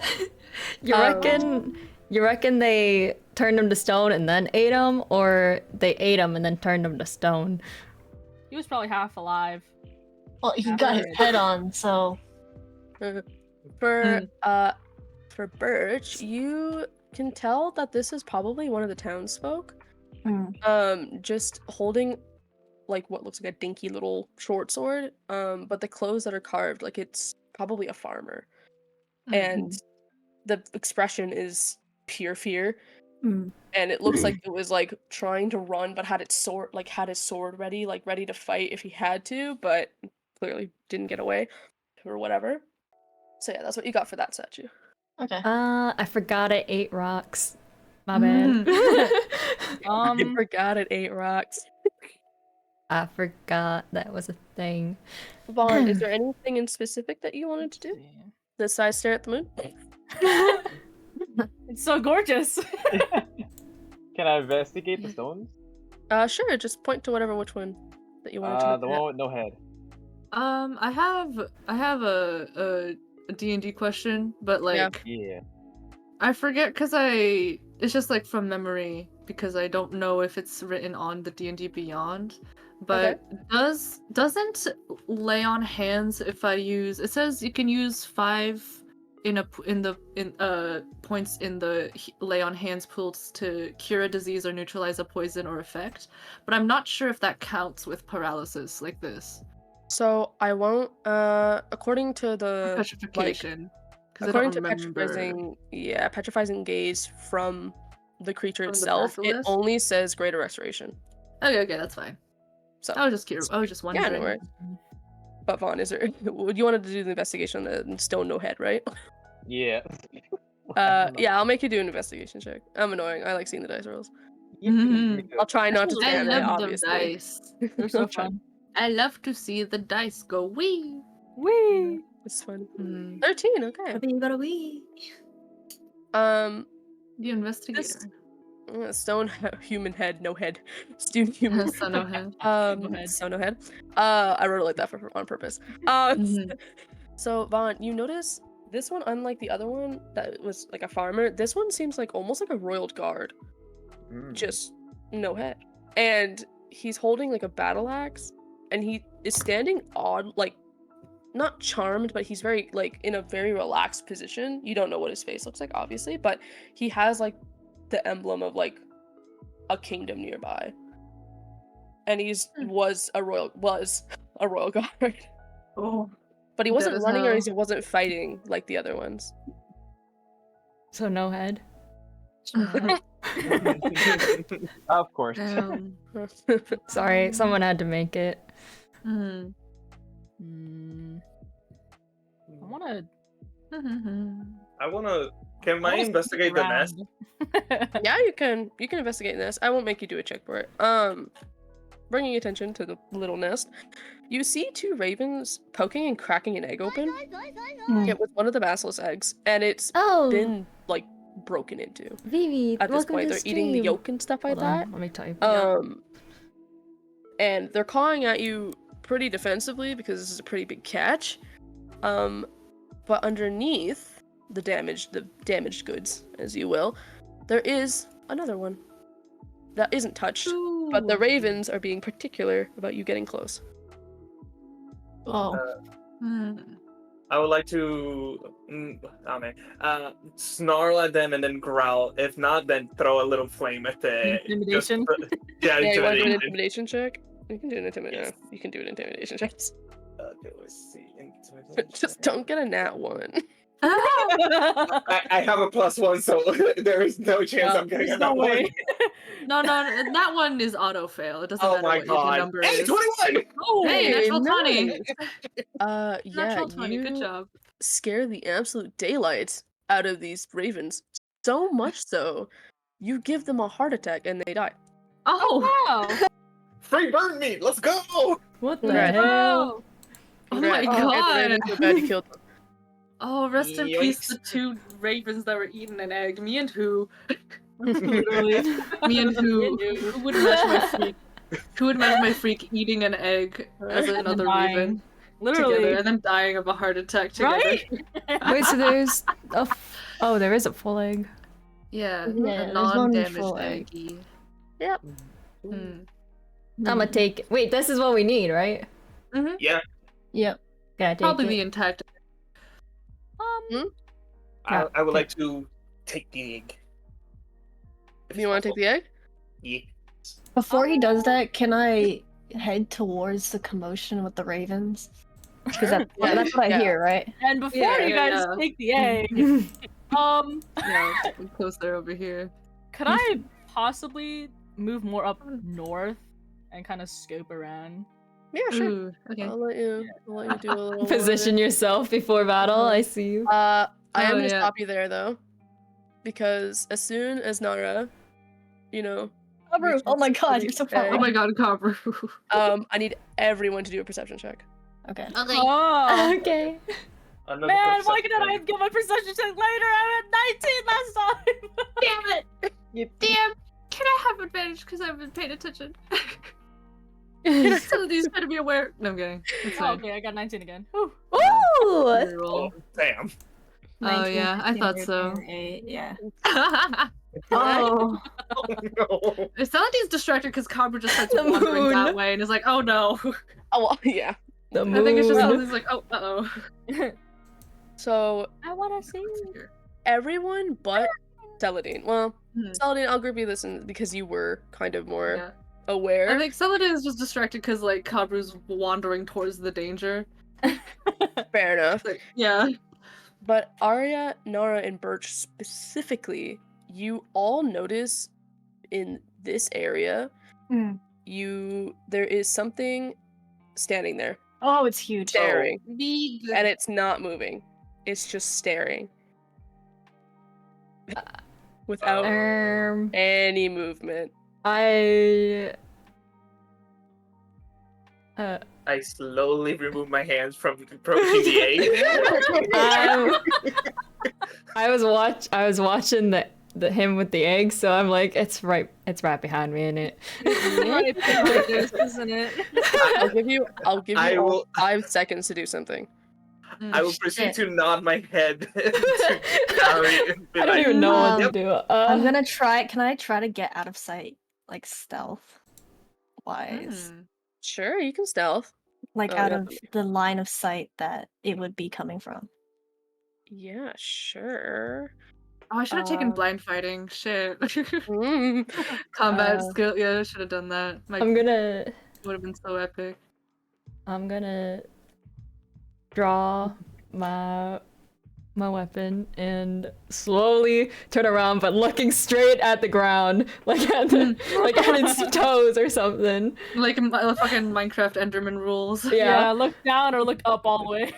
S1: You reckon they turned him to stone and then ate him, or they ate him and then turned him to stone?
S2: He was probably half alive.
S4: Well, he got his head on, so
S8: For Birch, you can tell that this is probably one of the townsfolk. Just holding like what looks like a dinky little short sword. But the clothes that are carved, like it's probably a farmer. And the expression is pure fear. And it looks like it was like trying to run, but had its sword ready, like ready to fight if he had to, but clearly didn't get away or whatever. So yeah, that's what you got for that statue.
S4: okay.
S1: I forgot I ate rocks. My bad.
S8: I forgot it 8 rocks.
S1: I forgot that was a thing.
S8: Vaughn, is there anything in specific that you wanted to do? Besides stare at the moon?
S2: It's so gorgeous.
S7: Can I investigate the stones?
S8: Sure, just point to which one that you wanted to look
S7: The
S8: at.
S7: one with no head.
S3: I have a D&D question, but like
S7: Yeah.
S3: I forget because it's just like from memory because I don't know if it's written on the D&D Beyond. But doesn't lay on hands if I use it says you can use 5 points in the lay on hands pools to cure a disease or neutralize a poison or effect, but I'm not sure if that counts with paralysis like this.
S8: So I won't according to the
S3: Petrification.
S8: according to petrifying gaze from the creature
S3: From the
S8: itself, it
S3: basilisk?
S8: only says greater restoration.
S3: Okay, that's fine.
S8: So
S3: I was just curious. I was just wondering.
S8: yeah, no worries. But Vaughn, is there you wanted to do the investigation on the stone no head, right?
S7: Yeah.
S8: Yeah, I'll make you do an investigation check. I'm annoying. I like seeing the dice rolls.
S3: Mhm.
S8: I'll try not to
S3: I
S8: stand there,
S3: love the
S8: obviously.
S3: dice.
S2: They're so fun.
S3: I love to see the dice go wee.
S2: Wee.
S8: It's fun.
S3: Mm.
S8: 13, okay.
S4: You got a wee.
S3: The investigator.
S8: Stone human head, no head. Student human.
S3: So no head.
S8: So no head. I wrote it like that on purpose. So Vaughn, you notice this one, unlike the other one that was like a farmer, this one seems like almost like a royal guard. Just no head. And he's holding like a battle axe, and he is standing odd, like not charmed, but he's very like in a very relaxed position. You don't know what his face looks like, obviously, but he has like the emblem of like a kingdom nearby, and was a royal guard.
S3: Oh,
S8: but he wasn't
S3: That is
S8: running or
S3: how-
S8: he wasn't fighting like the other ones.
S1: So no head.
S7: Of course.
S1: Sorry, someone had to make it.
S3: Mhm.
S2: I wanna.
S5: Can I investigate the nest?
S8: Yeah, you can investigate this. I won't make you do a check for it. Bringing attention to the little nest, you see 2 ravens poking and cracking an egg open. It was one of the basilisk eggs, and it's been like broken into.
S1: Vivi,
S8: At this
S1: welcome
S8: point,
S1: to
S8: they're eating the
S1: stream.
S8: yolk and stuff like
S1: Hold on,
S8: that.
S1: let me type.
S8: And they're clawing at you pretty defensively because this is a pretty big catch. But underneath the damaged goods, as you will, there is another one that isn't touched. But the ravens are being particular about you getting close.
S4: Oh.
S5: I would like to snarl at them and then growl. If not, then throw a little flame at the
S2: Intimidation?
S5: Yeah,
S8: Yeah, you want to do an
S5: intimidation.
S8: intimidation check? You can do an intimidation.
S5: Yes.
S8: You can do an intimidation check.
S5: Okay, let's see.
S8: Just don't get a nat 1.
S5: I have a +1, so there is no chance I'm getting
S2: There's
S5: that
S2: no way.
S5: one.
S3: No, that one is auto fail. It doesn't
S5: Oh
S3: matter
S5: my
S3: what your
S5: god.
S3: number
S5: Hey,
S3: is.
S5: 21!
S2: Oh,
S3: Hey, natural 20.
S8: nice. Yeah,
S3: Natural 20.
S8: you
S3: Good job.
S8: scare the absolute daylights out of these ravens. So much so, you give them a heart attack and they die.
S3: Oh,
S2: wow.
S5: Free bird meat, let's go!
S1: What the
S8: Congrats.
S1: hell?
S3: oh my
S8: Congrats. You scared the
S3: god.
S8: ravens so bad you killed them.
S3: Oh, rest in peace,
S5: Yikes.
S3: the 2 ravens that were eating an egg. Me and who?
S2: Literally.
S3: Me and who? Who would imagine my freak? Who would imagine my freak eating an egg as another
S2: dying.
S3: raven
S2: Literally.
S3: together and then dying of a heart attack together?
S2: Right?
S1: Wait, so there's oh, there is a full egg.
S3: Yeah,
S4: Yeah,
S3: a
S4: there's one
S3: non-damaged
S4: full egg.
S3: eggy.
S8: Yep.
S3: Hmm.
S1: I'ma take it. Wait, this is what we need, right?
S5: Yeah,
S4: Yep.
S1: Gotta take
S3: Probably
S1: it.
S3: the intact.
S5: I would like to take the egg.
S8: You want to take the egg?
S5: Yeah.
S4: Before he does that, can I head towards the commotion with the ravens? Because that's what I
S8: Yeah.
S4: hear, right?
S2: And before
S3: Yeah,
S2: you
S3: yeah,
S2: guys
S3: yeah.
S2: take the egg,
S3: Yeah, I'm closer over here.
S2: could I possibly move more up north and kind of scope around?
S8: Yeah, sure.
S3: Ooh, okay.
S8: I'll let you do a little
S1: Position yourself before battle. I see you.
S8: I am
S3: Oh,
S8: gonna
S3: yeah.
S8: stop you there though, because as soon as Nara, reaches
S4: Oh my god,
S8: the
S4: you're so
S8: egg,
S4: far.
S3: Oh my god, Cobra.
S8: I need everyone to do a perception check.
S4: Okay.
S2: Oh,
S1: Okay.
S5: Another
S2: man, why
S5: perception.
S2: couldn't I get my perception check later? I had 19 last time.
S3: Damn it! Damn! Can I have advantage because I haven't paid attention? Some of these better be aware. No, I'm kidding. It's
S2: Oh,
S3: fine.
S2: okay, I got 19 again. Whew.
S1: Ooh.
S5: Oh, damn.
S3: Oh yeah, I thought so.
S4: Yeah.
S3: oh.
S5: Oh no.
S3: Saladin's distracted because Cobra just starts
S1: The
S3: wandering
S1: moon.
S3: that way and is like, oh no.
S8: Oh well, yeah.
S1: The
S3: I think it's just
S1: moon.
S3: Saladin's like, oh, uh-oh.
S8: So
S2: I want to see.
S8: everyone but Celadine. Well,
S3: Hmm.
S8: Celadine, I'll group you this in because you were kind of more
S3: Yeah.
S8: aware.
S3: I think Saladin is just distracted because like Cobra's wandering towards the danger.
S8: Fair enough.
S3: Like, yeah.
S8: But Arya, Nara, and Birch specifically, you all notice in this area,
S4: Mm.
S8: there is something standing there,
S4: Oh, it's huge.
S8: staring,
S3: Big.
S8: and it's not moving. It's just staring. Without any movement.
S1: I
S5: I slowly remove my hands from approaching the egg.
S1: I was watching the him with the egg, so I'm like, it's right behind me, isn't it?
S2: Right behind this, isn't it?
S8: I'll give you
S5: I
S8: all
S5: will-
S8: 5 seconds to do something.
S5: I will proceed to nod my head to Gary and be
S1: I don't
S5: like,
S1: even know what to
S4: Um,
S1: do.
S4: I'm gonna try. Can I try to get out of sight, like stealth wise,
S8: Sure, you can stealth.
S4: like
S8: Oh,
S4: out
S8: yeah.
S4: of the line of sight that it would be coming from?
S8: Yeah, sure.
S3: Oh, I should have taken
S8: Uh,
S3: blind fighting. Shit.
S8: Mm.
S3: Combat
S1: Uh,
S3: skill. Yeah, I should have done that. My
S1: I'm gonna
S3: would have been so epic.
S1: draw my weapon and slowly turn around, but looking straight at the ground, like at its toes or something.
S3: Like fucking Minecraft Enderman rules.
S2: Yeah, look down or look up all the way.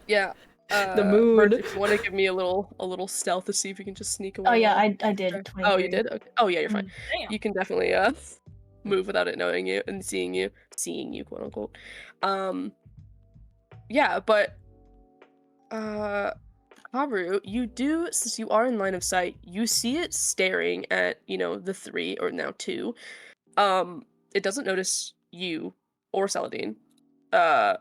S8: Yeah.
S1: The moon.
S8: Birch, if you want to give me a little stealth to see if you can just sneak away.
S4: Oh yeah,
S8: while-
S4: I did.
S8: Oh, you
S4: 23.
S8: did? Okay. Oh yeah, you're fine.
S2: Damn.
S8: You can definitely move without it knowing you and seeing you, quote unquote. Yeah, but Haru, you do, since you are in line of sight, you see it staring at, the 3 or now 2. It doesn't notice you or Saladin. But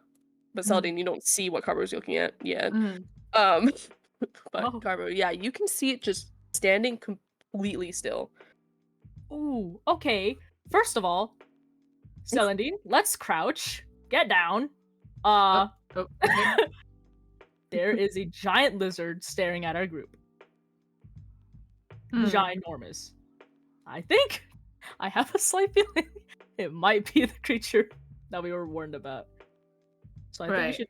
S8: Saladin, you don't see what Karu's looking at yet.
S3: Mhm.
S8: But
S2: Oh.
S8: Karu, yeah, you can see it just standing completely still.
S2: Ooh, okay. First of all, Celandine, let's crouch. Get down.
S3: Oh, okay.
S2: There is a giant lizard staring at our group. Ginormous. I think I have a slight feeling it might be the creature that we were warned about. So I think we should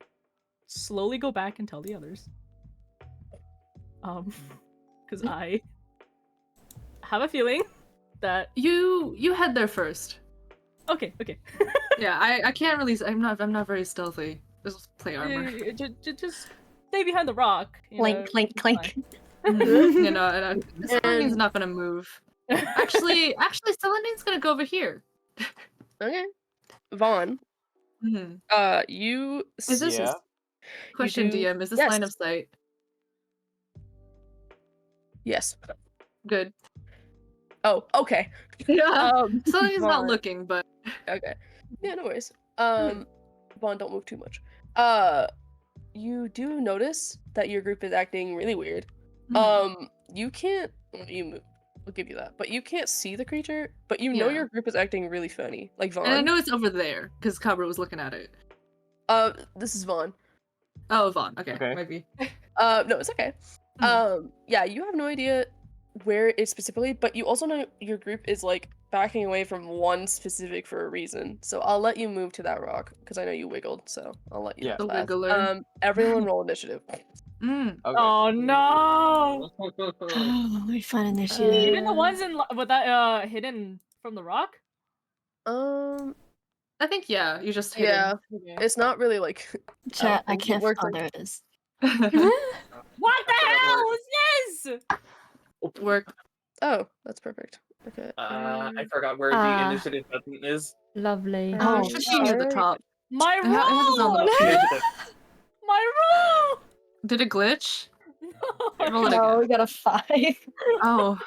S2: slowly go back and tell the others. Because I have a feeling that
S3: you head there first.
S2: Okay.
S3: Yeah, I can't really. I'm not very stealthy. Just play armor.
S2: Just stay behind the rock.
S4: Clink, clink, clink.
S3: You know, Celandine's not gonna move. Actually, Celandine's gonna go over here.
S8: Okay. Vaughn,
S3: Mm-hmm.
S8: you
S3: Is this
S7: Yeah.
S3: question,
S8: do-
S3: DM? Is this
S8: yes.
S3: line of sight?
S8: Yes.
S3: Good.
S8: Oh, okay.
S3: Yeah. Celandine's not
S8: Vaughn.
S3: looking, but
S8: Okay. Yeah, no worries. Vaughn, don't move too much. You do notice that your group is acting really weird. You can't. You move. I'll give you that. But you can't see the creature. But you know
S3: Yeah.
S8: your group is acting really funny. Like Vaughn.
S3: and I know it's over there because Cabra was looking at it.
S8: This is Vaughn.
S3: Oh, Vaughn. Okay,
S7: Okay.
S3: maybe.
S8: No, it's okay. Yeah, you have no idea where it's specifically, but you also know your group is like backing away from one specific for a reason. So I'll let you move to that rock because I know you wiggled. So I'll let you.
S7: Yeah.
S8: do
S3: The
S8: that.
S3: wiggler.
S8: Everyone roll initiative.
S3: Mm.
S7: Okay.
S2: Oh no!
S4: Oh, we find initiative.
S2: Even the ones with that hidden from the rock.
S3: I think yeah. You just hit
S8: Yeah,
S2: Okay.
S8: it's not really like.
S4: Chat, I
S8: think it
S4: can't.
S8: works
S4: Oh,
S8: like-
S4: there it is.
S2: What the hell was this?
S3: Work.
S8: Oh, that's perfect. Okay.
S5: I forgot where the
S1: Ah.
S5: initiative button is.
S1: Lovely.
S3: Oh, it should be near the
S8: Alright.
S3: top.
S2: My
S3: It has its own
S2: roll!
S3: little page.
S5: Initiative.
S2: My roll!
S3: Did it glitch?
S2: No.
S3: Roll it
S4: Oh,
S3: again.
S4: we got a 5.
S3: Oh,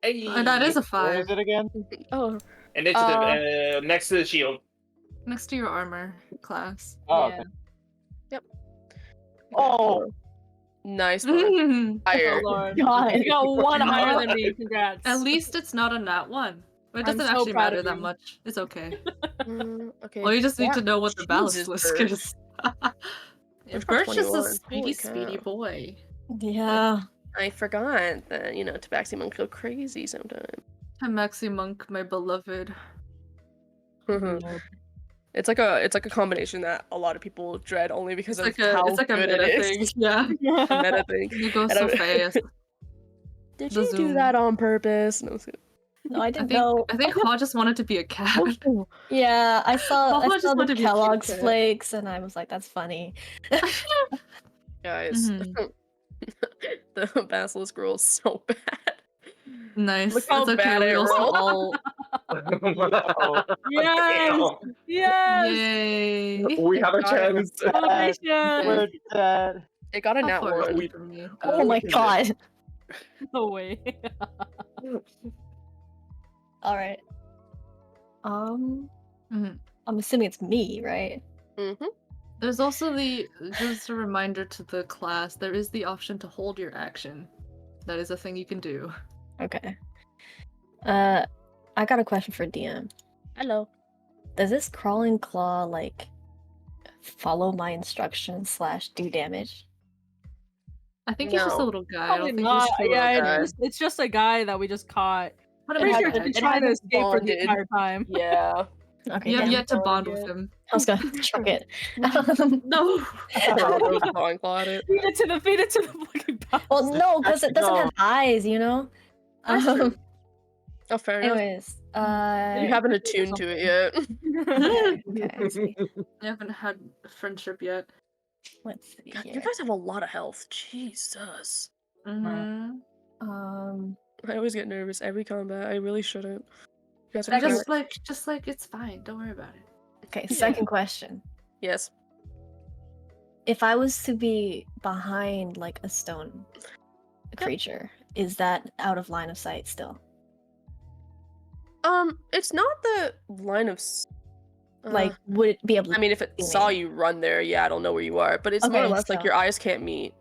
S5: Hey.
S3: that is a
S7: Where
S3: 5.
S7: is it again?
S8: Oh,
S5: Initiative. Next to the shield.
S3: Next to your armor class.
S7: Oh,
S2: Yeah.
S7: okay.
S8: oh, nice one. Higher.
S2: Oh lord.
S4: God.
S2: You got one higher than me. Congrats.
S3: At least it's not a nat 1. But it
S2: I'm
S3: doesn't
S2: so
S3: actually
S2: proud
S3: matter
S2: of
S3: that
S2: you.
S3: much. It's okay.
S8: Okay.
S3: Well, you just need to
S8: That-
S3: know what the
S8: Jesus,
S3: basilisk
S8: Birch.
S3: is.
S8: Which
S3: Birch
S8: got
S3: is a
S8: 21.
S3: speedy,
S8: Holy
S3: speedy
S8: cow.
S3: boy.
S4: Yeah.
S8: I forgot that Tabaxi monk go crazy sometimes.
S3: Maxi Monk, my beloved.
S8: It's like a combination that a lot of people dread only because
S3: It's
S8: of
S3: like a
S8: how
S3: it's like a
S8: good
S3: meta
S8: it
S3: thing.
S8: is.
S3: Yeah.
S8: Meta thing.
S3: It goes
S8: And
S3: so
S8: I-
S3: fast.
S8: Did
S3: The
S8: you do
S3: zoom.
S8: that on purpose? No,
S4: No, I
S3: I
S4: didn't
S3: think
S4: know.
S3: I think Haw just wanted to be a cat.
S4: Yeah, I saw
S3: Papa just
S4: the
S3: wanted to be a cute
S4: Kellogg's
S3: cat.
S4: flakes, and I was like, "That's funny."
S8: guys.
S3: Mhm.
S8: The basilisk roll is so bad.
S3: Nice.
S8: Look how
S3: It's okay.
S8: bad
S3: We
S8: I
S3: also
S8: rolled.
S3: all
S2: Yes! Yes!
S3: yay.
S5: We have a chance.
S2: Celebration!
S7: Where's that?
S8: It got a
S3: How
S8: nat
S3: far is
S8: one.
S3: it from me?
S4: Oh my god!
S2: No way.
S4: All right.
S3: Mhm.
S4: I'm assuming it's me, right?
S8: Mm-hmm.
S3: There's also just a reminder to the class, there is the option to hold your action. That is a thing you can do.
S4: Okay. I got a question for DM.
S8: Hello.
S4: Does this crawling claw like follow my instructions / do damage?
S3: I think he's just a
S8: No.
S3: little guy. I
S2: Probably
S3: don't think
S2: not.
S3: he's
S2: Yeah, it's just a guy that we just caught.
S3: Put him
S2: Pretty
S3: in
S2: sure
S3: bed.
S2: he's
S8: it
S2: trying to
S8: has
S2: escape for the
S8: bonded.
S2: entire time.
S8: Yeah.
S4: Okay,
S3: You have
S4: damn.
S3: yet to bond
S8: Yeah.
S3: with him.
S4: I was gonna chuck it.
S3: No.
S8: Throw a clawing claw at it.
S2: Feed it to the fucking boss.
S4: Well, no, because it doesn't
S7: No.
S4: have eyes, you know.
S3: That's true.
S8: Oh, fair enough.
S4: Anyways,
S8: You haven't attuned to it yet.
S4: okay, I see.
S3: I haven't had friendship yet.
S4: Let's see
S8: God, you
S4: here.
S8: guys have a lot of health. Jesus.
S3: Mm-hmm.
S8: I always get nervous every combat. I really shouldn't. You guys are
S3: Just
S8: correct.
S3: like it's fine. Don't worry about it.
S4: Okay, second question.
S8: Yes.
S4: If I was to be behind like a stone creature, is that out of line of sight still?
S8: It's not the line of.
S4: Like, would it be able to?
S8: I mean, if it
S4: see
S8: saw
S4: me?
S8: you run there, yeah, it'll know where you are. But it's more or
S4: Okay,
S8: less like
S4: so-
S8: your eyes can't meet.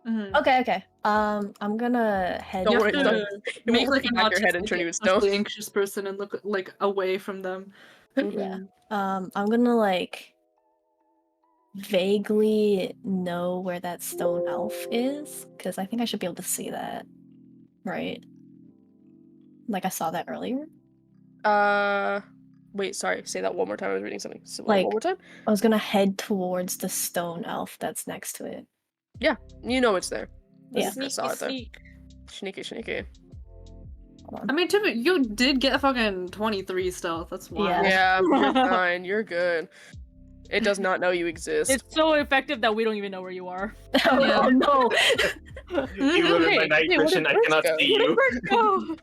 S3: Mm-hmm.
S4: Okay. I'm gonna head.
S8: Don't
S3: You
S8: worry,
S3: have
S8: don't-
S3: to
S8: it
S3: make
S8: won't
S3: like an
S8: back your head and turn you to stone.
S3: autistically anxious person and look like away from them.
S4: Yeah. I'm gonna like vaguely know where that stone elf is, because I think I should be able to see that, right? Like I saw that earlier.
S8: Wait, sorry. Say that one more time. I was reading something. So,
S4: Like-
S8: one more time.
S4: I was gonna head towards the stone elf that's next to it.
S8: You know it's there.
S4: Yeah.
S8: I saw it there.
S2: Sneak.
S8: Sneaky.
S4: Hold on.
S3: I mean, you did get fucking 23 stealth. That's wild.
S8: Yeah, you're fine. You're good. It does not know you exist.
S2: It's so effective that we don't even know where you are.
S4: Oh no.
S5: Even in my night
S8: Hey, where
S5: vision,
S8: did
S5: I
S8: Brews
S5: cannot
S8: go?
S5: see you.
S2: Go.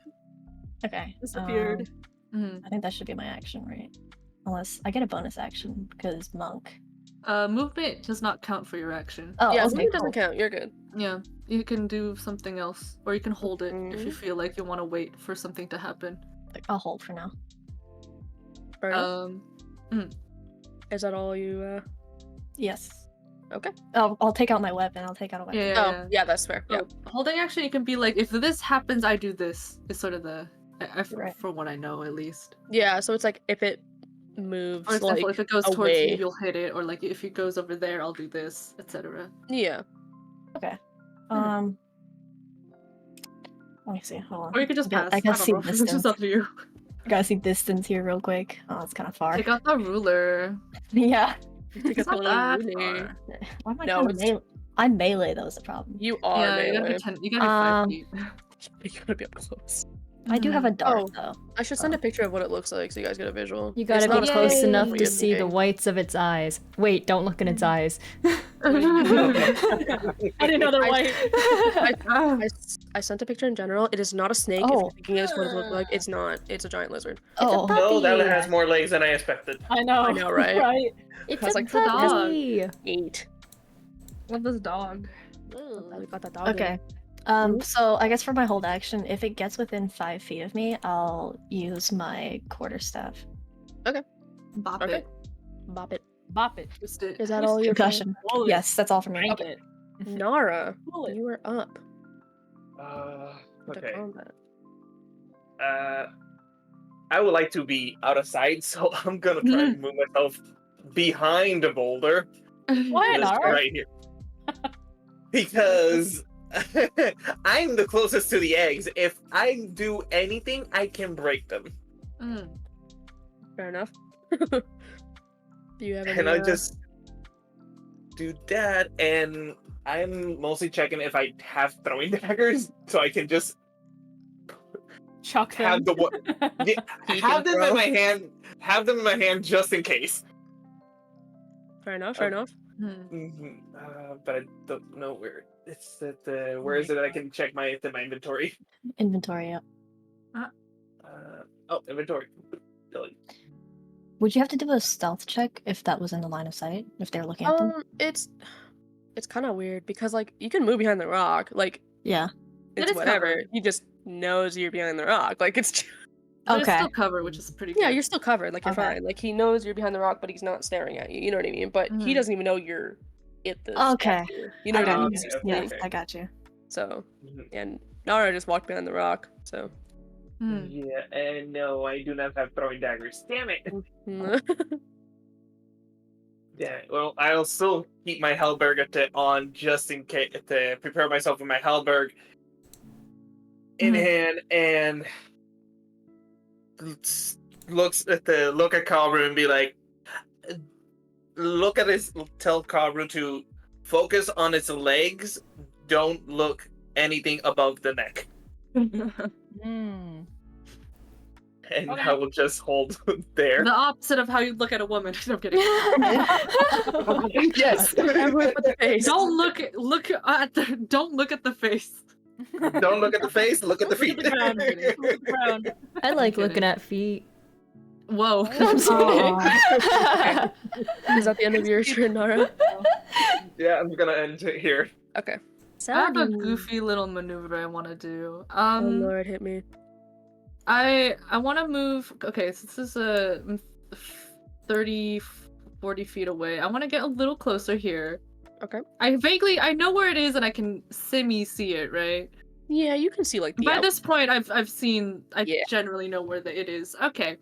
S4: Okay.
S2: Disappeared.
S3: Mhm.
S4: I think that should be my action, right? Unless I get a bonus action because monk.
S3: Movement does not count for your action.
S4: Oh,
S8: Yeah,
S4: okay,
S8: movement
S4: cool.
S8: doesn't count. You're good.
S3: Yeah, you can do something else, or you can hold it if you
S8: Mhm.
S3: feel like you want to wait for something to happen.
S4: Like, I'll hold for now.
S8: Fair enough. Is that all you?
S4: Yes.
S8: Okay.
S4: I'll take out my weapon. I'll take out a weapon.
S8: Oh, yeah, that's fair. Yeah.
S3: So, holding action, you can be like, if this happens, I do this. Is sort of the,
S4: Right.
S3: for what I know at least.
S8: Yeah. So it's like if it moves,
S3: For example,
S8: like
S3: if it goes towards you,
S8: away.
S3: you'll hit it, or like if it goes over there, I'll do this, etc.
S8: Yeah.
S4: Okay. Let me see. Hold on.
S3: Or you could just pass.
S4: I gotta
S3: don't
S4: see
S3: know. It's just
S4: distance.
S3: up to you.
S4: I gotta see distance here real quick. Oh, it's kind of far.
S3: Take out the ruler.
S4: Yeah.
S8: Take
S3: It's
S8: out
S3: not
S8: the
S3: that
S8: really-
S3: far.
S4: Why am I
S8: No,
S4: kind of
S8: it's-
S4: melee? I'm melee though. Is the problem.
S8: You are.
S3: Yeah, you gotta
S8: melee.
S3: be 10. You gotta be 5 feet.
S8: You gotta be up close.
S4: I do have a dart
S8: Oh.
S4: though.
S8: I should send a picture of what it looks like so you guys get a visual.
S1: You gotta
S8: It's
S1: be
S8: not a
S1: close
S8: spoiler
S1: enough
S8: for
S1: to
S8: you
S1: see the
S8: game.
S1: whites of its eyes. Wait, don't look in its eyes.
S2: I didn't know they're white.
S8: I sent a picture in general. It is not a snake. If
S4: Oh.
S8: you're thinking it's what it looks like, it's not. It's a giant lizard.
S4: Oh.
S5: No, that one has more legs than I expected.
S2: I know.
S8: I know, right?
S2: Right.
S1: It's
S8: I was
S1: a
S8: like,
S1: puppy.
S8: 8.
S3: Love this dog.
S8: We got that dog.
S4: Okay. So I guess for my hold action, if it gets within 5 feet of me, I'll use my quarterstaff.
S3: Bop
S8: Okay.
S3: it.
S8: Bop it.
S2: Bop it.
S3: Twist it.
S8: Is that all your
S4: Concussion.
S2: Roll it.
S4: Yes, that's all for me.
S2: Rank it.
S8: Nara,
S2: Roll it.
S8: you are up.
S5: Okay.
S8: To combat.
S5: I would like to be out of sight, so I'm gonna try and move myself behind a boulder.
S2: Why
S5: Just
S2: not?
S5: right here. Because I'm the closest to the eggs. If I do anything, I can break them.
S8: Fair enough. Do you have any?
S5: And I just do that, and I'm mostly checking if I have throwing daggers, so I can just
S2: Chuck them.
S5: have the one. Yeah,
S8: He
S5: have
S8: can
S5: them in
S8: throw.
S5: my hand. Have them in my hand just in case.
S8: Fair enough. Fair enough.
S5: But I don't know where. It's at the. Where is it that I can check my inventory?
S4: Inventory, yeah.
S5: Inventory. Delete.
S4: Would you have to do a stealth check if that was in the line of sight? If they're looking at them?
S8: It's kind of weird because like you can move behind the rock, like
S4: Yeah.
S8: it's
S3: is
S8: whatever.
S3: covered.
S8: He just knows you're behind the rock, like it's.
S3: But it's
S4: Okay.
S3: still covered, which is pretty good.
S8: Yeah, you're still covered. Like you're
S4: Okay.
S8: fine. Like he knows you're behind the rock, but he's not staring at you. You know what I mean? But he
S3: Mhm.
S8: doesn't even know you're at the.
S4: Okay.
S8: statue. You know
S4: I
S8: what I
S4: got
S8: mean?
S4: you.
S8: It's just
S4: Yes,
S8: thing.
S4: I got you.
S8: So
S5: Mhm.
S8: and Nara just walked behind the rock. So.
S5: Yeah, and no, I do not have throwing daggers. Damn it. Yeah, well, I'll still keep my halberd on just in case to prepare myself with my halberd in hand, and look at Kaoru and be like, look at this. Tell Kaoru to focus on its legs. Don't look anything above the neck, and
S2: Okay.
S5: I will just hold there.
S3: The opposite of how you look at a woman. I'm kidding.
S5: Yes.
S8: Everyone put the face.
S3: Don't look at don't look at the face.
S5: Don't look at the face. Look at the feet.
S2: Look at the ground. Look at the ground.
S1: I like
S3: kidding.
S1: looking at feet.
S3: Whoa.
S4: I'm sorry.
S8: Is that the end of your turn, Nara?
S5: Yeah, I'm gonna end it here.
S8: Okay.
S3: I have a goofy little maneuver I want to do.
S8: Oh Lord, hit me.
S3: I want to move. Okay, so this is a 30, 40 feet away. I want to get a little closer here.
S8: Okay.
S3: I know where it is and I can see it, right?
S8: Yeah, you can see like the
S3: By
S8: out-
S3: this point, I
S8: Yeah.
S3: generally know where it is. Okay,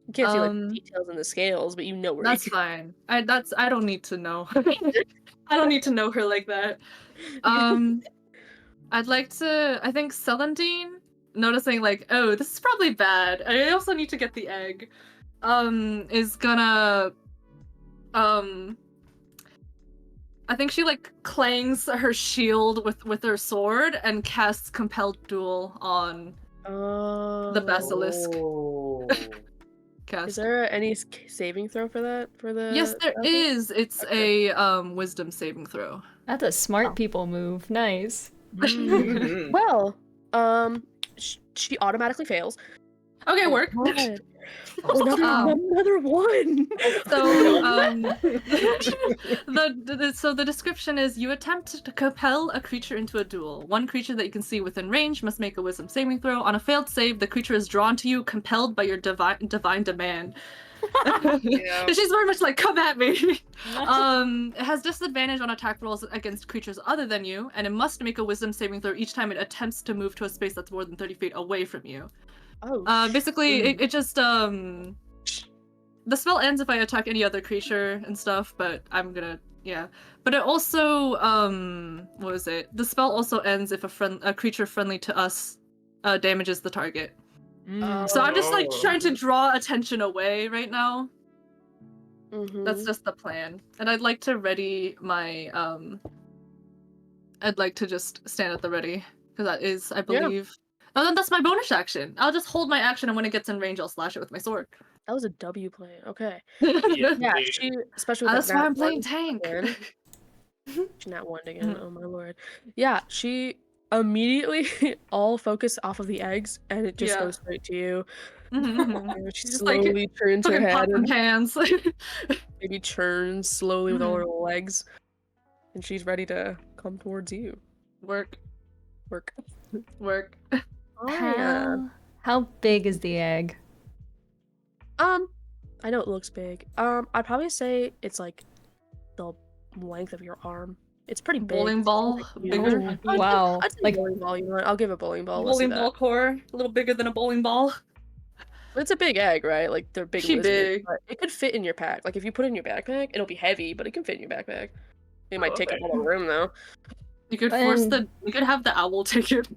S8: You can't see like
S3: um,
S8: the details in the scales, but you know where.
S3: that's fine. I don't need to know. I don't need to know her like that. I'd like to. I think Celandine, noticing like, oh, this is probably bad. I also need to get the egg. is gonna I think she like clangs her shield with her sword and casts Compelled Duel on the Basilisk.
S7: Oh.
S3: Cast.
S8: Is there any saving throw for that? For the
S3: Yes, there is. It's a wisdom saving throw.
S1: That's a smart people move. Nice.
S5: Mhm.
S8: Well, she automatically fails.
S3: Okay, work.
S8: God.
S3: Um,
S8: Another one.
S3: So, the description is: you attempt to compel a creature into a duel. One creature that you can see within range must make a wisdom saving throw. On a failed save, the creature is drawn to you, compelled by your divine demand.
S7: Yeah.
S3: She's very much like, come at me. It has disadvantage on attack rolls against creatures other than you, and it must make a wisdom saving throw each time it attempts to move to a space that's more than 30 feet away from you.
S8: Oh.
S3: Basically, it just the spell ends if I attack any other creature and stuff, but I'm gonna But it also what was it? The spell also ends if a creature friendly to us damages the target. So I'm just like trying to draw attention away right now. That's just the plan. And I'd like to ready my I'd like to just stand at the ready because that is, I believe. Oh, then that's my bonus action. I'll just hold my action, and when it gets in range, I'll slash it with my sword.
S8: That was a W play. Okay.
S5: Yeah,
S8: Yeah, she especially with
S3: That's
S8: that
S3: why
S8: nat
S3: I'm playing
S8: one
S3: tank.
S8: again. She nat one again. Oh my lord. Yeah, she immediately all focus off of the eggs, and it just goes straight to you. And she
S3: She's just like,
S8: slowly turns her
S3: fucking
S8: head
S3: popping
S8: and
S3: pans.
S8: maybe churns slowly with all her legs, and she's ready to come towards you.
S3: Work.
S1: How big is the egg?
S8: I know it looks big. I'd probably say it's like the length of your arm. It's pretty big.
S3: Bowling ball, bigger.
S1: Oh, wow.
S8: I'd say
S1: Like
S8: bowling ball. You know what? I'll give a bowling ball. Let's do
S3: Bowling ball
S8: that.
S3: core, a little bigger than a bowling ball.
S8: It's a big egg, right? Like they're big.
S3: She
S8: lizards,
S3: big.
S8: but it could fit in your pack. Like if you put it in your backpack, it'll be heavy, but it can fit in your backpack. It might take up all the room though.
S3: You could you could have the owl take it.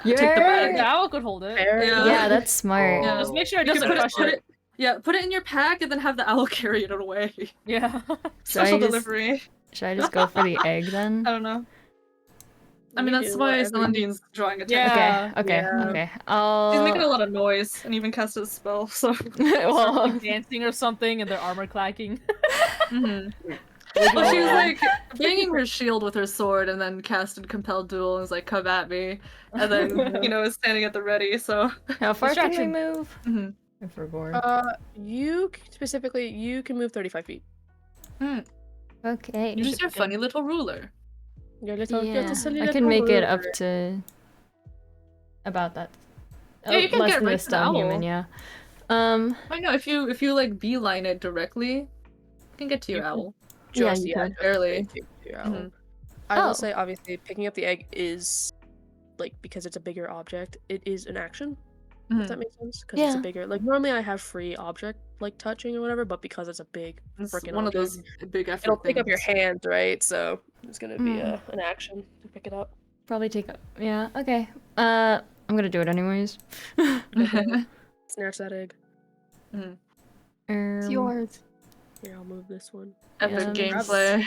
S1: You're...
S3: Take the bag.
S2: The owl could hold it.
S1: Yeah, that's smart.
S3: Yeah.
S2: Just make sure it
S3: You can
S2: doesn't crush
S3: put
S2: it.
S3: it. Yeah, put it in your pack and then have the owl carry it away.
S2: Yeah.
S1: So I
S3: Special
S1: just-
S3: delivery.
S1: Should I just go for the egg then?
S3: I don't know. I mean,
S8: You
S3: that's
S8: do
S3: why
S8: whatever.
S3: Celandine's drawing attention.
S2: Yeah.
S1: Okay.
S3: She's making a lot of noise and even casted a spell, so.
S1: Well,
S2: Like dancing or something and their armor clacking.
S3: Well, she was like banging her shield with her sword and then casted Compelled Duel and was like, come at me. And then, is standing at the ready, so.
S1: how far can we
S2: Distraction.
S1: move? I forgot.
S8: You can move 35 feet.
S1: Okay.
S3: Use your funny little ruler.
S8: Your little,
S1: Yeah,
S8: silly
S1: I
S8: little
S1: can make it up
S8: ruler.
S1: to about that.
S3: Yeah, you can
S1: less
S3: get
S1: than
S3: right
S1: the
S3: to the
S1: stone human,
S3: owl.
S1: yeah.
S3: I know, if you like beeline it directly, you can get to your owl.
S4: Yeah,
S8: Just
S4: you
S8: yeah,
S4: could.
S3: Barely.
S8: I
S1: Oh.
S8: will say, obviously, picking up the egg is like because it's a bigger object. It is an action. If that makes sense, because it's a
S1: Yeah.
S8: bigger. Like normally, I have free object like touching or whatever, but because it's a big
S3: It's
S8: freaking
S3: one of
S8: object,
S3: those big effort
S8: it'll pick up your
S3: things.
S8: hand, right? So it's gonna be an action to pick it up.
S1: Probably take up. Yeah. Okay. I'm gonna do it anyways.
S8: Snatch that egg.
S4: It's yours.
S8: Here, I'll move this one.
S3: Epic
S1: Yeah,
S3: gameplay.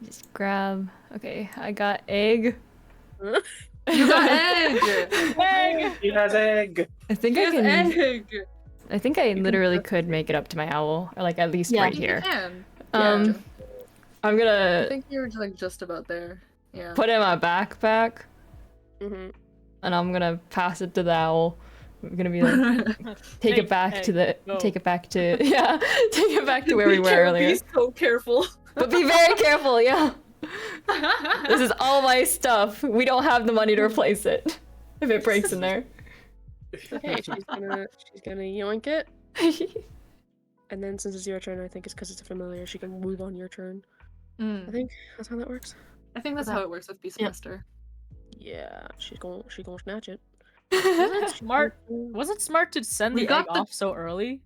S1: Just grab. Okay, I got egg.
S3: You got egg!
S2: Egg!
S5: He has egg.
S1: I think
S3: He
S1: I
S3: has
S1: can.
S3: egg!
S1: I think I literally could make it up to my owl, or like at least
S4: Yeah.
S1: right
S3: You
S1: here.
S3: can.
S1: I'm
S3: I
S1: gonna
S3: think you're like just about there. Yeah.
S1: put it in my backpack,
S8: Mm-hmm.
S1: and I'm gonna pass it to the owl. I'm gonna be like, take it back to the,
S2: go.
S1: take it back to, yeah, take it back to where we were earlier.
S3: Be so careful.
S1: But be very careful, yeah. This is all my stuff. We don't have the money to replace it if it breaks in there.
S8: Okay, she's gonna yoink it, and then since it's your turn, I think it's because it's a familiar. She can move on your turn. I think that's how that works.
S3: I think that's how it works with Beastmaster.
S8: Yeah, she's gonna snatch it.
S2: Was it smart to send
S3: We
S2: the
S3: got
S2: egg
S3: the-
S2: off so early?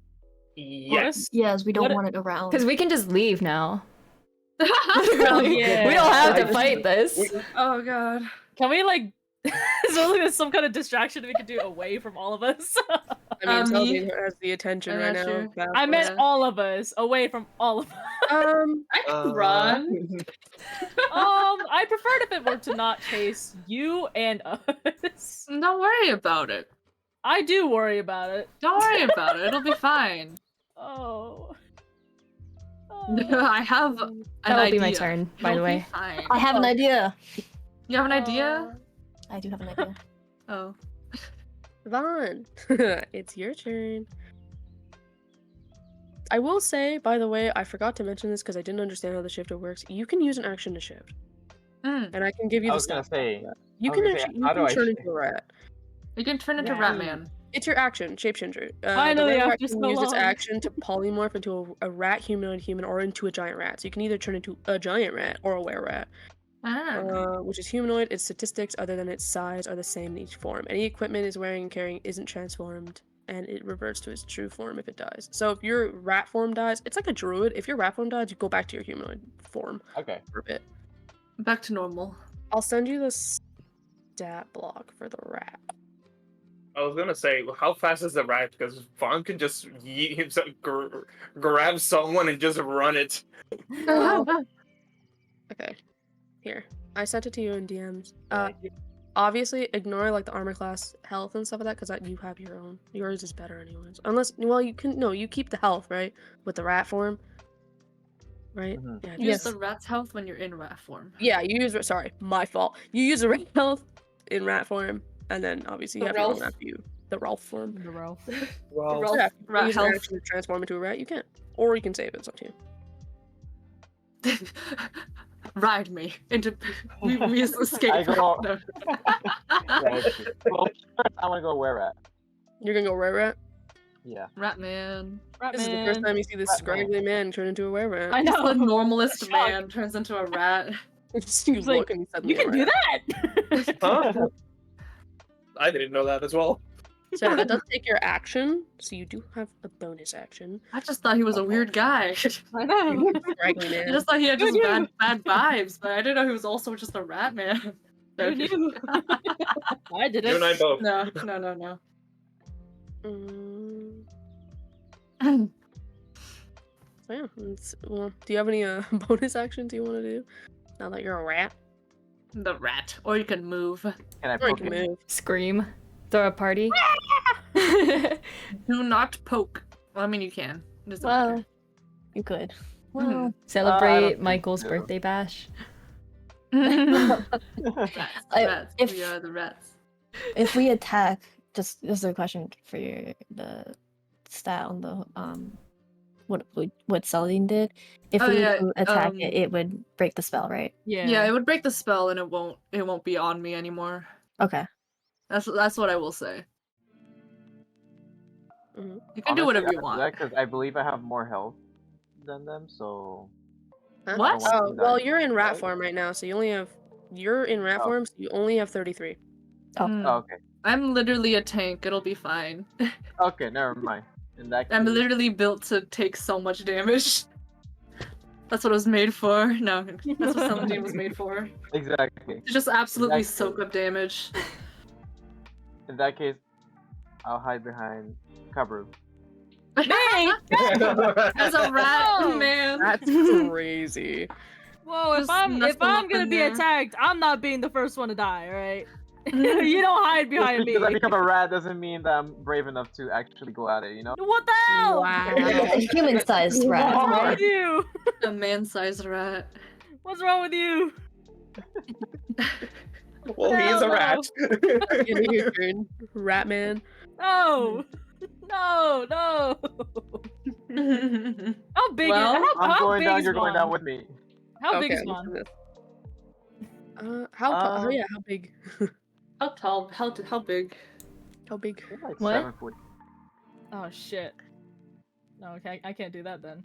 S5: Yes.
S4: Yes, we don't
S2: What-
S4: want it around.
S1: Because we can just leave now.
S2: Yeah.
S1: We don't have to fight this.
S3: Oh god.
S2: Can we like So there's some kind of distraction we could do away from all of us.
S8: I mean,
S3: Me?
S8: Selby has the attention right
S3: Yeah,
S8: now.
S3: sure.
S8: Bad
S2: I
S8: boy.
S2: meant all of us, away from all of us.
S3: I can run.
S2: I preferred if it were to not chase you and us.
S3: Don't worry about it.
S2: I do worry about it.
S3: Don't worry about it. It'll be fine.
S2: Oh.
S3: I have an
S1: That will
S3: idea.
S1: be my turn, by the
S3: It'll be
S1: way.
S3: fine.
S4: I have an idea.
S3: You have an idea?
S4: I do have an idea.
S3: Oh.
S8: Vaughn, it's your turn. I will say, by the way, I forgot to mention this because I didn't understand how the shifter works. You can use an action to shift, and I can give you
S10: I
S8: the
S10: was gonna
S8: stats.
S10: say.
S8: You
S10: I was
S8: can
S10: gonna say,
S8: actually
S10: how do I
S8: turn
S10: shift?
S8: into a rat.
S3: You can turn into Ratman.
S8: It's your action, shapeshifter.
S2: Finally,
S8: the rat
S2: after
S8: can
S2: so
S8: use its
S2: long.
S8: action to polymorph into a rat, humanoid human, or into a giant rat. So you can either turn into a giant rat or a were-rat. Which is humanoid. Its statistics, other than its size, are the same in each form. Any equipment is wearing and carrying isn't transformed, and it reverts to its true form if it dies. So if your rat form dies, it's like a druid. If your rat form dies, you go back to your humanoid form
S10: Okay.
S8: for a bit.
S3: Back to normal.
S8: I'll send you the stat block for the rat.
S5: I was gonna say, how fast is the rat? Because Vaughn can just yeet himself, grab someone and just run it.
S8: Okay. Here. I sent it to you in DMs. Obviously, ignore like the armor class health and stuff like that, because you have your own. Yours is better anyways. Unless, well, you can, no, you keep the health, right? With the rat form. Right? Yeah,
S3: Use the rat's health when you're in rat form.
S8: Yeah, you use, sorry, my fault. You use the rat health in rat form, and then obviously you
S3: The
S8: have your own
S3: Ralph.
S8: after you. The Ralph form.
S2: The Ralph.
S5: Well,
S8: Yeah, if you
S3: rat
S8: use an
S3: health.
S8: action to transform into a rat, you can. Or you can save it, it's up to you.
S3: Ride me into we escape.
S10: I go.
S3: No.
S10: Well, I want to go were rat.
S8: You're gonna go rat?
S10: Yeah.
S3: Ratman.
S8: This is the first time you see this scraggly man turn into a were-rat.
S2: I
S3: Just
S2: know.
S3: the normalest
S2: Shocked.
S3: man turns into a rat.
S8: Just you
S2: It's like,
S8: look and suddenly
S2: You can
S8: a
S2: do
S8: rat.
S2: that.
S5: huh? I didn't know that as well.
S8: So that does take your action, so you do have a bonus action.
S3: I just thought he was a weird guy.
S2: I know.
S8: Scraggly
S3: I
S8: man.
S3: just thought he had
S2: Who
S3: just
S2: knew?
S3: bad vibes, but I didn't know he was also just a rat man.
S2: Who knew? I did
S5: You and I
S2: it.
S5: both.
S3: No.
S8: So yeah, well, do you have any bonus actions you want to do? Now that you're a rat?
S3: The rat. Or you can move.
S10: Can I
S8: Or you
S10: poke
S8: can
S10: it?
S8: move.
S1: Scream. Throw a party.
S3: Do not poke. Well, I mean, you can. It doesn't matter.
S4: You could.
S3: Mhm.
S4: Well,
S1: Celebrate
S10: think
S1: Michael's
S10: so.
S1: birthday bash.
S3: Rats.
S4: I-
S3: Rats.
S4: if-
S3: We are the rats.
S4: if we attack, just this is a question for the stat on the what Celine did. If
S3: Oh,
S4: we
S3: yeah,
S4: do attack it, it would break the spell, right?
S3: Yeah, it would break the spell and it won't be on me anymore.
S4: Okay.
S3: That's what I will say.
S8: Mhm.
S3: You can do whatever you want.
S10: Because I believe I have more health than them, so.
S8: Huh?
S3: What?
S10: I don't
S8: Oh,
S10: want to
S8: well,
S10: die.
S8: you're in rat
S10: Right?
S8: form right now, so you're in rat
S10: Oh.
S8: form, so you only have 33.
S3: Mm.
S10: Oh, okay.
S3: I'm literally a tank. It'll be fine.
S10: Okay, never mind. In that case,
S3: I'm literally built to take so much damage. That's what it was made for. No, that's what Celandine was made for.
S10: exactly.
S3: To just absolutely
S10: Exactly.
S3: soak up damage.
S10: In that case, I'll hide behind Kabru.
S3: As a rat,
S2: Oh.
S3: man.
S8: That's crazy.
S2: Whoa,
S3: Just mess
S2: if
S3: them
S2: I'm
S3: up
S2: gonna
S3: in
S2: be
S3: there.
S2: attacked, I'm not being the first one to die, alright? You don't hide behind me.
S10: Because I become a rat doesn't mean that I'm brave enough to actually go at it, you know?
S2: What the hell?
S8: Wow.
S4: A human-sized rat.
S2: What's wrong
S4: right?
S2: with you?
S3: A man-sized rat.
S2: What's wrong with you?
S5: Well, he is a
S2: Hell
S5: rat.
S8: Get your turn, rat man.
S2: No. No. How big
S3: Well,
S2: is
S10: I'm
S2: how
S10: going
S2: big
S10: down,
S2: is
S10: you're going
S2: Vaughn?
S10: down with me.
S2: How big
S8: Okay,
S2: is Vaughn?
S8: How tall? Oh yeah, how big?
S3: How tall? How big?
S8: How big?
S10: You're like
S1: What?
S10: 7 foot.
S2: Oh shit. No, okay, I can't do that then.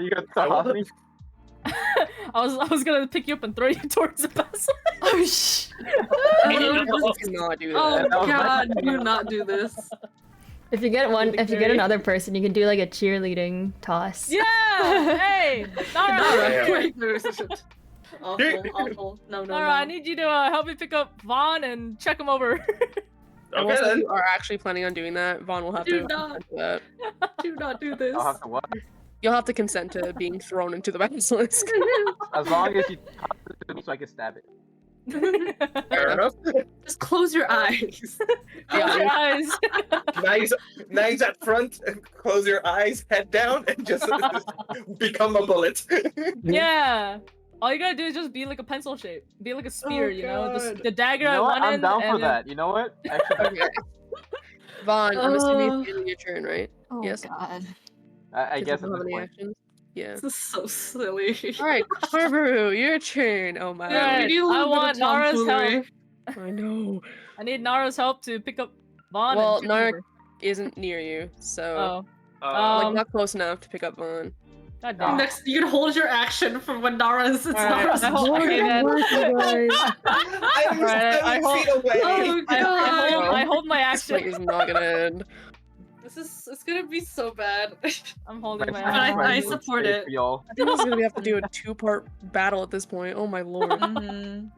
S10: You got to off me.
S2: I was gonna pick you up and throw you towards the basilisk.
S1: Oh sh!
S8: You cannot do that.
S3: Oh
S10: That was my
S3: god,
S10: idea.
S3: do not do this.
S1: If you get another person, you can do like a cheerleading toss.
S2: Yeah. Hey. All
S3: Alright,
S2: right.
S3: wait, Awful. No.
S2: Nara, I need you to help me pick up Vaughn and check him over.
S8: And
S5: Okay
S8: once
S5: then.
S8: you are actually planning on doing that, Vaughn will have
S3: Do
S8: to
S3: not.
S8: consent to that.
S3: Do not do this.
S10: I'll have to what?
S8: You'll have to consent to being thrown into the basilisk.
S10: As long as you talk to me so I can stab it.
S5: Fair enough.
S3: Just close your eyes.
S2: Close your eyes.
S5: Knives at front, close your eyes, head down, and just become a bullet.
S2: Yeah. All you gotta do is just be like a pencil shape. Be like a spear,
S5: Oh,
S2: you know? Just
S5: God.
S2: the dagger
S10: You know
S2: at
S10: what?
S2: one
S10: I'm
S2: end.
S10: down for
S2: and then-
S10: that. You know what? Actually,
S8: Okay. Vaughn, I'm assuming it's the end of your turn, right?
S4: Oh
S8: Yes.
S4: god.
S10: I
S8: 'Cause
S10: guess
S8: you
S10: at
S8: don't have
S10: this
S8: any
S10: point.
S8: actions. Yeah.
S3: This is so silly.
S8: Alright, Carveru, your turn. Oh my.
S3: Yeah, we
S2: Alright,
S3: need a
S2: I
S3: little bit
S2: want
S3: of
S2: Nara's
S3: tomfoolery.
S2: help.
S8: I know.
S2: I need Nara's help to pick up Vaughn
S8: Well,
S2: and check him
S8: Nara
S2: over.
S8: isn't near you, so
S2: Oh.
S8: like not close enough to pick up Vaughn.
S2: God damn.
S3: Next, you can hold your action for when Nara's. It's
S2: Alright,
S3: Nara's
S2: I hold- okay, then.
S5: I'm
S2: Right, I
S5: 7
S2: hold-
S5: feet away.
S3: Oh god!
S2: I hold my
S8: This fight
S2: action.
S8: is not gonna end.
S3: It's gonna be so bad.
S2: I'm holding my
S3: But I-
S2: action.
S3: I support it.
S10: For y'all.
S8: I think this is gonna have to do a 2-part battle at this point. Oh my lord.
S3: Mhm.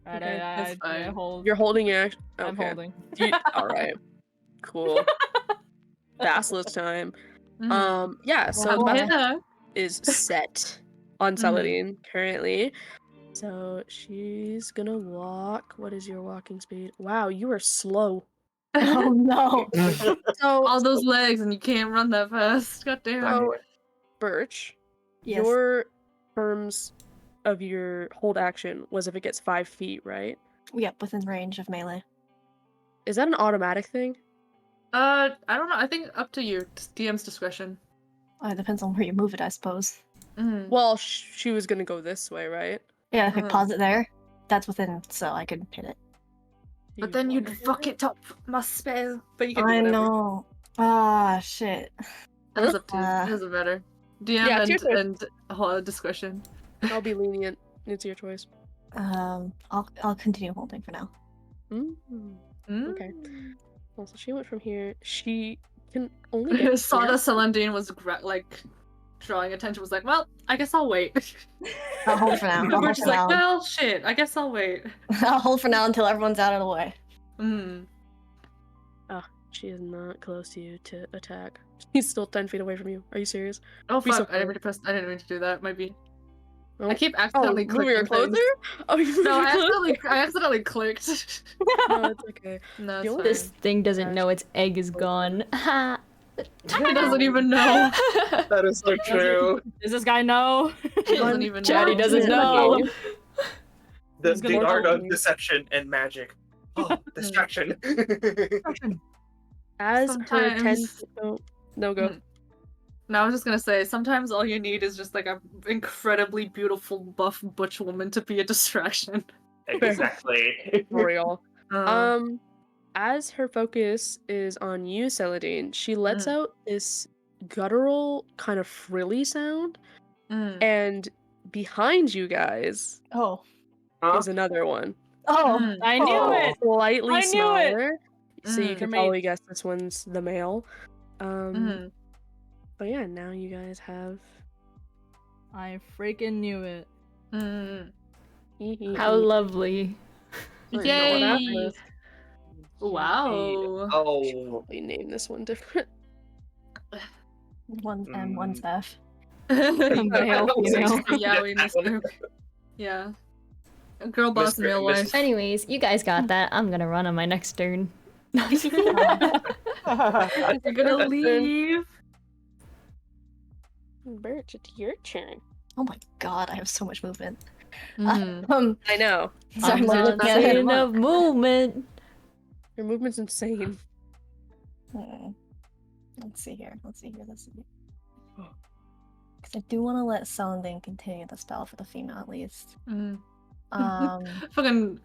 S2: Alright,
S3: Okay,
S2: I
S3: that's fine.
S2: hold.
S8: You're holding your action. Okay.
S2: I'm holding.
S8: Alright. Cool. Basilisk time.
S3: Mhm.
S8: Yeah, so
S3: Oh,
S8: Basilisk
S3: yeah.
S8: is set on Saladin currently. So she's gonna walk. What is your walking speed? Wow, you are slow.
S4: Oh no.
S8: So
S3: All those legs and you can't run that fast. God damn.
S8: So, Birch,
S4: Yes.
S8: your terms of your hold action was if it gets 5 feet, right?
S4: Yep, within range of melee.
S8: Is that an automatic thing?
S3: I don't know. I think up to your DM's discretion.
S4: It depends on where you move it, I suppose.
S3: Mhm.
S8: Well, she was gonna go this way, right?
S4: Yeah, if I
S3: Uh-huh.
S4: pause it there, that's within, so I could hit it.
S3: But then you'd fuck it up my spell. But you can do
S4: I
S3: whatever.
S4: know. Ah, shit.
S3: That's up to you.
S4: Uh,
S3: It doesn't matter. DM
S8: Yeah, it's your choice.
S3: and discretion.
S8: I'll be lenient. It's your choice.
S4: I'll continue holding for now.
S8: Okay. Well, so she went from here. She can only get
S3: Saw
S8: here.
S3: that Celandine was drawing attention. Was like, well, I guess I'll wait.
S4: I'll hold for now. I'll
S3: We're
S4: hold
S3: just
S4: for
S3: like,
S4: now.
S3: well, shit. I guess I'll wait.
S4: I'll hold for now until everyone's out of the way.
S3: Mm.
S8: She is not close to you to attack. She's still 10 feet away from you. Are you serious?
S3: Oh
S8: Be so
S3: fuck! I didn't mean to do that. Might be.
S8: Oh.
S3: I keep
S8: Oh,
S3: accidentally
S8: moving her
S3: clicking things.
S8: closer? Oh, you
S3: No,
S8: moving closer?
S3: I accidentally clicked.
S8: No, it's okay.
S3: No,
S8: The
S3: it's
S8: only-
S3: fine.
S1: This thing doesn't know its egg is gone.
S3: He doesn't even know.
S5: That is so true.
S2: Does this guy know?
S3: He doesn't even know.
S1: Chatty doesn't know.
S5: The,
S2: Who's gonna
S5: the art
S8: tell
S5: of
S8: me?
S5: deception and magic. Oh, distraction.
S8: As her 10
S3: Sometimes-
S8: oh, no go.
S3: Mm. No, I was just gonna say, sometimes all you need is just like a incredibly beautiful buff butch woman to be a distraction.
S5: Exactly.
S8: For real.
S3: Uh,
S8: As her focus is on you, Celadine, she lets out this guttural kind of frilly sound, and behind you guys
S4: Oh.
S5: Huh?
S8: is another one.
S4: Oh.
S2: I knew it.
S8: Slightly
S2: I knew it!
S8: smaller, so you
S3: Mm.
S8: can
S2: Mate.
S8: probably guess this one's the male.
S3: Mhm.
S8: But yeah, now you guys have.
S2: I freaking knew it.
S3: Mm.
S1: How lovely.
S3: Yay! Wow.
S5: Oh.
S8: We name this one different.
S4: One's M, one's F.
S2: Male, female.
S3: Yeah, we missed it. Yeah. Girl boss,
S5: Mr.
S3: male
S5: Mrs.
S3: wife.
S1: Anyways, you guys got that. I'm gonna run on my next turn.
S3: You're gonna leave.
S8: Birch, it's your turn.
S4: Oh my god, I have so much movement.
S3: Mm.
S8: I know.
S4: Sorry, I'm
S3: I'm
S4: looking at it.
S1: Insane of movement.
S8: Your movement's insane.
S4: Let's see here. Let's see here. Because I do want to let Celandine continue the spell for the female at least.
S3: Mm.
S4: Um,
S3: Fucking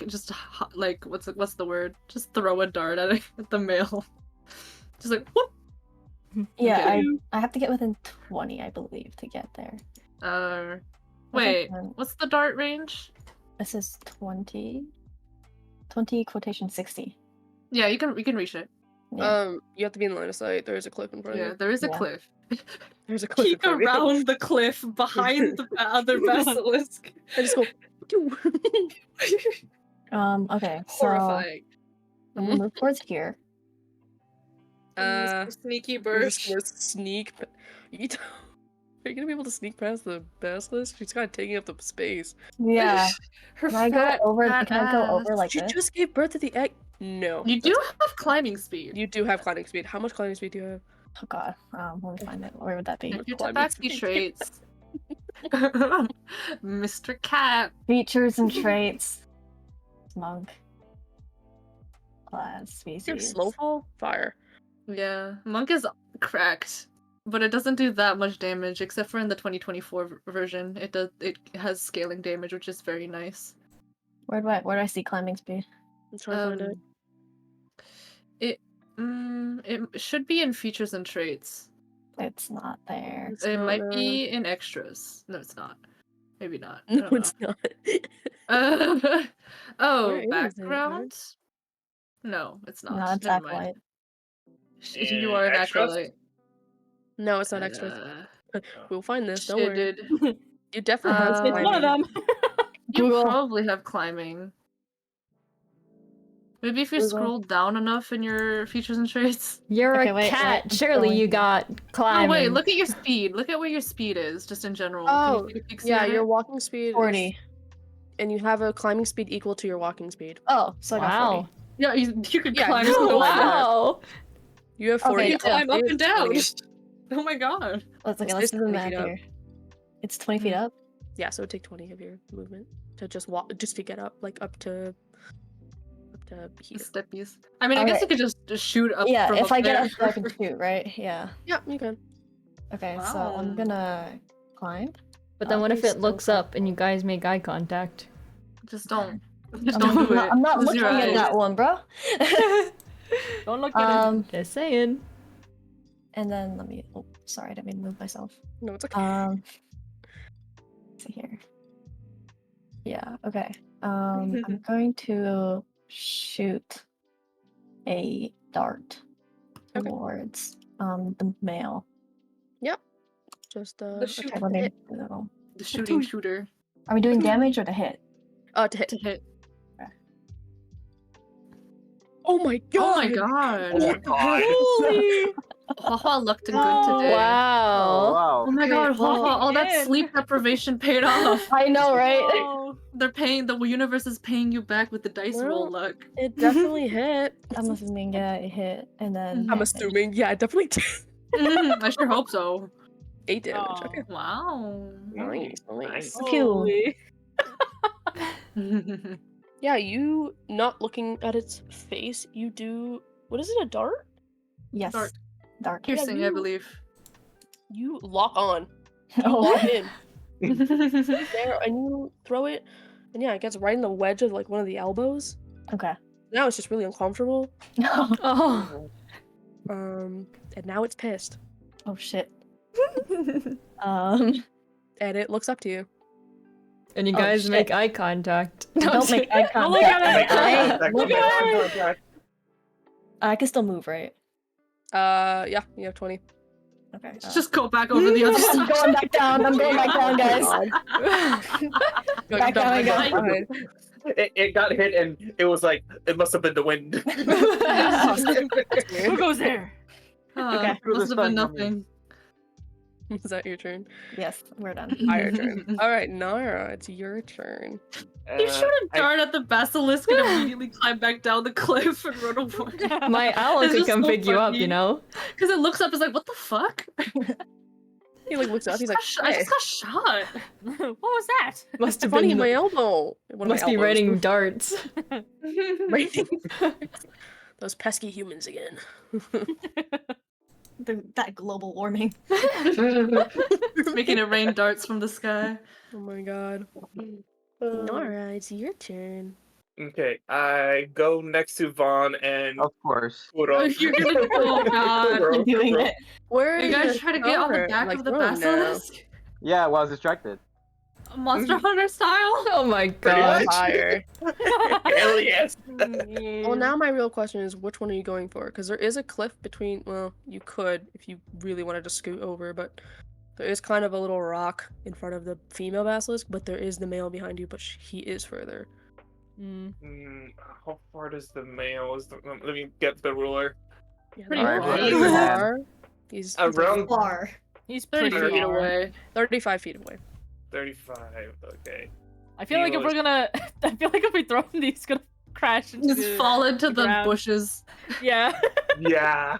S3: just like what's the word? Just throw a dart at it at the male. Just like whoop.
S4: yeah,
S3: Okay.
S4: I have to get within 20, I believe, to get there.
S3: Wait,
S4: Um,
S3: what's the dart range?
S4: This is 20 quotation 60.
S3: Yeah, you can reach it.
S4: Yeah.
S8: You have to be in line of sight. There is a cliff in front of
S3: Yeah,
S8: you.
S3: there is a
S4: Yeah.
S3: cliff.
S8: There's a cliff in
S3: peek
S8: front of me.
S3: around the cliff behind the other basilisk.
S8: I just go. "Pew."
S4: Okay, so
S3: Horrifying.
S4: I'm gonna move towards here.
S3: Mr. Sneaky
S8: You're just
S3: Birch.
S8: gonna sneak. You don't- Are you gonna be able to sneak past the basilisk? She's kind of taking up the space.
S4: Yeah.
S3: Her
S4: Can I go
S3: fat,
S4: over?
S3: fat
S4: Can I go over
S3: ass.
S4: like
S8: She
S4: this?
S8: just gave birth to the egg. No.
S3: You do have climbing speed.
S8: You do have climbing speed. How much climbing speed do you have?
S4: Oh god. Let me find it. Where would that be?
S3: Your
S8: climbing
S3: tabaxi
S8: speed.
S3: traits. Mr. Cat.
S4: Features and traits. Monk. Class
S8: You have
S4: species.
S8: snowfall? Fire.
S3: Yeah, Monk is cracked, but it doesn't do that much damage except for in the 2024 version. It has scaling damage, which is very nice.
S4: Where do I see climbing speed?
S8: I'm trying to find it.
S3: It should be in features and traits.
S4: It's not there.
S8: It's
S3: It
S8: not,
S3: might be in extras. No, it's not. Maybe not. I
S8: No,
S3: don't know.
S8: it's not.
S3: Oh,
S8: Where is it, man?
S3: background? No, it's not.
S4: No, it's
S3: Never mind.
S4: acolyte.
S3: You are an
S5: Extras?
S3: acolyte.
S8: No, it's not extras. We'll find this. Don't worry.
S3: Shitted.
S8: You definitely have
S3: It's
S2: It's one of
S8: climbing.
S2: them.
S3: You
S4: Google.
S3: probably have climbing. Maybe if you
S8: Google.
S3: scroll down enough in your features and traits.
S1: You're
S4: Okay,
S1: a
S4: wait,
S1: cat.
S4: I'm
S1: Surely
S4: going.
S1: you got
S3: Oh
S1: climbing.
S3: wait, look at your speed. Look at where your speed is, just in general. Can you
S8: Oh,
S3: take a peek
S8: yeah,
S3: at
S8: your
S3: it?
S8: walking speed is-
S4: 40.
S8: and you have a climbing speed equal to your walking speed.
S4: Oh, so I got 40.
S1: Wow.
S3: Yeah, you could
S8: Yeah,
S3: climb
S8: you
S3: so
S8: can
S3: far.
S1: Wow.
S8: You have
S4: Okay,
S8: 40.
S3: You
S4: yeah.
S3: can climb up
S8: It's
S3: and down.
S8: 20.
S3: Oh my god.
S4: Let's
S8: It's
S4: let's do the
S8: 20
S4: math
S8: feet up.
S4: here. It's 20 feet up.
S8: Yeah, so it would take 20 of your movement to just walk, just to get up, like up to here.
S3: Steppies. I mean, I guess
S4: Okay.
S3: you could just shoot up
S4: Yeah,
S3: from
S4: if
S3: up
S4: I get
S3: there.
S4: up, I can shoot, right? Yeah.
S8: Yeah, you can.
S4: Okay, so
S3: Wow.
S4: I'm gonna climb.
S1: But then what if
S8: Please
S1: it looks
S8: don't.
S1: up and you guys make eye contact?
S3: Just don't.
S4: I'm
S3: Just don't do it.
S4: I'm not
S3: Close
S4: looking
S3: your
S4: at
S3: eyes.
S4: that one, bro.
S2: Don't look at it.
S1: Just saying.
S4: And then let me. Oh, sorry, I didn't mean to move myself.
S8: No, it's okay.
S4: Let's see here. Yeah. Okay. I'm going to shoot a dart
S8: Okay.
S4: towards the male.
S8: Just
S3: The shoot.
S4: Okay, let me. No.
S3: The shooting shooter
S4: Are we doing damage or to hit?
S8: to hit.
S3: to hit.
S8: Oh my god!
S3: Oh my god.
S5: Oh my god.
S8: Holy!
S3: Haha looked good
S1: Oh,
S3: today.
S10: Oh
S1: wow.
S10: wow.
S3: Oh my god,
S2: well,
S3: Haha, all that
S2: again.
S3: sleep deprivation paid off.
S4: I know, right?
S2: Oh,
S3: They're paying, the universe is paying you back with the dice roll
S8: Well,
S3: luck.
S8: It definitely hit.
S4: I'm assuming it hit, and then
S8: I'm assuming, yeah, it definitely did.
S3: I sure hope so.
S8: 8 damage.
S2: Aw.
S8: Okay.
S3: Wow.
S8: Nice, nice.
S4: Pew.
S2: holy.
S8: Yeah, you not looking at its face, you do. What is it? A dart?
S4: Yes,
S3: Dart.
S4: dart.
S3: Piercing, I
S8: you-
S3: believe.
S8: You lock on. You
S4: Oh.
S8: lock in there, and you throw it, and yeah, it gets right in the wedge of like one of the elbows.
S4: Okay.
S8: Now it's just really uncomfortable.
S1: Oh.
S8: And now it's pissed,
S4: Oh shit.
S8: and it looks up to you.
S1: And you
S4: Oh,
S1: guys
S4: shit.
S1: make eye contact.
S4: Don't make eye
S2: Don't look at
S4: contact.
S2: it.
S5: Look at it.
S4: I can still move, right?
S8: Yeah, you have 20.
S4: Okay.
S3: Just go back over the other
S4: I'm
S3: side.
S4: going back down. I'm going back down, guys.
S8: Go,
S4: Back down I go.
S8: behind.
S5: It got hit and it was like, it must have been the wind.
S2: Who goes there?
S4: Okay.
S10: Through the
S3: Must have been
S10: sun,
S3: nothing.
S8: Is that your turn?
S4: Yes, we're done.
S8: Your turn. All right, Nara, it's your turn.
S3: You shoot a dart at the basilisk and immediately climb back down the cliff and run away.
S1: My owl
S3: It's
S1: could
S3: just
S1: come
S3: so
S1: pick you up,
S3: funny.
S1: you know?
S3: Because it looks up, it's like, what the fuck?
S8: He like looks up. He's like,
S3: I
S8: "Hey,
S3: just got shot.
S2: What was that?
S1: Must have
S8: funny
S1: been
S8: my elbow." One of
S1: must
S8: my
S1: be
S8: elbows.
S1: raining darts.
S8: Raining. Those pesky humans again.
S4: That global warming.
S3: Making it rain darts from the sky.
S8: Oh my god. Nara, it's your turn.
S5: Okay, I go next to Vaughn and
S10: Of course.
S5: put
S3: Oh,
S5: on.
S3: you're gonna oh god.
S4: I'm doing it.
S8: Where
S3: You
S8: is
S3: guys
S8: your
S3: try to get on the
S8: power?
S3: back
S8: Like,
S3: of the
S8: oh, no.
S3: basilisk?
S10: Yeah, well, I was distracted.
S3: Monster Hunter style.
S1: Oh my
S5: Pretty
S1: god.
S5: much.
S8: Fire.
S5: Hell yes.
S8: Well, now my real question is, which one are you going for? Because there is a cliff between. Well, you could if you really wanted to scoot over, but there is kind of a little rock in front of the female basilisk. But there is the male behind you, but he is further.
S5: How far does the male? Let me get the ruler.
S8: Yeah,
S3: Pretty
S8: not
S3: far.
S8: really far. He's
S5: Around
S4: Far.
S2: He's
S3: 30
S2: pretty
S3: feet
S2: far.
S3: away.
S8: 35 feet away.
S5: 35. Okay.
S2: I feel like if we're gonna, I feel like if we throw him, he's gonna crash into
S3: Just fall into the
S2: ground.
S3: bushes.
S2: Yeah.
S5: Yeah.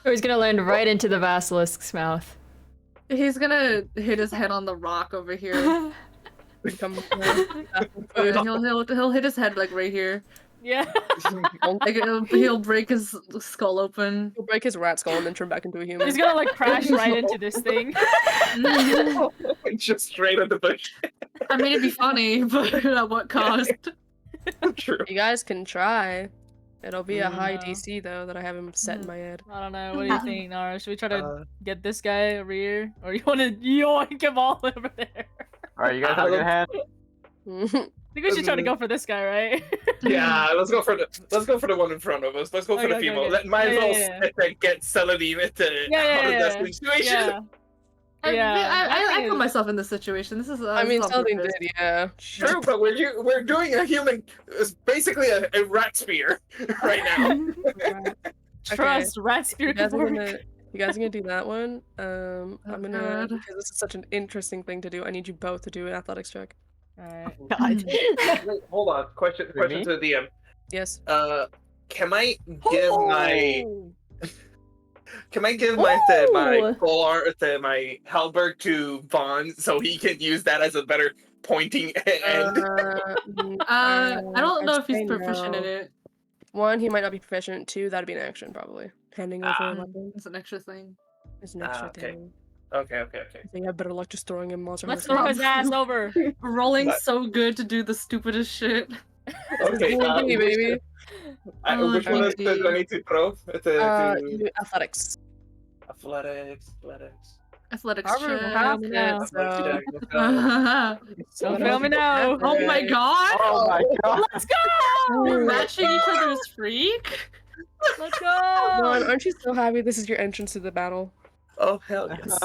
S1: Or he's gonna land right into the basilisk's mouth.
S3: He's gonna hit his head on the rock over here.
S8: Become
S3: He'll hit his head like right here.
S2: Yeah.
S3: Like he'll break his skull open.
S8: He'll break his rat skull and then turn back into a human.
S2: He's gonna like crash right into this thing.
S5: Just straight at the bush.
S3: I mean, it'd be funny, but at what cost?
S5: True.
S8: You guys can try. It'll be a high
S2: Yeah.
S8: DC though that I have him set in my head.
S2: I don't know. What do you think, Nara? Should we try to get this guy over here, or you want to get all over there?
S10: Alright, you guys have a good hand.
S2: I think we should try to go for this guy, right?
S5: Yeah, let's go for the one in front of us. Let's go for the
S2: Okay,
S5: female.
S2: okay.
S5: Might as well
S2: Yeah.
S5: get Celadine into out of that situation.
S2: Yeah.
S3: I put myself in this situation. This is.
S8: I mean,
S3: this is on
S8: something
S3: purpose.
S8: did, yeah.
S5: True, but we're doing a human. It's basically a rat spear right now.
S2: Trust rat spear
S8: You guys,
S2: can
S8: are
S2: work.
S8: you guys are gonna do that one. I'm gonna
S3: God.
S8: because this is such an interesting thing to do. I need you both to do an athletics check.
S2: Alright.
S5: Wait, hold on. Question
S10: me?
S5: to the DM.
S8: Yes.
S5: Can I give my
S8: Oh!
S5: my full my halberd to Vaughn so he can use that as a better pointing end?
S3: I don't know if he's
S8: I'd say
S3: proficient in
S8: no.
S3: it.
S8: One, he might not be proficient. Two, that'd be an action probably. Handing over a
S5: Ah.
S8: weapon
S3: It's an extra thing.
S8: is an extra
S5: okay.
S8: thing.
S5: Okay.
S8: I think I have better luck just throwing him monster.
S2: Let's
S8: Hunter.
S2: throw his ass over.
S3: Rolling
S5: What?
S3: so good to do the stupidest shit.
S5: Okay.
S8: Hey, baby.
S5: Which one is do I need to throw?
S8: You athletics.
S5: Athletics.
S3: Athletics
S2: Harvard
S3: check.
S2: will have
S8: Yeah,
S2: to.
S8: so-
S2: Don't fail me now.
S3: Oh my god!
S10: Oh my god.
S2: Let's go!
S3: We're matching each other's freak?
S2: Let's
S8: Vaughn,
S2: go!
S8: aren't you so happy this is your entrance to the battle?
S5: Oh hell yes.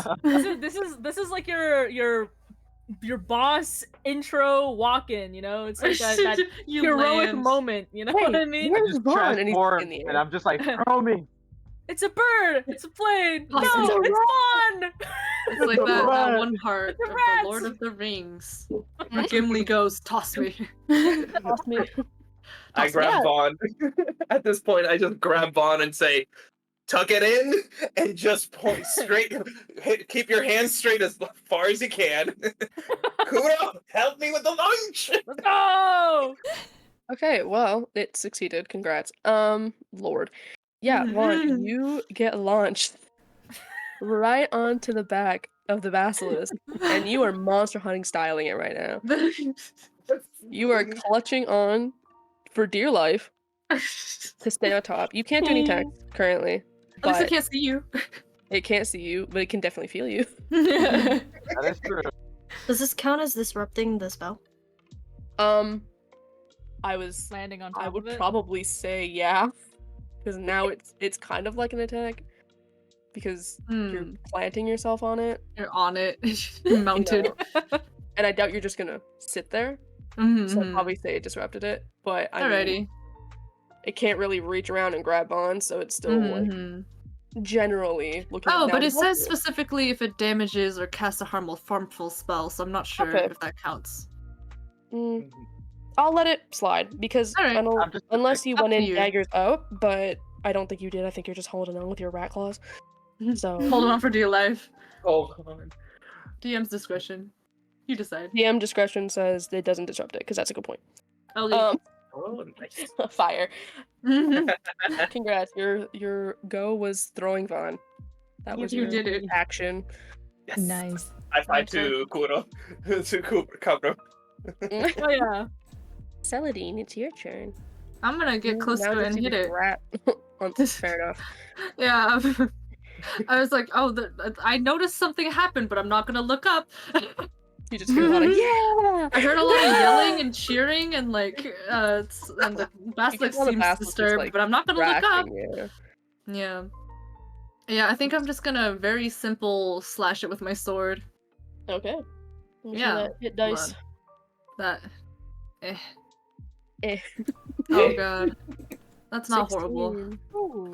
S2: This is like your boss intro walk-in, you know? It's like that
S3: You
S2: heroic
S3: land.
S2: moment, you know what I mean?
S8: Where's
S10: Just
S8: Vaughn? And he's
S10: transform,
S8: in the
S10: and
S8: air.
S10: I'm just like, throw me.
S2: It's a bird! It's a plane! No,
S3: It's a
S2: it's fun!
S3: It's like that one part
S2: The
S3: of
S2: rats.
S3: the Lord of the Rings. Where Gimli goes, toss me.
S8: Toss me.
S5: I grab Vaughn. At this point, I just grab Vaughn and say, tuck it in and just point straight. Keep your hands straight as far as you can. Kudo, help me with the lunch.
S2: Let's go!
S8: Okay, well, it succeeded. Congrats. Lord. Yeah, Vaughn, you get launched right onto the back of the basilisk, and you are monster hunting styling it right now. You are clutching on for dear life to stay on top. You can't do any attacks currently,
S3: At least I
S8: but
S3: can't see you.
S8: it can't see you, but it can definitely feel you.
S10: That is true.
S4: Does this count as disrupting the spell?
S8: I was
S2: Landing on top
S8: I would
S2: of it.
S8: probably say yeah, because now it's kind of like an attack because you're planting yourself on it.
S3: You're on it. Mounted.
S8: And I doubt you're just gonna sit there.
S3: Mhm,
S8: So I'd
S3: mhm.
S8: probably say it disrupted it. But I mean,
S3: Alrighty.
S8: it can't really reach around and grab on, so it's still like
S3: Mhm.
S8: generally looking.
S3: Oh,
S8: now
S3: but it says
S8: disrupted.
S3: specifically if it damages or casts a harmful spell, so I'm not sure
S8: Okay.
S3: if that counts.
S8: Mm, I'll let it slide because
S3: Alright.
S8: I don't,
S10: I'm just
S8: unless you
S3: Up
S8: went
S3: to
S8: in
S3: you.
S8: daggers up, but I don't think you did. I think you're just holding on with your rat claws. So
S3: Hold on for dear life.
S5: Hold on.
S3: DM's discretion. You decide.
S8: DM discretion says it doesn't disrupt it because that's a good point.
S3: I'll leave.
S5: Oh, nice.
S8: Fire. Congrats. Your go was throwing Vaughn. That was
S3: You
S8: your
S3: did it.
S8: action.
S5: Yes.
S1: Nice.
S5: High five to Kuro. To Kabro.
S2: Oh yeah.
S8: Celadine, it's your turn.
S3: I'm gonna get close
S8: Now
S3: to it
S8: just
S3: and hit
S8: you
S3: it.
S8: rat. Fair enough.
S3: Yeah. I was like, oh, I noticed something happened, but I'm not gonna look up.
S8: You just hear a lot of yeah.
S3: I heard a lot of yelling and cheering and like and the Basilisk
S8: tell the
S3: seems
S8: Basilisk is,
S3: disturbed,
S8: like,
S3: but I'm not gonna look up.
S8: Crashing, yeah.
S3: Yeah. Yeah, I think I'm just gonna very simple slash it with my sword.
S8: Okay. Let me see
S3: Yeah.
S8: that hit
S3: Hold
S8: dice.
S3: on. That. Eh.
S8: Eh.
S3: Oh god. That's not horrible.
S8: 16.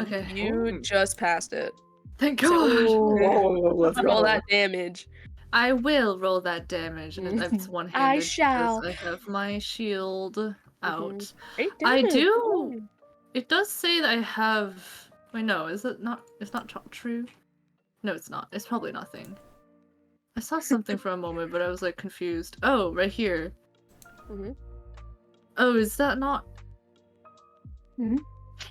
S3: Okay.
S8: You just passed it.
S3: Thank
S8: So-
S3: god.
S9: Let's
S8: Roll
S9: go.
S8: that damage.
S3: I will roll that damage, and it's one-handed.
S8: I shall.
S3: because I have my shield out.
S8: 8
S3: I
S8: damage.
S3: do.
S8: Oh.
S3: It does say that I have. Wait, no, is it not? It's not true. No, it's not. It's probably nothing. I saw something for a moment, but I was like confused. Oh, right here.
S8: Mhm.
S3: Oh, is that not?
S4: Mhm.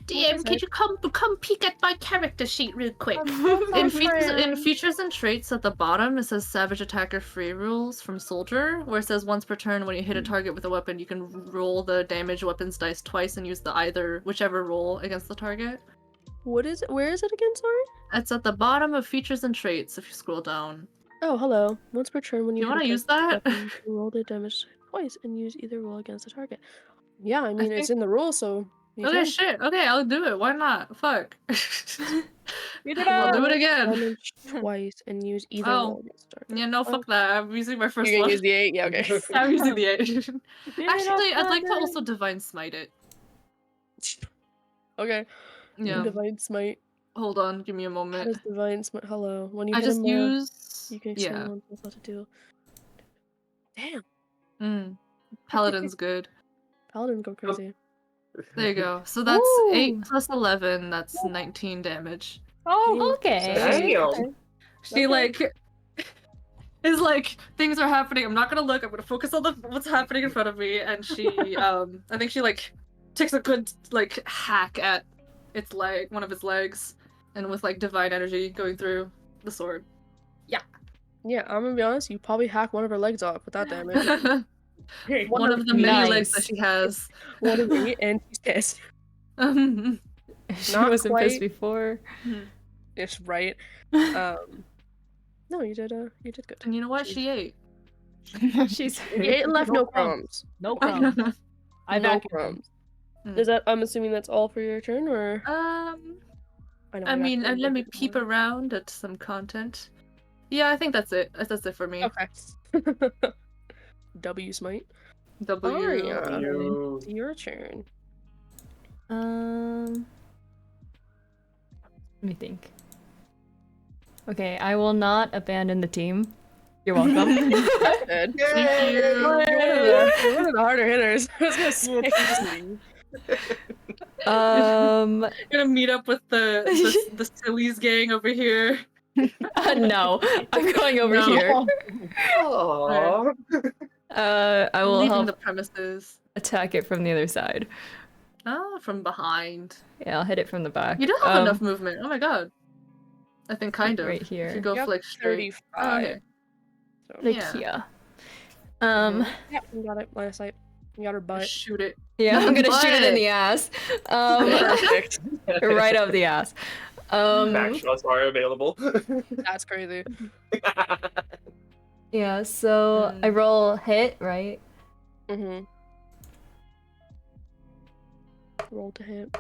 S3: DM, could you come peek at my character sheet real quick? In features and traits at the bottom, it says Savage Attacker Free Rules from Soldier, where it says once per turn when you hit a target with a weapon, you can roll the damage weapons dice twice and use the whichever roll against the target.
S8: What is it? Where is it again? Sorry.
S3: It's at the bottom of features and traits if you scroll down.
S8: Oh, hello. Once per turn, when you
S3: You
S8: hit
S3: want
S8: a
S3: to use
S8: target
S3: that?
S8: weapon, you roll the damage twice and use either roll against the target. Yeah, I mean it's
S3: think-
S8: in the rule, so. You
S3: Okay,
S8: can.
S3: shit. Okay, I'll do it. Why not? Fuck.
S2: You did
S3: I'll
S2: it!
S3: do it again.
S8: Damage twice and use either
S3: Oh.
S8: roll against the target.
S3: Yeah, no, fuck that. I'm using my first
S8: You're
S3: one.
S8: gonna use the 8? Yeah, okay.
S3: I'm using the 8.
S2: You did it,
S3: Actually, I'd like to
S2: Alexander.
S3: also Divine Smite it.
S8: Okay.
S3: Yeah.
S8: Divine Smite.
S3: Hold on, give me a
S8: How
S3: moment.
S8: does Divine Smite? Hello. When you
S3: I
S8: hit
S3: just
S8: him,
S3: use.
S8: you can extend
S3: Yeah.
S8: one plus what to do. Damn.
S3: Paladin's good.
S8: Paladin go crazy.
S3: There you go. So that's
S1: Ooh.
S3: 8 plus 11. That's 19 damage.
S1: Oh, okay.
S5: Damn.
S3: She like is like things are happening. I'm not gonna look. I'm gonna focus on what's happening in front of me. And she, I think she like takes a good like hack at one of its legs, and with like divine energy going through the sword.
S8: Yeah, I'm gonna be honest. You probably hack one of her legs off with that damage.
S3: One of the many legs that
S1: Nice.
S3: she has.
S8: One of me, and she's pissed.
S1: She
S8: Not
S1: wasn't pissed
S8: quite.
S1: before.
S8: It's right. No, you did good.
S3: And you know what? She ate.
S1: She's
S8: You ate and left no crumbs.
S2: No problem. I
S8: No
S2: vacuumed.
S8: crumbs.
S3: Mm.
S8: Is that? I'm assuming that's all for your turn, or
S3: I
S8: know
S3: mean,
S8: vacuumed
S3: let me
S8: every
S3: peep
S8: time.
S3: around at some content. Yeah, I think that's it. That's it for me.
S8: Okay. W smite.
S3: W.
S8: Aria,
S5: You.
S8: it's your turn.
S1: Let me think. Okay, I will not abandon the team. You're welcome.
S8: Good.
S3: Thank you.
S8: You're one of the harder hitters. I was gonna say.
S3: Gonna meet up with the sillies gang over here.
S1: No, I'm going over
S3: No.
S1: here.
S5: Aww.
S1: I will
S3: Leaving
S1: help
S3: the premises.
S1: attack it from the other side.
S3: Oh, from behind.
S1: Yeah, I'll hit it from the back.
S3: You don't have enough movement. Oh my god. I think kind of.
S1: Right here.
S3: If you go
S8: You have
S3: like straight.
S8: 35.
S3: Oh, okay.
S8: So,
S1: Like
S3: Yeah.
S1: here.
S8: yeah, you got it. Line of sight. You got her butt.
S3: Shoot it.
S1: Yeah, I'm gonna shoot it in
S3: But-
S1: the ass.
S8: Perfect.
S1: Right up the ass.
S5: Back shots are available.
S8: That's crazy.
S1: Yeah, so I roll hit, right?
S8: Mm-hmm. Roll to hit.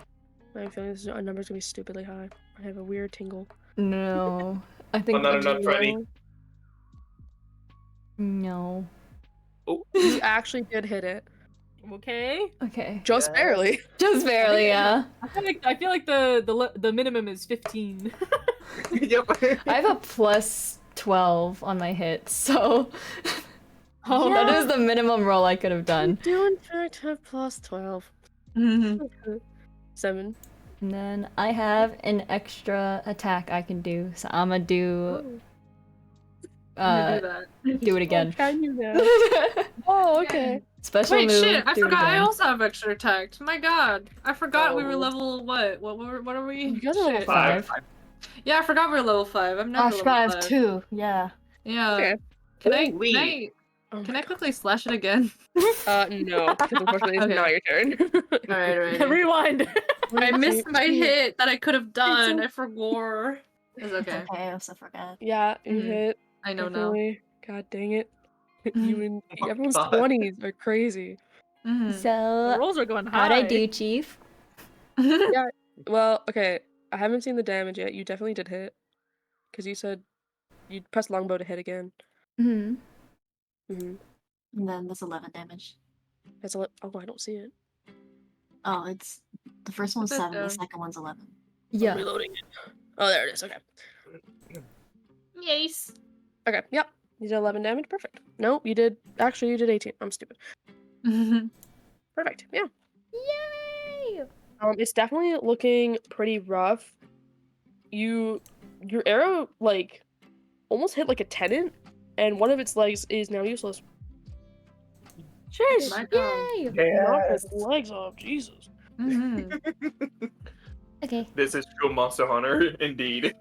S8: I have a feeling this number's gonna be stupidly high. I have a weird tingle.
S1: No. I think
S5: Not enough, Freddy.
S1: No.
S8: You actually did hit it.
S2: Okay.
S1: Okay.
S8: Just barely.
S1: Just barely, yeah.
S2: I feel like the minimum is 15.
S5: Yep.
S1: I have a plus 12 on my hit, so that is the minimum roll I could have done.
S8: You do in fact have plus 12. 7.
S1: And then I have an extra attack I can do, so I'm gonna do
S3: I'm gonna do that.
S1: do it again.
S8: Can you now? Oh, okay.
S1: Special
S3: Wait,
S1: move.
S3: shit! I
S1: do it
S3: forgot. I
S1: again.
S3: also have extra attack. My god, I forgot we were
S5: Oh.
S3: level what? What are we?
S8: You guys are level
S3: Shit.
S1: 5.
S3: Yeah, I forgot we were level 5. I'm never
S4: I
S3: level
S4: forgot I have
S3: 5.
S4: 2. Yeah.
S3: Yeah.
S8: Okay.
S3: Can I quickly slash it again?
S8: No, because unfortunately it's
S3: Okay.
S8: not your turn.
S3: Alright.
S2: Rewind.
S3: I missed my hit that I could have done.
S8: It's
S3: I forgot. It's
S4: It's
S3: okay.
S4: okay, I also forgot.
S8: Yeah, you
S3: Mhm.
S8: hit.
S3: I know now.
S8: Definitely. God dang it. Everyone's
S5: God.
S8: 20s are crazy.
S3: Mhm.
S2: The
S1: So,
S2: rolls are going high.
S1: how'd I do, Chief?
S8: Yeah. Well, okay. I haven't seen the damage yet. You definitely did hit. Because you said you pressed longbow to hit again.
S1: Hmm.
S8: Mm-hmm.
S4: And then that's 11 damage.
S8: That's a oh, I don't see it.
S4: Oh, it's the first one's
S3: Put that
S4: 7, the
S3: down.
S4: second one's 11.
S8: I'm
S1: Yeah.
S8: reloading it. Oh, there it is. Okay.
S3: Yes.
S8: Okay. Yep. You did 11 damage. Perfect. No, you did. Actually, you did 18. I'm stupid. Perfect. Yeah.
S1: Yay!
S8: It's definitely looking pretty rough. Your arrow like almost hit like a tenant, and one of its legs is now useless.
S2: Sheesh.
S3: My God.
S1: Yay!
S8: Knock
S5: Yes.
S8: its legs off, Jesus.
S3: Mhm.
S1: Okay.
S5: This is true Monster Hunter, indeed.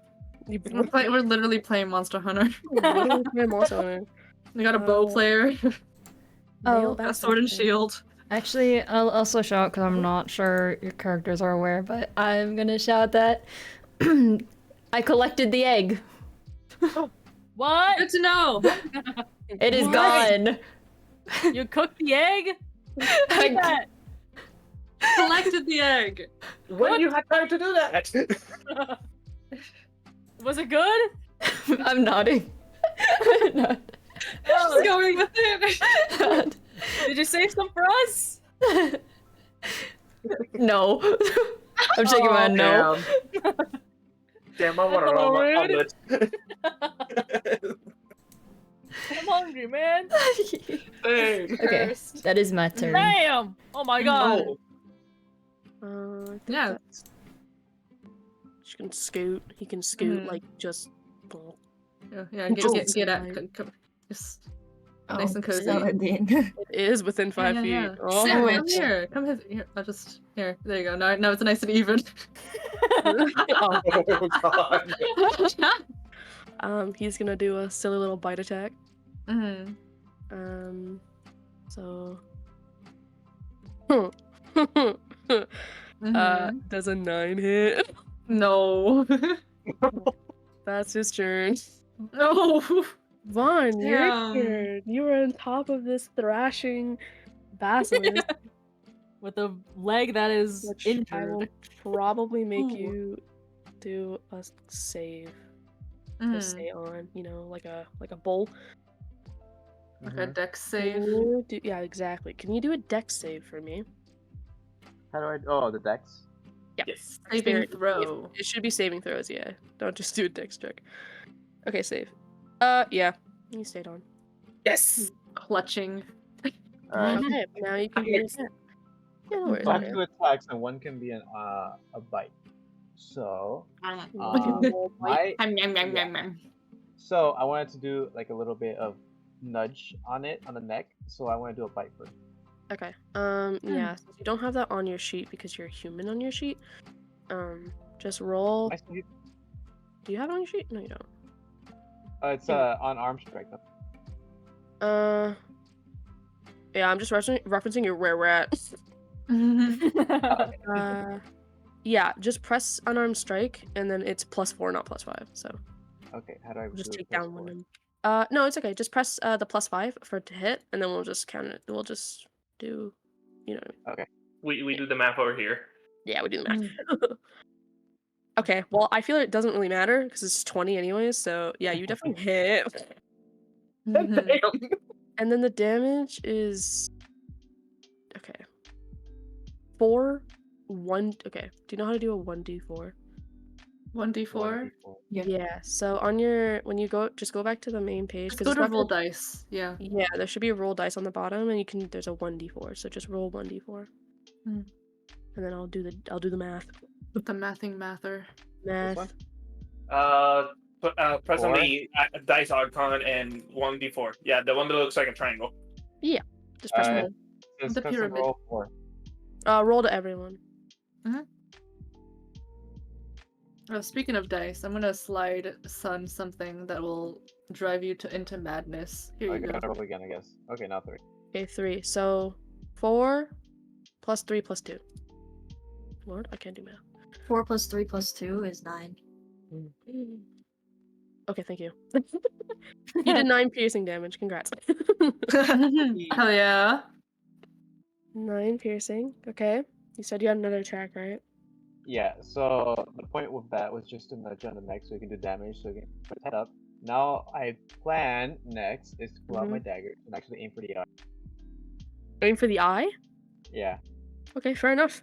S8: You
S3: We're literally playing Monster Hunter.
S8: literally play Monster Hunter.
S3: We got a bow player,
S1: Oh,
S3: a sword and shield.
S1: actually, I'll also shout because I'm not sure your characters are aware, but I'm gonna shout that I collected the egg.
S2: What?
S3: Good to know.
S1: It is
S2: What?
S1: gone.
S2: You cooked the egg?
S1: I-
S2: Look at
S3: Collected the egg.
S5: When you had time to do that?
S2: that. Was it good?
S1: I'm nodding. Not-
S3: She's going with it.
S2: Did you save some for us?
S1: no. I'm shaking my head no.
S5: Damn. Damn, I want to
S2: That's
S5: roll my
S2: rude.
S5: omelet.
S2: I'm hungry, man.
S5: Dang.
S1: Okay,
S3: Cursed.
S1: that is my turn.
S2: Damn! Oh my god.
S5: Oh.
S8: I think
S3: Yeah.
S8: that's... She can scoot. He can scoot
S3: Mhm.
S8: like just.
S3: Yeah,
S8: Control
S3: get at.
S8: somebody.
S3: Just
S4: Oh,
S3: nice and cozy.
S4: 17.
S8: It is within 5 feet.
S3: Yeah.
S8: Oh,
S3: Yeah,
S4: Sandwich.
S3: come here. Come here. I'll just here. There you go. Now it's nice and even.
S8: Oh.
S5: Oh, God.
S8: He's gonna do a silly little bite attack.
S3: Mhm.
S8: So.
S3: Mhm.
S8: Does a 9 hit?
S3: No.
S8: That's his turn.
S3: No.
S8: Vaughn, your
S3: Damn.
S8: turn. You were on top of this thrashing basilisk,
S2: With a leg that is
S8: which I
S2: injured.
S8: will probably make
S3: Ooh.
S8: you do a save to
S3: Mhm.
S8: stay on. You know, like a bull.
S3: Like a dex save.
S8: Can you do, yeah, exactly. Can you do a dex save for me?
S10: How do I? Oh, the dex.
S8: Yeah.
S5: Yes.
S3: Saving
S8: Spirit-
S3: throw.
S8: It should be saving throws, yeah. Don't just do a dex check. Okay, save. Yeah. You stayed on.
S5: Yes.
S3: Clutching.
S10: Alright.
S8: Okay, now you can do it again. Yeah, no worries.
S10: So I have
S8: man.
S10: 2 attacks, and one can be a bite. So
S8: Bite.
S10: so I wanted to do like a little bit of nudge on the neck. So I want to do a bite first.
S8: Okay. Yeah. Since you don't have that on your sheet because you're human on your sheet, just roll.
S10: I see-
S8: Do you have it on your sheet? No, you don't.
S10: It's on arm strike.
S8: Yeah, I'm just referencing your where we're at. Yeah, just press unarmed strike, and then it's +4, not +5. So
S10: Okay, how do I
S8: just
S10: do
S8: take
S10: it
S8: down one.
S10: +4?
S8: No, it's okay. Just press the +5 for it to hit, and then we'll just count it. We'll just do, you know. What I mean.
S5: We do the math over here.
S8: Yeah, we do the math. Okay, well, I feel it doesn't really matter because it's 20 anyways. So yeah, you definitely hit.
S3: Mhm.
S5: Damn.
S8: And then the damage is okay. 4, 1. Okay, do you know how to do a 1d4?
S3: 1d4.
S8: Yeah. So on your when you go, just go back to the main page
S3: Just go to
S8: it's
S3: roll dice. Yeah.
S8: Yeah, there should be a roll dice on the bottom, and there's a 1d4. So just roll 1d4,
S3: Hmm.
S8: and then I'll do the math.
S3: With the mathing mather.
S10: one?
S8: Math.
S5: Press on
S10: 4?
S5: the dice icon and 1d4. Yeah, the one that looks like a triangle.
S8: Just press
S10: Alright.
S3: The
S10: Custom
S3: pyramid.
S10: roll 4.
S8: roll to everyone.
S3: Oh, speaking of dice, I'm gonna slide Sun something that will drive you into madness. Here
S10: I
S3: you
S10: gotta
S3: go.
S10: roll again, I guess. Okay, now 3.
S8: Okay, 3. So 4 plus 3 plus 2. Lord, I can't do math.
S4: 4 plus 3 plus 2 is 9.
S8: Okay, thank you. You did 9 piercing damage. Congrats.
S3: Hell yeah.
S8: 9 piercing. Okay. You said you had another attack, right?
S10: Yeah, so the point with that was just to nudge on the neck so he can do damage, so he can put his head up. Now I plan next is to pull out my dagger and actually aim for the eye.
S8: Aim for the eye?
S10: Yeah.
S8: Okay, fair enough.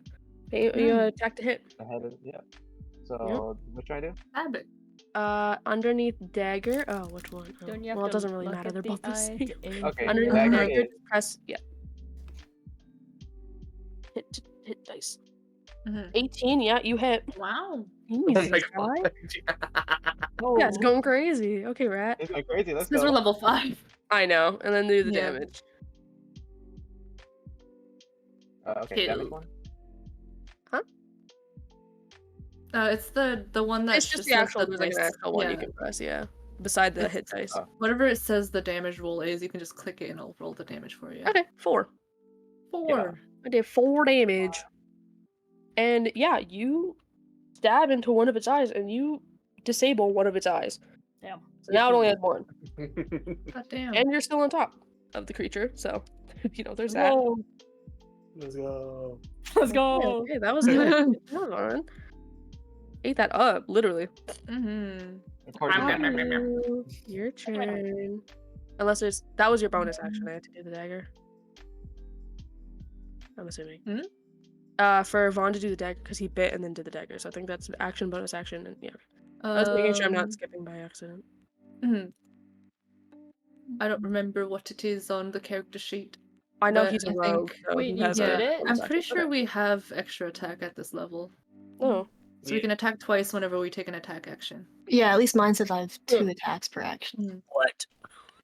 S8: You attack to hit.
S10: The head is, yeah. So what should I do?
S3: Stab it.
S8: Underneath dagger. Oh, which one? Oh.
S1: Don't you have
S8: Well, it
S1: to
S8: doesn't really
S1: look
S8: matter.
S1: at
S8: They're
S1: the
S8: both the
S1: eye
S8: same.
S1: to aim
S10: Okay,
S1: for
S8: Underneath
S1: the eye?
S10: dagger
S8: dagger,
S10: is-
S8: just press. Yeah. Hit dice. 18. Yeah, you hit.
S3: Wow.
S8: Ooh,
S5: Oh my
S8: this
S5: god.
S8: guy. Yeah, it's going crazy. Okay, rat.
S10: It's going crazy, let's
S3: Because we're
S10: go.
S3: level 5.
S8: I know, and then do the
S3: Yeah.
S8: damage.
S10: Okay, damage one.
S3: It's the one that
S8: It's just the actual, there's like an
S3: dice.
S8: actual one you
S3: Yeah.
S8: can press, yeah. Beside the
S3: It's-
S8: hit dice.
S3: Whatever it says the damage roll is, you can just click it and it'll roll the damage for you.
S8: Okay, 4.
S3: 4.
S8: I did 4 damage. And yeah, you stab into one of its eyes and you disable one of its eyes.
S1: Damn.
S8: So now it only has 1.
S3: God damn.
S8: And you're still on top of the creature, so there's that.
S1: Whoa.
S5: Let's go.
S1: Let's go.
S8: Okay, that was good. Hold on. Ate that up, literally.
S3: Mm-hmm.
S8: Your turn. Unless there's that was your bonus action. I had to do the dagger. I'm assuming. For Vaughn to do the dagger because he bit and then did the dagger. So I think that's action, bonus action, and yeah. I was making sure I'm not skipping by accident.
S3: I don't remember what it is on the character sheet.
S8: I know
S3: but
S8: he's a
S3: I
S8: rogue.
S3: think-
S8: So
S1: Wait,
S8: he
S1: you
S8: has
S1: did
S8: a
S1: it?
S8: bonus
S3: I'm pretty
S8: action.
S3: sure we have extra attack at this level.
S8: Oh.
S3: So we can attack twice whenever we take an attack action.
S4: Yeah, at least mine says I have 2 attacks per action.
S8: What?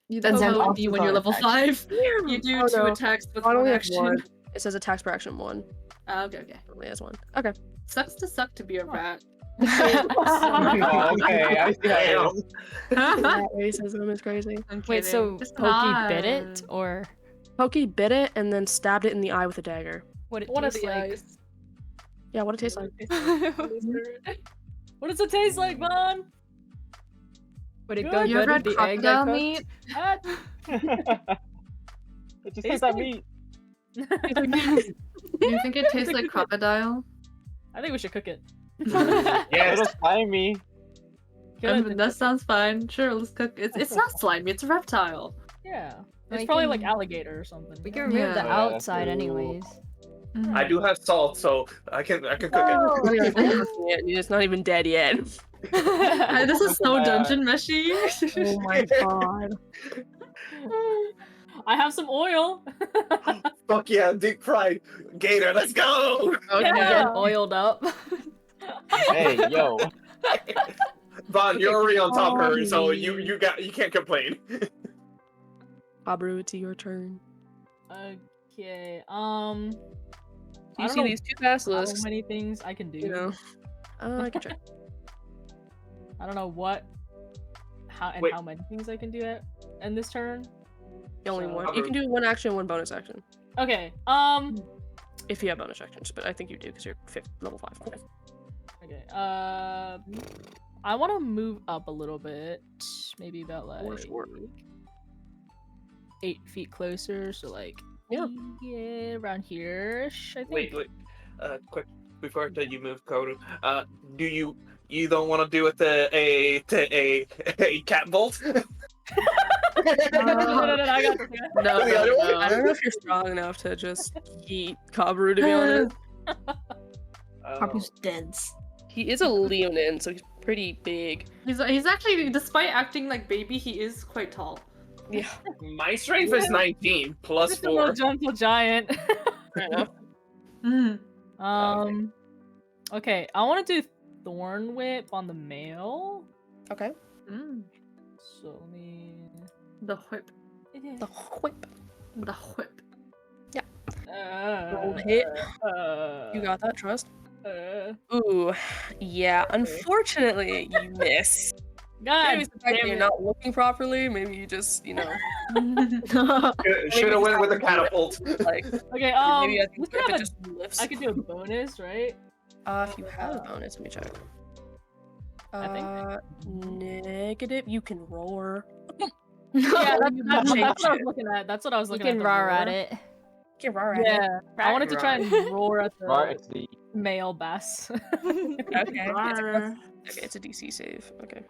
S3: That's
S4: then
S3: how it would
S4: off
S3: be
S4: the
S3: when you're level
S4: bonus
S3: 5. You do
S8: Oh,
S3: 2
S8: no.
S3: attacks with
S8: I
S3: 1
S8: only have
S3: action.
S8: 1. It says attacks per action 1.
S3: Okay.
S8: It only has 1. Okay.
S3: Sucks to suck to be a rat.
S10: Oh, okay, I see how it is.
S8: That racism is crazy.
S1: Wait, so Pokey bit it, or
S8: Pokey bit it and then stabbed it in the eye with a dagger.
S1: what it
S2: What are
S1: tastes
S2: the
S1: like?
S2: eyes?
S8: Yeah, what it tastes like.
S2: What does it taste like, Vaughn?
S1: Would it
S2: Good.
S1: go
S3: You
S1: good
S3: ever
S1: with
S3: had
S1: the egg I
S3: crocodile
S1: cooked?
S3: meat?
S2: What?
S10: It just tastes like
S2: Tasty?
S10: meat.
S3: Do you think it tastes like crocodile?
S2: I think we should cook it.
S10: Yeah, it'll slimy.
S2: Kill it.
S3: That sounds fine. Sure, let's cook. It's not slimy. It's a reptile.
S2: Yeah.
S1: We
S2: It's probably
S1: can-
S2: like alligator or something.
S1: We can remove
S3: Yeah.
S1: the
S10: Yeah,
S1: outside
S10: so-
S1: anyways.
S5: I do have salt, so I can cook it.
S8: Oh, yeah, it's not even dead yet.
S3: This is so dungeon meshy.
S8: Oh my god.
S2: I have some oil.
S5: Fuck yeah, deep fried gator, let's go!
S8: Okay.
S2: Yeah.
S1: Oiled up.
S10: Hey, yo.
S5: Vaughn, you're already on top of her, so you can't complain.
S8: Abru, it's your turn.
S2: Okay.
S8: You
S2: I don't
S8: see
S2: know
S8: these 2
S2: how
S8: basilisks,
S2: many things I can do.
S8: you know. I can try.
S2: I don't know what,
S5: Wait.
S2: how many things I can do in this turn.
S8: Only
S2: So-
S8: one. You can do 1 action, 1 bonus action.
S2: Okay.
S8: If you have bonus actions, but I think you do because you're level 5.
S2: Okay. I want to move up a little bit, maybe about like
S8: Sure.
S2: 8 feet closer. So like
S8: Yeah.
S2: around here. I think.
S5: Wait. Quick, before you move, Koru, do you don't want to do it a cat bolt?
S2: No, I got this.
S8: No,
S5: The other way?
S8: I don't know if you're strong enough to just yeet Kabru, to be honest.
S4: Harpu's dense.
S8: He is a Leonin, so he's pretty big.
S3: He's actually, despite acting like baby, he is quite tall.
S8: Yeah.
S5: My strength is 19 plus
S2: Just a little
S5: 4.
S2: gentle giant.
S8: Fair enough.
S2: Okay, I want to do Thorn Whip on the male.
S8: Okay.
S2: So let me.
S3: The whip.
S8: The whip.
S3: The whip.
S8: Roll hit. You got that, trust? Ooh, yeah. Unfortunately, you miss.
S2: God,
S8: Maybe it's the fact that
S2: damn
S8: you're
S2: it.
S8: not looking properly. Maybe you just,
S5: Should have went with the catapult.
S8: like.
S2: Okay,
S8: Maybe I think
S2: we
S8: if
S2: could
S8: it
S2: have
S8: just lifts.
S2: I could do a bonus, right?
S8: If you have a bonus, let me check.
S2: I think.
S8: Negative. You can roar.
S2: Yeah, that's
S8: Change
S2: what I was
S8: it.
S2: looking at. That's what I was
S1: You
S2: looking at.
S1: can
S2: the
S1: roar at
S2: roar.
S1: it.
S8: You can roar at it.
S2: Yeah, I wanted to try and roar at
S10: Bar
S2: the
S10: XD.
S2: male bass.
S8: Okay.
S3: Rawr.
S8: Okay, it's a DC save. Okay.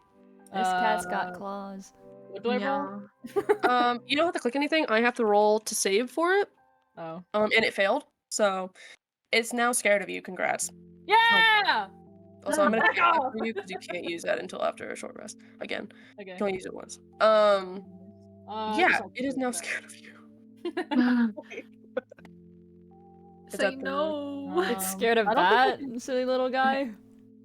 S1: This cat's got claws.
S2: What do I roll?
S8: You don't have to click anything. I have to roll to save for it.
S2: Oh.
S8: And it failed. So it's now scared of you. Congrats.
S2: Yeah!
S8: Also, I'm gonna
S2: Back
S8: take that
S2: off!
S8: for you because you can't use that until after a short rest. Again,
S2: Okay.
S8: you can only use it once.
S2: Just
S8: Yeah,
S2: like
S8: it is now
S2: that.
S8: scared of you.
S3: Say no.
S1: It's scared of
S2: I don't
S1: that,
S2: think
S1: silly little guy.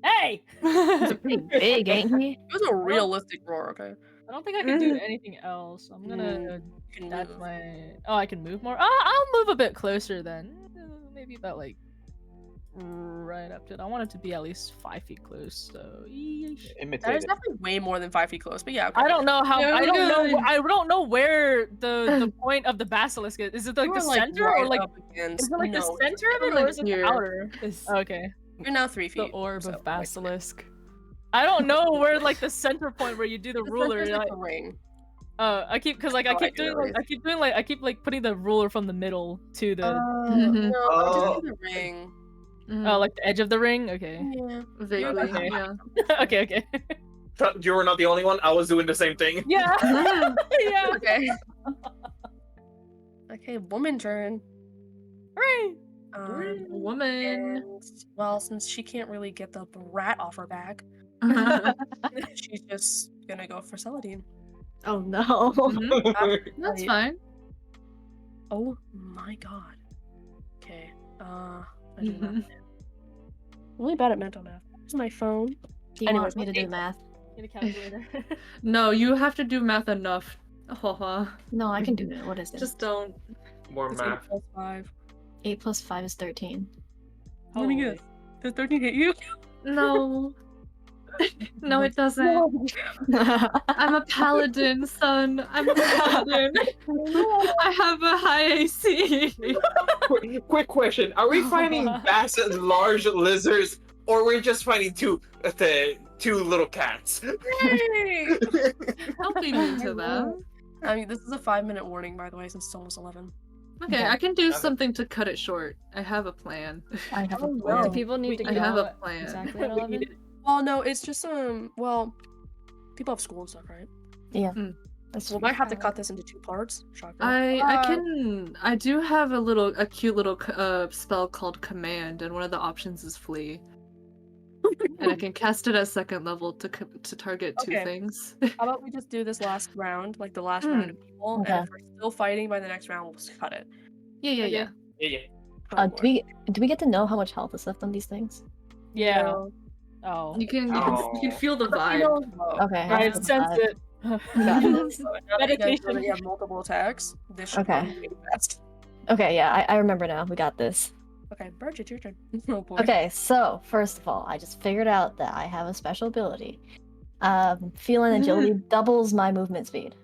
S2: Hey!
S4: He's pretty big, ain't he?
S8: It was a realistic roar. Okay.
S2: I don't think I can do anything else. I'm gonna.
S8: You can
S2: That's
S8: move.
S2: my. Oh, I can move more. I'll move a bit closer then. Maybe about like right up to it. I want it to be at least 5 feet close. So. Yeesh.
S10: Imitate
S8: That is
S10: it.
S8: definitely way more than 5 feet close. But yeah. Okay.
S2: I don't know how.
S3: Yeah,
S2: I don't know.
S3: good.
S2: I don't know where the point of the basilisk is. Is it like
S8: You
S2: the
S8: are,
S2: center
S8: right
S2: or like?
S8: up against-
S2: Is it like
S8: no,
S2: the
S8: it's
S2: center of it
S8: like
S2: or is it the
S3: here.
S2: outer?
S1: It's
S2: Okay.
S8: You're now 3
S1: the
S8: feet.
S1: orb
S8: so,
S1: of
S8: right.
S1: Basilisk.
S2: I don't know where like the center point where you do the
S8: The
S2: ruler.
S8: center's
S2: You're
S8: like
S2: like,
S8: a ring.
S2: I keep because like I
S8: Oh,
S2: keep
S8: I
S2: doing
S8: get
S2: like
S8: it.
S2: I keep like putting the ruler from the middle to the
S8: No,
S5: Oh.
S8: just do the ring.
S2: like the edge of the ring. Okay.
S8: Yeah.
S3: Vaguely,
S2: Okay.
S3: yeah.
S2: Okay.
S5: You were not the only one. I was doing the same thing.
S2: Yeah. Yeah.
S8: Okay. Okay, woman turn.
S2: Hooray.
S3: Woman.
S8: And, well, since she can't really get the brat off her back, she's just gonna go for Celadine.
S4: Oh no.
S3: That's fine.
S8: Oh my god. Okay. I do math. Really bad at mental math. Here's my phone.
S4: Do you
S8: Anyways,
S4: want me to
S8: okay.
S4: do math?
S2: Get a calculator.
S3: No, you have to do math enough.
S4: No, I can do it. What is it?
S3: Just don't.
S5: More
S8: It's 8
S5: math.
S8: plus 5.
S4: 8 plus 5 is 13.
S8: Let me guess. Does 13 hit you?
S3: No. No, it doesn't. I'm a paladin, son. I'm a paladin. I have a high AC.
S5: Quick question: are we fighting massive, large lizards, or we're just fighting two little cats?
S8: Yay!
S3: Don't be mean to them.
S8: I mean, this is a 5-minute warning, by the way, since it's almost 11.
S3: Okay, I can do something to cut it short. I have a plan.
S4: I have a
S8: Oh,
S4: plan.
S1: Do
S8: no.
S1: people need to
S3: I
S1: go
S3: have a plan.
S1: exactly at 11?
S8: Well, no, it's just, well, people have school and stuff, right?
S4: That's
S8: So we might have to cut this into 2 parts. Shocker.
S3: I do have a cute little spell called command, and one of the options is flee. And I can cast it at 2nd level to target 2
S8: Okay.
S3: things.
S8: How about we just do this last round, like the last round of people,
S4: Okay.
S8: and if we're still fighting by the next round, we'll just cut it.
S3: Yeah.
S5: Yeah.
S4: do we get to know how much health is left on these things?
S2: Yeah.
S8: No.
S2: Oh.
S3: You can feel the vibe.
S4: Okay.
S2: I sense it.
S4: Got this.
S8: Now that you guys know
S2: Meditation.
S8: that you have multiple attacks, this should
S4: Okay.
S8: probably be fast.
S4: Okay, yeah, I remember now. We got this.
S8: Okay, Birch, it's your turn. Oh boy.
S4: Okay, so first of all, I just figured out that I have a special ability. Feline agility doubles my movement speed.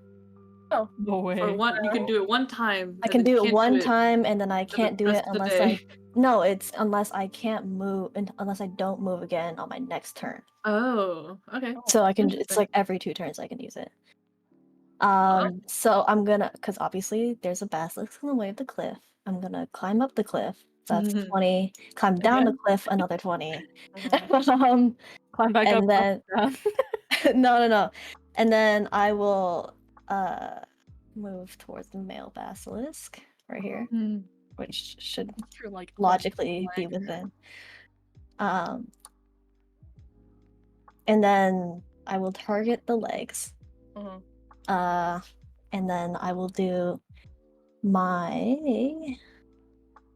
S2: Oh, no way.
S3: For one, you can do it one time.
S4: I
S3: and
S4: can
S3: then
S4: do
S3: you
S4: it
S3: can't
S4: one
S3: do it
S4: time, and then I
S3: for the
S4: can't do
S3: rest
S4: it
S3: of the
S4: unless
S3: day.
S4: No, it's unless I can't move, unless I don't move again on my next turn.
S3: Oh, okay.
S4: So I can. It's
S3: interesting.
S4: like every 2 turns I can use it. So I'm gonna, because obviously there's a basilisk in the way of the cliff. I'm gonna climb up the cliff. So that's 20. Climb down the cliff, another 20.
S2: Climb back up.
S4: And then
S2: Down.
S4: no. And then I will move towards the male basilisk right here, which should
S8: You're like
S4: logically be within. And then I will target the legs. And then I will do my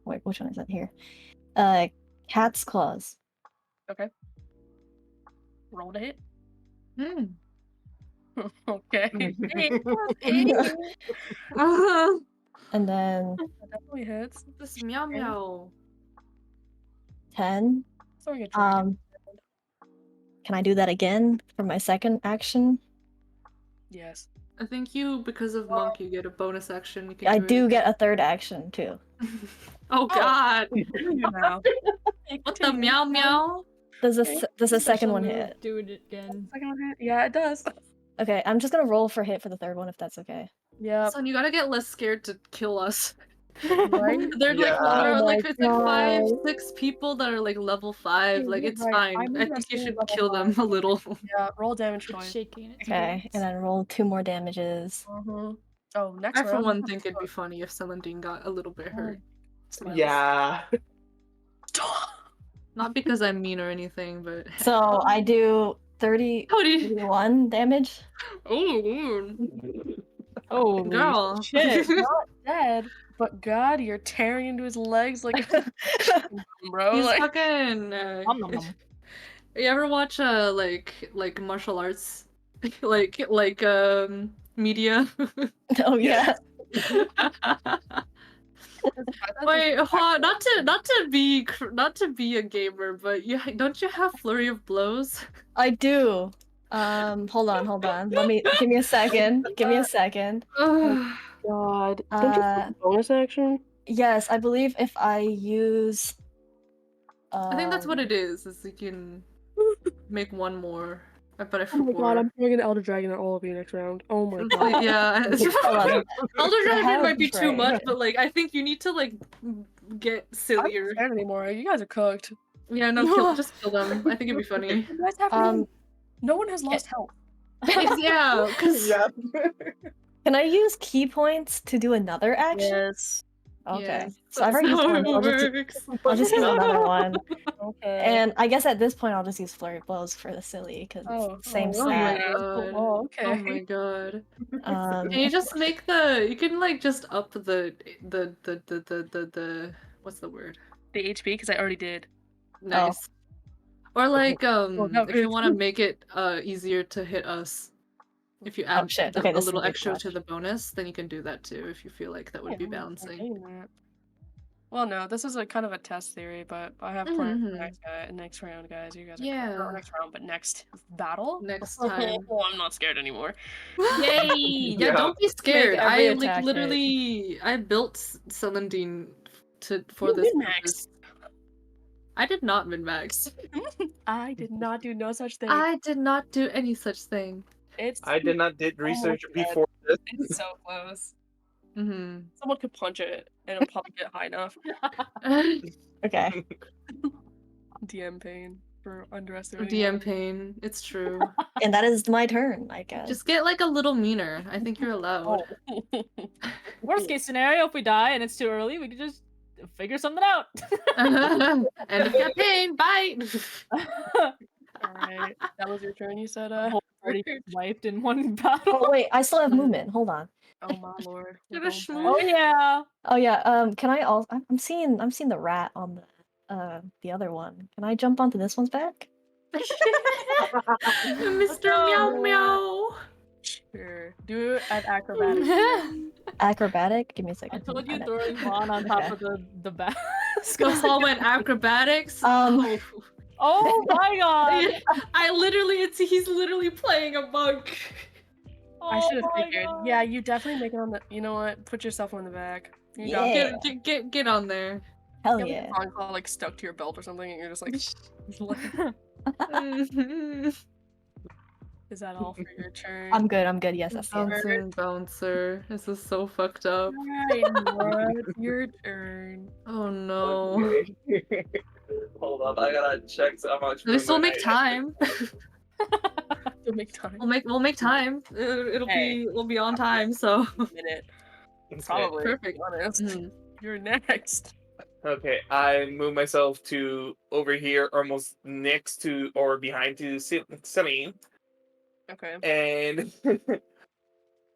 S4: wait, which one is that here? Cat's claws.
S8: Okay. Roll to hit.
S3: Hmm.
S8: Okay.
S4: And then
S8: That definitely hits.
S3: This meow meow.
S4: 10.
S8: So you try.
S4: Can I do that again for my second action?
S8: Yes.
S3: I think because of monk, you get a bonus action. You can
S4: I
S3: do
S4: do
S3: it.
S4: get a third action too.
S3: Oh God!
S8: You now.
S3: What the meow meow?
S4: Does a second one
S1: Special
S4: hit?
S1: move, do it again.
S8: Second one hit? Yeah, it does.
S4: Okay, I'm just gonna roll for hit for the third one if that's okay.
S8: Yeah.
S3: Son, you gotta get less scared to kill us.
S8: Right?
S3: They're like,
S5: Yeah.
S3: there are
S8: Oh
S3: like
S8: my
S3: it's like 5,
S8: God.
S3: 6 people that are like level 5.
S8: Dude,
S3: Like
S8: you're
S3: it's
S8: right.
S3: fine.
S8: I
S3: I
S8: moved
S3: think
S8: us
S3: you
S8: to
S3: should
S8: level
S3: kill them
S8: 5.
S3: a little.
S8: Yeah, roll damage
S1: It's
S8: twice.
S1: shaking. It's
S4: Okay, and then roll 2 more damages.
S8: Oh, next
S3: I for
S8: round.
S3: one think it'd be funny if Celandine got a little bit hurt.
S8: Smiles.
S5: Yeah.
S3: Not because I'm mean or anything, but
S4: So I do 31 damage.
S8: Holy
S3: Girl.
S8: shit, not dead. But God, you're tearing into his legs like bro.
S3: He's
S8: Like,
S3: fucking
S2: Nom nom nom.
S3: you ever watch like martial arts media?
S4: Oh yeah.
S3: Wait, not to be a gamer, but don't you have flurry of blows?
S4: I do. Hold on. Give me a second.
S8: God. Don't you have a bonus action?
S4: Yes, I believe if I use
S3: I think that's what it is you can make one more. But I
S8: Oh my God,
S3: forgot.
S8: I'm throwing an Elder Dragon at all of you next round. Oh my God.
S3: Yeah.
S4: Hold on.
S3: Elder Dragon might be too
S4: Right.
S3: much, but like I think you need to like get
S8: I'm
S3: sillier.
S8: not scared anymore. You guys are cooked.
S3: Yeah, no, just kill them. I think it'd be funny.
S8: You guys have no one has lost health.
S3: Yeah, because
S4: Can I use key points to do another action?
S8: Yes.
S4: Okay.
S3: Yes,
S4: So I've already used one. I'll just use another one.
S8: Okay.
S4: And I guess at this point I'll just use Flurry of Blows for the silly because it's same
S3: Oh my
S4: stat.
S3: god.
S8: Oh, okay.
S3: Oh my god.
S4: Um,
S3: Can you just make you can like just up the what's the word?
S8: The HP, because I already did.
S3: Nice. Or like
S8: no,
S3: if you want to make it easier to hit us, if you add
S4: shit.
S3: a
S4: Okay, this is
S3: little
S4: a big
S3: extra
S4: flash.
S3: to the bonus, then you can do that too if you feel like that would be balancing.
S8: Well, no, this is a kind of a test theory, but I have plans for next round, guys. You guys are not next round, but next battle.
S3: Next time.
S8: Oh, I'm not scared anymore.
S3: Yay! Yeah, don't be scared.
S1: every
S3: I like
S1: attack
S3: literally I built Celandine for
S8: You
S3: this
S8: min-max.
S3: purpose. I did not min-max.
S8: I did not do no such thing.
S3: I did not do any such thing.
S5: I did not did research
S8: God.
S5: before this.
S8: It's so close.
S3: Mm-hmm.
S8: Someone could punch it and it'll probably get high enough.
S4: okay.
S8: DM pain for underestimating.
S3: DM pain. It's true.
S4: And that is my turn, I guess.
S3: Just get like a little meaner. I think you're allowed.
S2: Worst case scenario, if we die and it's too early, we can just figure something out.
S3: End of campaign. Bye.
S8: Alright. That was your turn, you said,
S2: Already wiped in one battle.
S4: Oh wait, I still have movement. Hold on.
S8: Oh my lord.
S3: Get a shmoo.
S2: Oh yeah.
S4: Oh yeah. Can I also? I'm seeing the rat on the other one. Can I jump onto this one's back?
S3: Mr. Meow Meow.
S8: Sure. Do it at acrobatics.
S4: Acrobatic. Give me a
S2: I
S4: second.
S2: told you
S4: Find it.
S2: throwing Vaughn on top
S4: Okay.
S2: of the bat.
S3: Skull went acrobatics.
S2: Oh my god!
S3: I literally, he's literally playing a monk.
S8: I should have
S2: Oh my
S8: figured.
S2: God.
S8: Yeah, you definitely make it on the. You know what? Put yourself on the back. You got
S4: Yeah.
S3: Get on there.
S4: Hell
S8: Get
S4: yeah.
S8: like a claw like stuck to your belt or something, and you're just like. Is that all for your turn?
S4: I'm good. Yes, that's it.
S3: Bouncing bouncer. This is so fucked up.
S8: Alright, Nora, it's your turn.
S3: Oh no.
S5: Hold up, I gotta check how much.
S3: We still make
S5: movement I-
S3: time.
S8: You'll make time.
S3: We'll make time. It'll be on time. So
S8: A minute.
S5: Okay.
S8: Probably.
S3: perfect.
S8: To be honest.
S3: Mhm.
S8: You're next.
S5: Okay, I move myself to over here, almost next to or behind to Celine.
S8: Okay.
S5: And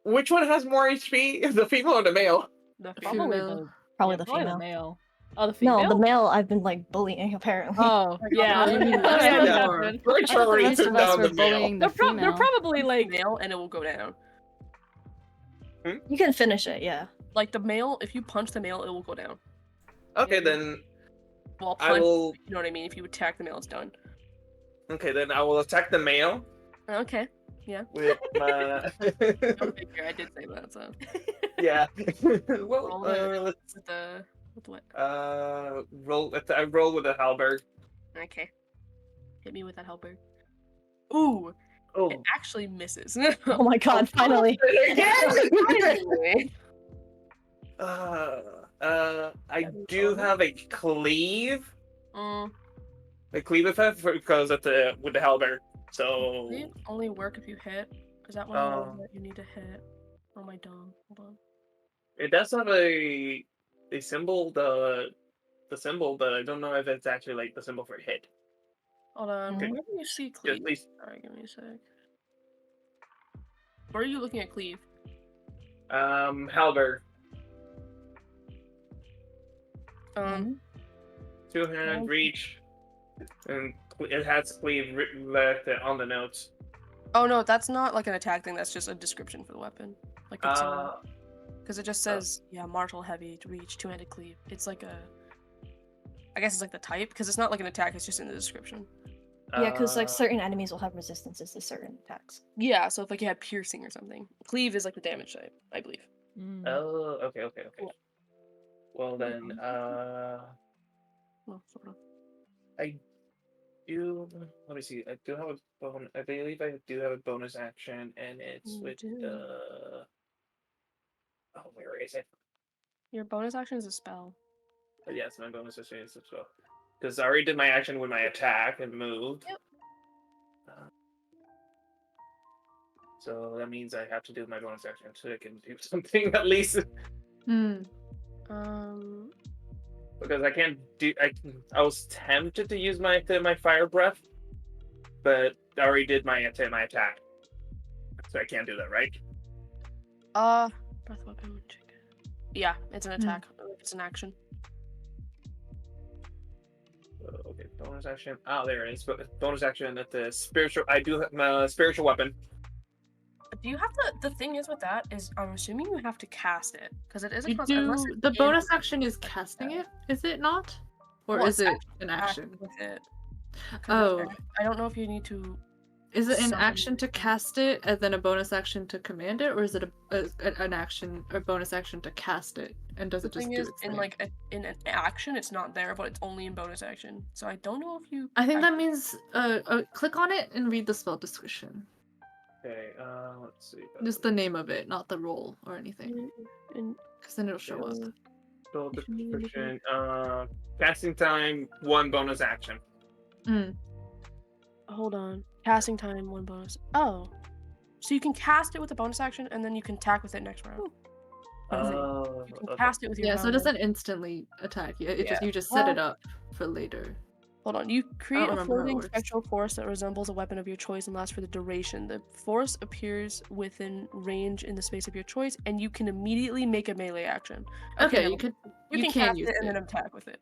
S5: which one has more HP, the female or the male?
S8: The
S2: Probably
S3: Female.
S2: the
S4: Probably
S2: yeah,
S4: the
S2: probably
S4: female.
S2: male. Oh, the female.
S4: No, the male I've been like bullying apparently.
S2: Oh, yeah.
S3: Oh, you mean
S2: That's
S3: that's
S2: what
S3: the
S2: happened.
S5: We're
S1: I thought the
S5: already
S1: rest
S5: took
S1: of us
S5: down
S1: were
S5: the male.
S1: bullying the
S2: They're
S1: female.
S2: probably like
S8: male, and it will go down.
S4: You can finish it, yeah.
S8: Like the male, if you punch the male, it will go down.
S5: Okay, then
S8: Well,
S5: I
S8: punch.
S5: will.
S8: You know what I mean? If you attack the male, it's done.
S5: Okay, then I will attack the male
S8: Okay.
S5: with my.
S8: Go figure. I did say that. So.
S5: Yeah.
S8: Roll
S5: well, let's
S8: with what?
S5: roll. I roll with a halberd.
S8: Okay. Hit me with that halberd. Ooh,
S5: Oh.
S8: it actually misses.
S4: Oh my god, finally.
S8: Finally.
S5: I do have a cleave.
S8: Mm,
S5: A cleave effect because of with the halberd. So
S8: Cleave only work if you hit. Is that one that you need to hit? Oh my dumb. Hold on.
S5: it does have a symbol, the symbol, but I don't know if it's actually like the symbol for hit.
S8: Hold on.
S5: Okay.
S8: Where do you see cleave?
S5: please.
S8: Alright, give me a sec. Where are you looking at cleave?
S5: Halberd. Two-hand reach, and it has cleave written left on the notes.
S8: Oh no, that's not like an attack thing. That's just a description for the weapon. Like it's because it just says martial heavy to reach two-handed cleave. It's like I guess it's like the type because it's not like an attack. It's just in the description.
S4: Yeah, because like certain enemies will have resistances to certain attacks.
S8: Yeah, so if like you had piercing or something, cleave is like the damage type, I believe.
S5: Oh, okay. Well then,
S8: Well, sort of.
S5: I do. Let me see. I do have a bonus. I believe I do have a bonus action, and it's with the. Oh, where is it?
S8: Your bonus action is a spell.
S5: But yes, my bonus action is as well. Because I already did my action with my attack and moved.
S8: Yep.
S5: So that means I have to do my bonus action so I can do something at least. Because I can't do. I was tempted to use my fire breath, but I already did my attack, so I can't do that, right?
S8: Breath weapon. Yeah, it's an attack. It's an action.
S5: Okay, bonus action. Oh, there it is. Bonus action at the spiritual. I do have my spiritual weapon.
S8: Do you have the thing is with that is I'm assuming you have to cast it because it is a
S3: The bonus action is casting it, is it not? Or is it an action?
S8: With it.
S3: Oh,
S8: I don't know if you need to.
S3: is it an action to cast it and then a bonus action to command it, or is it an action or bonus action to cast it? And does it just do its thing?
S8: In an action, it's not there, but it's only in bonus action. So I don't know if you.
S3: I think that means click on it and read the spell description.
S5: Okay, let's see.
S3: Just the name of it, not the role or anything. Because then it'll show up.
S5: Spell description. Casting time, 1 bonus action.
S8: Hold on. Casting time, 1 bonus. Oh. So you can cast it with a bonus action, and then you can attack with it next round. You can cast it with your
S3: so it doesn't instantly attack you. You just set it up for later.
S8: Hold on. You create a floating spectral force that resembles a weapon of your choice and lasts for the duration. The force appears within range in the space of your choice, and you can immediately make a melee action.
S3: Okay,
S8: you can cast it and then attack with it.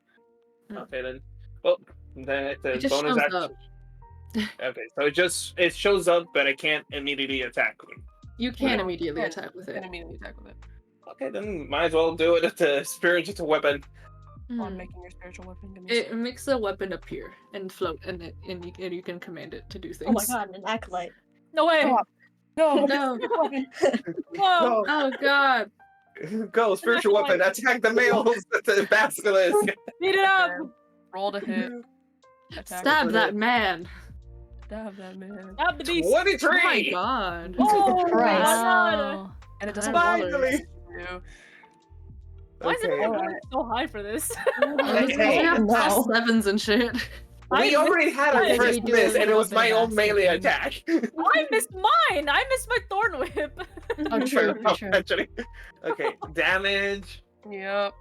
S5: Okay, then. Well, then it's
S3: It
S5: a
S3: just
S5: bonus
S3: shows
S5: action.
S3: up.
S5: Okay, so it shows up, but I can't immediately attack.
S3: You can immediately attack with it.
S5: Okay, then might as well do it at the spiritual weapon.
S8: On making your spiritual weapon.
S3: It makes a weapon appear and float, and you can command it to do things.
S4: Oh my god, an acolyte.
S2: No way!
S8: No!
S3: No!
S2: Whoa!
S3: Oh god!
S5: Go, spiritual weapon, attack the males at the basilisk!
S2: Beat it up!
S8: Roll to hit.
S3: Stab that man!
S8: Stab that man.
S2: Stab the beast!
S5: 23!
S3: Oh my god!
S2: Oh,
S4: Christ.
S2: wow.
S8: And it doesn't
S5: Finally!
S2: Why is it so high for this?
S3: We have past 7s and shit.
S5: We already had a first miss, and it was my own melee attack.
S2: I missed mine! I missed my Thorn Whip!
S4: Oh, true.
S5: Actually. Okay, damage,
S8: Yep.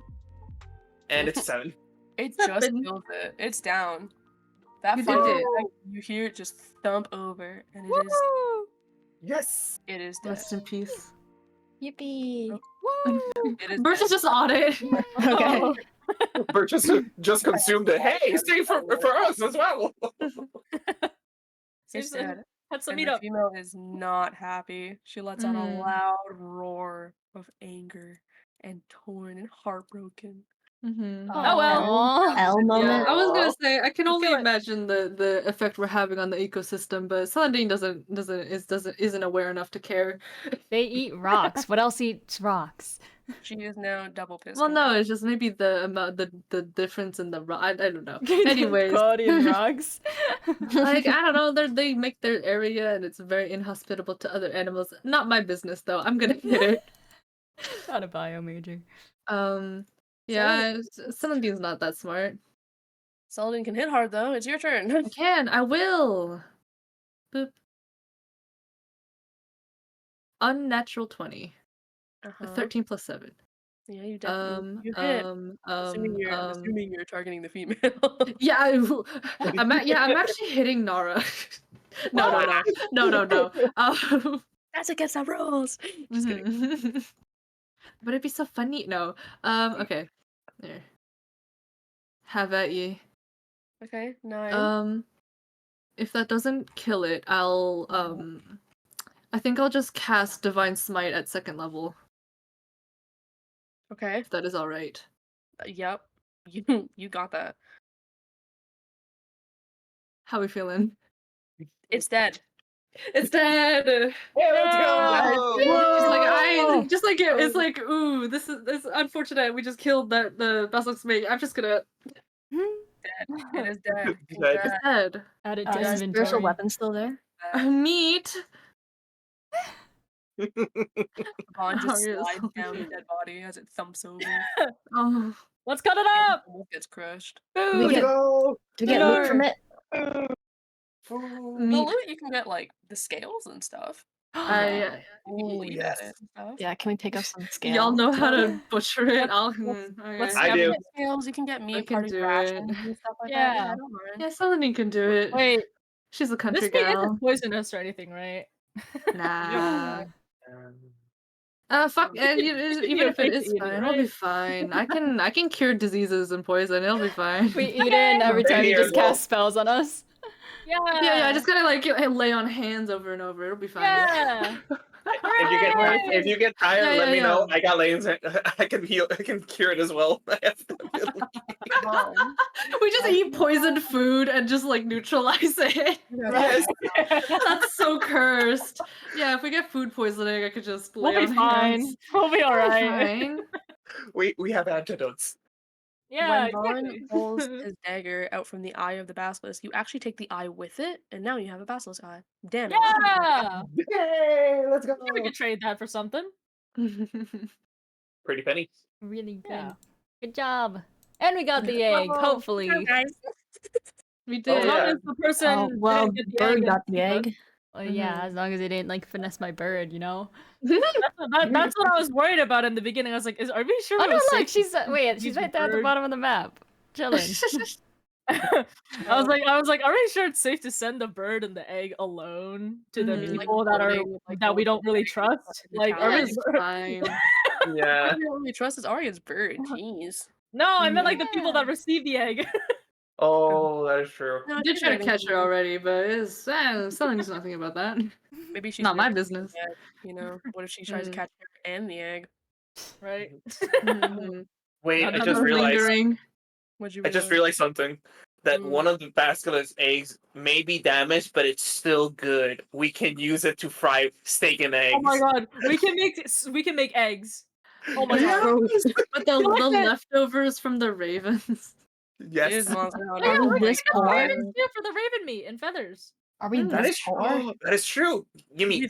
S5: and it's 7.
S8: It just killed it. It's down. That
S3: You
S8: final
S3: did it.
S8: attack, you hear it just thump over, and
S5: Yes!
S8: it is dead.
S3: Rest in peace.
S4: Yippee.
S8: It is
S3: Birch
S8: dead.
S3: is just on it.
S4: Okay.
S5: Bert just consumed it. Hey, stay for us as well!
S8: It's dead.
S2: Had some
S8: And
S2: meat
S8: the
S2: up.
S8: female is not happy. She lets out a loud roar of anger and torn and heartbroken.
S2: Oh well.
S4: L moment.
S3: Yeah, I was gonna say I can only
S2: feel it.
S3: imagine the effect we're having on the ecosystem, but Celandine isn't aware enough to care.
S1: They eat rocks. What else eats rocks?
S8: She is now double pissed.
S3: Well, no, it's just maybe the amount, the difference in the I don't know. Anyways,
S1: Quality and rocks.
S3: like I don't know, they make their area and it's very inhospitable to other animals. Not my business though. I'm gonna hit it.
S1: Not a bio major.
S3: Yeah, Celandine's not that smart.
S8: Saladin can hit hard though. It's your turn.
S3: I can. I will. Boop. Unnatural 20. 13 plus 7.
S8: Yeah, you definitely you hit. Assuming you're targeting the female.
S3: Yeah, I'm actually hitting Nara. No.
S8: That's against the rules. Just kidding.
S3: But it'd be so funny. No. Okay. There. Have at ye.
S8: Okay, 9.
S3: If that doesn't kill it, I'll I think I'll just cast Divine Smite at 2nd level.
S8: Okay.
S3: If that is alright.
S8: Yep. You got that.
S3: How we feeling?
S8: It's dead.
S3: It's dead.
S5: Hey, let's go!
S3: It's like ooh, this is unfortunate. We just killed the Basilisk mate. I'm just gonna.
S8: Dead. It is dead.
S3: It's dead.
S1: Add it
S4: Is
S1: to
S4: the spiritual
S1: inventory.
S4: weapon still there?
S3: Meat.
S8: Bond just
S3: Oh, you're
S8: slides
S3: so
S8: down the
S3: cute.
S8: dead body as it thumps over.
S3: Oh.
S2: Let's cut it up.
S8: Almost gets crushed.
S4: Do we
S1: Boom.
S4: get,
S5: Go!
S4: do we get loot from it?
S8: The
S3: Meat.
S8: loot you can get like the scales and stuff.
S3: I
S8: You can leave
S5: yes.
S8: it and stuff.
S4: Yeah, can we pick up some scale?
S3: y'all know how to butcher it.
S8: Let's
S5: I
S8: yeah,
S5: do.
S8: get scales. You can get meat
S3: can
S8: party
S3: do
S8: rations
S3: it.
S8: and stuff like
S2: Yeah.
S8: that. Yeah, I don't mind.
S3: Yeah, Celine can do it.
S2: Wait,
S3: She's a country
S2: this thing
S3: gal.
S2: isn't poisonous or anything, right?
S3: Nah.
S8: Yeah.
S3: Fuck. And even if
S2: okay
S3: it
S2: to
S3: is
S2: eat it,
S3: fine, it'll be
S2: right?
S3: fine. I can cure diseases and poison. It'll be fine.
S1: We eat it, and every
S5: Same
S1: time you
S5: here
S1: just
S5: as well.
S1: cast spells on us.
S2: Yeah.
S3: Yeah, I just gotta like lay on hands over and over. It'll be fine.
S2: Yeah.
S5: If you get tired,
S3: Yeah,
S5: let me
S3: yeah.
S5: know. I got lanes. I can heal. I can cure it as well. I have the ability.
S3: We just eat poisoned food and just like neutralize it.
S5: Yes.
S3: That's so cursed. Yeah, if we get food poisoning, I could just lay
S2: We'll be
S3: on
S2: fine.
S3: hands.
S2: We'll be
S3: We'll be
S2: alright.
S3: fine.
S5: We have antidotes.
S2: Yeah.
S8: When Vaughn
S2: Exactly.
S8: pulls his dagger out from the eye of the basilisk, you actually take the eye with it, and now you have a basilisk eye. Damn it.
S2: Yeah.
S5: Yay! Let's go.
S2: We could trade that for something.
S5: Pretty penny.
S1: Really good.
S2: Yeah.
S1: Good job. And we got the egg, hopefully.
S3: We
S2: As
S3: did.
S2: long
S5: yeah.
S2: as the person
S4: Oh, well,
S2: didn't get the
S4: Bird
S2: egg,
S4: got the
S2: then
S4: egg.
S1: Well, yeah, as long as they didn't like finesse my bird, you know.
S2: that's what I was worried about in the beginning. I was like, are we sure?
S1: Oh
S2: it
S1: no,
S2: was
S1: look,
S2: safe
S1: she's
S2: to
S1: wait,
S2: use
S1: she's
S2: the
S1: right there at the
S2: bird?
S1: bottom of the map, chilling.
S2: I was like, are we sure it's safe to send the bird and the egg alone to the
S3: Mhm.
S2: people that are
S8: floating with, like,
S2: that we
S8: one
S2: don't really trust?
S8: in the
S2: Like,
S8: tower.
S2: are
S3: Yeah,
S2: we?
S3: it's fine.
S5: Yeah.
S8: I don't really trust is Arya's bird. Jeez.
S2: No, I meant like the people
S1: Yeah.
S2: that receive the egg.
S5: Oh, that is true.
S8: No,
S3: I did
S8: she's
S3: try to
S8: waiting
S3: catch
S8: for
S3: her
S8: you.
S3: already, but Celan's nothing about that.
S8: Maybe she's
S3: Not my
S8: waiting for
S3: business.
S8: the egg, you know, what if she tries to
S3: Mm.
S8: catch her and the egg?
S2: Right.
S3: Mhm.
S5: Wait,
S2: Not
S5: I
S2: that
S5: just
S2: I'm
S5: realized.
S3: Lingering.
S8: What'd you
S5: I just
S8: realize?
S5: realized something. That
S8: Mm.
S5: one of the basilisk eggs may be damaged, but it's still good. We can use it to fry steak and eggs.
S2: Oh my god, we can make eggs. Oh my god.
S3: Yes! But the
S2: like that.
S3: leftovers from the ravens.
S8: It
S5: Yes.
S8: is Monster
S2: Oh,
S8: Hunter.
S2: yeah,
S4: Are we
S2: we're
S4: this
S2: gonna
S4: poor?
S2: get ravens here for the raven meat and feathers.
S4: Are we
S5: That
S4: this
S5: is
S4: poor?
S5: true. That is true. Give me.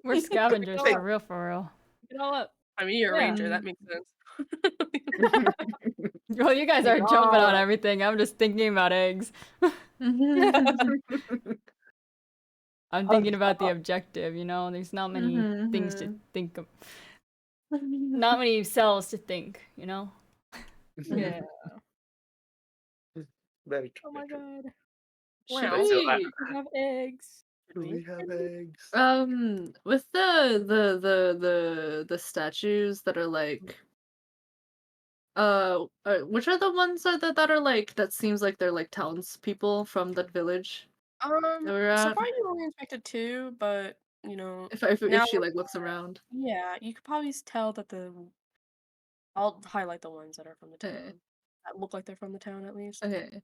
S1: We're scavengers
S2: Hey.
S1: for real, for real.
S2: Pick it all up.
S8: I mean, you're a
S2: Yeah.
S8: ranger. That makes sense.
S1: Well, you guys are jumping on everything. I'm just thinking about eggs. I'm thinking about the objective, you know? There's not many things to think of. Not many cells to think, you know?
S2: Yeah.
S5: Very true.
S2: Oh my god.
S3: Should
S8: Wow.
S3: we,
S2: We have eggs.
S5: We have eggs.
S3: with the statues that are like, which are the ones that are like, that seems like they're like townspeople from that village? we're
S8: So
S3: at?
S8: far you only inspected 2, but you know,
S3: If
S8: now
S3: she like looks around.
S8: yeah, you could probably tell that I'll highlight the ones that are from the town.
S3: Okay.
S8: That look like they're from the town at least.
S3: Okay.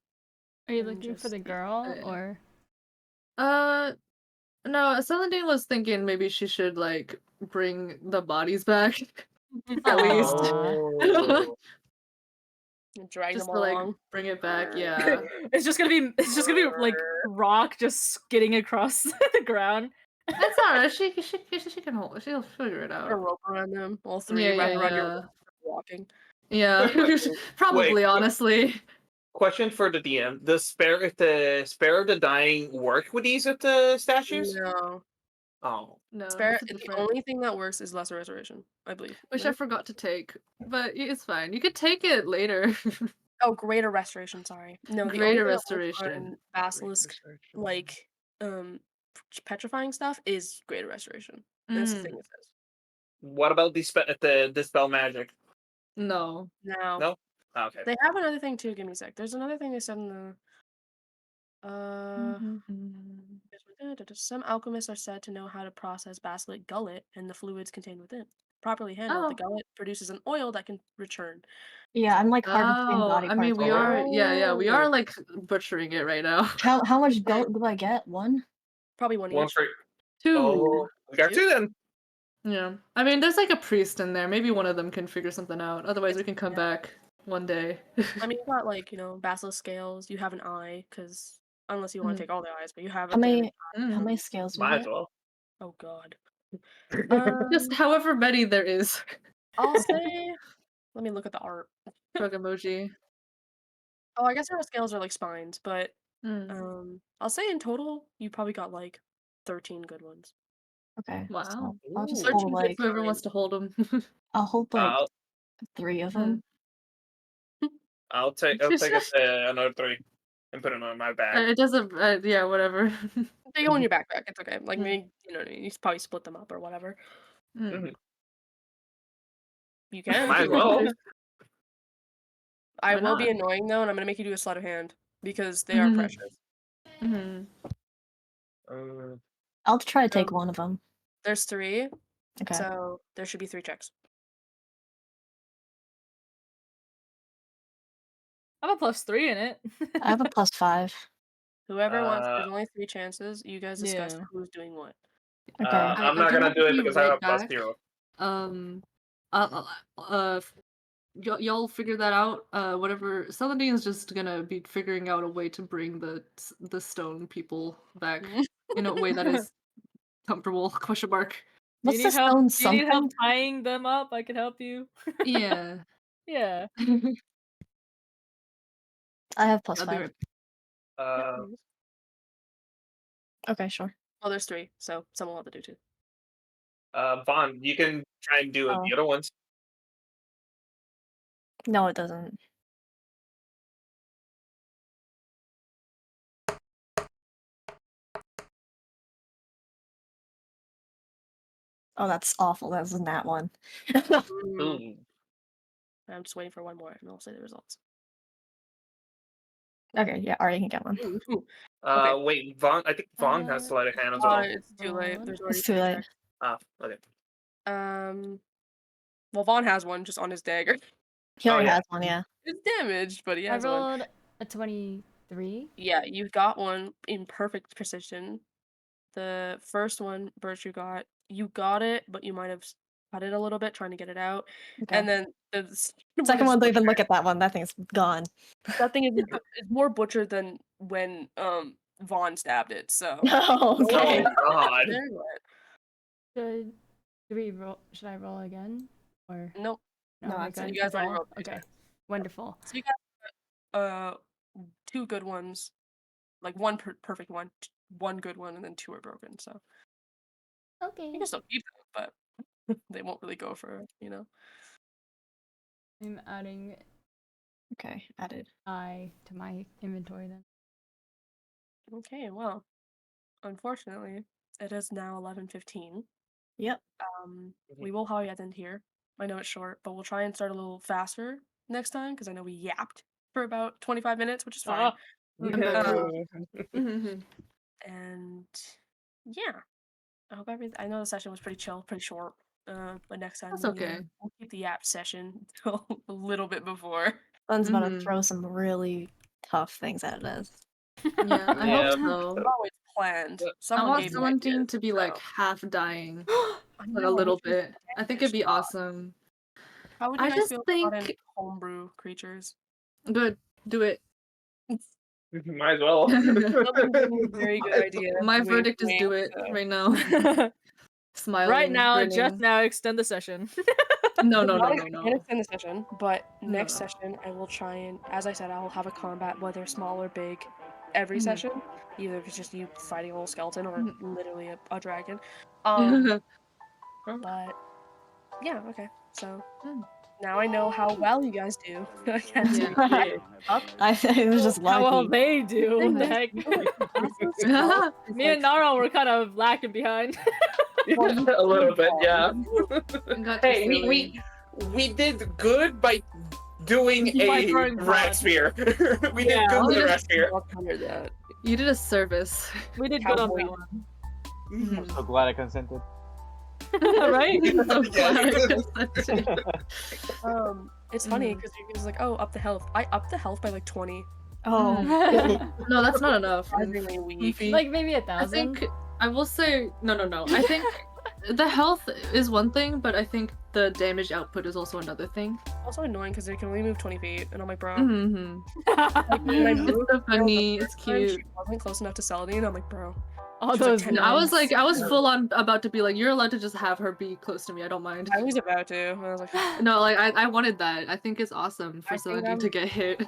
S1: Are you
S8: And
S1: looking for
S8: just-
S1: the girl,
S3: okay.
S1: or?
S3: No, Celandine was thinking maybe she should like bring the bodies back. at least.
S5: Oh.
S8: Drag
S3: Just
S8: them
S3: to like
S8: along.
S3: bring it back, yeah.
S2: It's just gonna be like Rock just skidding across the ground.
S3: That's alright. She can hold. She'll figure it
S8: Put a
S3: out.
S8: rope around them, all three
S3: Yeah,
S8: wrapped
S3: yeah,
S8: around your
S3: yeah.
S8: waist, walking.
S3: Yeah, probably
S5: Wait.
S3: honestly.
S5: Question for the DM: Does spare of the dying work with these with the statues?
S8: No.
S5: Oh,
S3: No,
S8: Spare
S3: it's a
S8: the
S3: different.
S8: only thing that works is lesser restoration, I believe.
S3: Which I forgot to take, but it's fine. You could take it later.
S8: Oh, greater restoration, sorry. No, the only
S3: Greater
S8: thing that works
S3: restoration.
S8: on Basilisk, like, petrifying stuff is greater restoration. That's the thing it says.
S5: what about the dispel magic?
S3: No.
S8: Now,
S5: No. Okay.
S8: they have another thing too, give me a sec. There's another thing they said in the some alchemists are said to know how to process basilic gullet and the fluids contained within. Properly handled, the gullet produces an oil that can return.
S4: Yeah, I'm like harvesting
S3: Oh,
S4: body
S3: I
S4: parts.
S3: mean, we are. Yeah, we are
S8: Oh.
S3: like butchering it right now.
S4: How much goat do I get? One?
S8: Probably one
S5: One
S8: each.
S5: for.
S3: 2.
S5: Oh, we got 2 then.
S3: Yeah. I mean, there's like a priest in there. Maybe one of them can figure something out. Otherwise, we can come back one day.
S8: I mean, you got like, basilisk scales, you have an eye, because unless you want to take all the eyes, but you have
S4: How
S8: it
S4: many
S8: there.
S4: how many scales do we
S5: Might as
S4: get?
S5: well.
S8: Oh god.
S3: Just however many there is.
S8: I'll say let me look at the art.
S3: Shrug emoji.
S8: Oh, I guess our scales are like spines, but
S3: Mm.
S8: I'll say in total you probably got like 13 good ones.
S4: Okay.
S3: Wow.
S4: So I'll just
S5: Ooh.
S4: hold
S8: 13 good
S4: like
S3: Whoever wants to hold them.
S4: I'll hold like
S5: I'll
S4: 3 of them.
S5: I'll take another 3 and put it on my bag.
S3: It doesn't. Yeah, whatever.
S8: They go in your backpack. It's okay. Like maybe you probably split them up or whatever.
S5: Mhm.
S8: You can.
S5: Might as well.
S8: I
S3: Why
S8: will be
S3: not?
S8: annoying though, and I'm gonna make you do a sleight of hand because they are precious.
S4: I'll try to take one of them.
S8: There's 3,
S4: Okay.
S8: so there should be 3 checks.
S2: I have a +3 in it.
S4: I have a +5.
S8: Whoever wants, there's only 3 chances. You guys discuss
S2: Yeah.
S8: who's doing what.
S4: Okay.
S5: I'm not gonna do it because I have a +0.
S3: Y'all figure that out. Whatever. Saladin's just gonna be figuring out a way to bring the stone people back in a way that is comfortable. Question mark.
S2: Do
S4: What's
S2: you
S4: the
S2: need help?
S4: stone
S2: Do you need help
S4: something?
S2: tying them up? I can help you.
S3: Yeah.
S2: Yeah.
S4: I have
S3: I'll be
S4: +5.
S3: right.
S4: Okay, sure.
S8: Well, there's 3, so someone will have to do 2.
S5: Vaughn, you can try and do
S4: Oh.
S5: the other ones.
S4: No, it doesn't. Oh, that's awful. That wasn't that one.
S5: Ooh.
S8: I'm just waiting for one more, and I'll say the results.
S4: Okay, yeah, Ari can get one.
S8: Okay.
S5: Wait, Vaughn. I think Vaughn has sleight of hand as well.
S8: It's too late. There's already
S4: It's too
S8: 3
S4: late.
S8: checks.
S5: Ah, okay.
S8: Well, Vaughn has one just on his dagger.
S4: He already
S5: yeah.
S4: has one, yeah.
S8: It's damaged, but he
S1: I
S8: has one.
S1: rolled a 23.
S8: Yeah, you got one in perfect precision. The first one, Birch, you got it, but you might have cut it a little bit trying to get it out.
S4: Okay.
S8: And then the
S4: Second one, don't even look at that one. That thing's gone.
S8: that thing is more butchered than when Vaughn stabbed it. So
S4: Okay.
S5: Oh God.
S1: Should I roll again? Or
S8: Nope.
S4: No,
S1: we're
S4: that's
S1: good
S4: it.
S8: You guys
S1: for
S8: already
S1: all?
S8: rolled.
S1: Okay. Wonderful.
S8: So you got 2 good ones, like one perfect one, 1 good one, and then 2 are broken. So
S1: Okay.
S8: you can still keep them, but they won't really go for
S1: I'm adding
S4: Okay, added.
S1: I to my inventory then.
S8: Okay, well, unfortunately, it is now 11:15.
S4: Yep.
S8: We will probably end here. I know it's short, but we'll try and start a little faster next time because I know we yapped for about 25 minutes, which is fine. And yeah, I hope I know the session was pretty chill, pretty short. But next time
S3: That's okay.
S8: We'll keep the yap session till a little bit before.
S4: Sun's about to throw some really tough things at us.
S3: Yeah, I
S5: Yeah.
S3: hope so.
S8: It's always planned.
S3: I
S8: Someone
S3: want
S8: gave me
S3: someone
S8: ideas,
S3: to be like
S8: so.
S3: half dying,
S8: I
S3: like a
S8: know,
S3: little
S8: which is
S3: bit. I think it'd be awesome.
S8: How would you
S3: I
S8: guys
S3: just
S8: feel
S3: think
S8: about homebrew creatures?
S3: good. Do it.
S5: Might as well.
S8: Very good idea.
S3: My
S8: Wink,
S3: verdict is do
S8: wink,
S3: it right now. Smiling.
S2: Right now,
S3: grinning.
S2: just now, extend the session.
S3: No.
S8: I can't extend the session, but
S3: No,
S8: next
S3: no.
S8: session I will try and, as I said, I will have a combat, whether small or big, every
S3: Mhm.
S8: session. Either if it's just you fighting a little skeleton or
S3: Mhm.
S8: literally a dragon. But yeah, okay. So now I know how well you guys do. I can't do it.
S4: I was just
S2: How well
S4: lucky.
S2: they do. What the heck? Me and Naro were kind of lacking behind.
S5: A little bit, yeah.
S3: Got
S5: Hey,
S3: too
S5: we did good by doing
S2: By
S5: a
S2: throwing
S5: rat
S2: blood.
S5: spear. We did good with the rat spear.
S3: You did a service.
S2: We did good on
S8: Cowboy.
S2: that one.
S10: I'm so glad I consented.
S2: Right?
S8: It's funny because you're just like, oh, up the health. I upped the health by like 20.
S4: Oh.
S3: No, that's not enough.
S8: Surprisingly weak.
S3: Goofy.
S1: Like maybe
S3: I
S1: 1,000.
S3: think I will say no. I think the health is one thing, but I think the damage output is also another thing.
S8: Also annoying because they can only move 20 feet, and I'm like, bro.
S3: Mm-hmm.
S8: Like, when I
S3: It's
S8: moved
S3: so funny.
S8: the
S3: It's
S8: first time,
S3: cute.
S8: She wasn't close enough to Saladin, and I'm like, bro.
S1: All
S8: She's like
S1: those
S8: 10
S3: I was
S1: nuns.
S3: like, I was full on about to be like, you're allowed to just have her be close to me. I don't mind.
S8: I was about to, and I was like,
S3: No, like I wanted that. I think it's awesome for
S8: I think
S3: Celadine to get hit.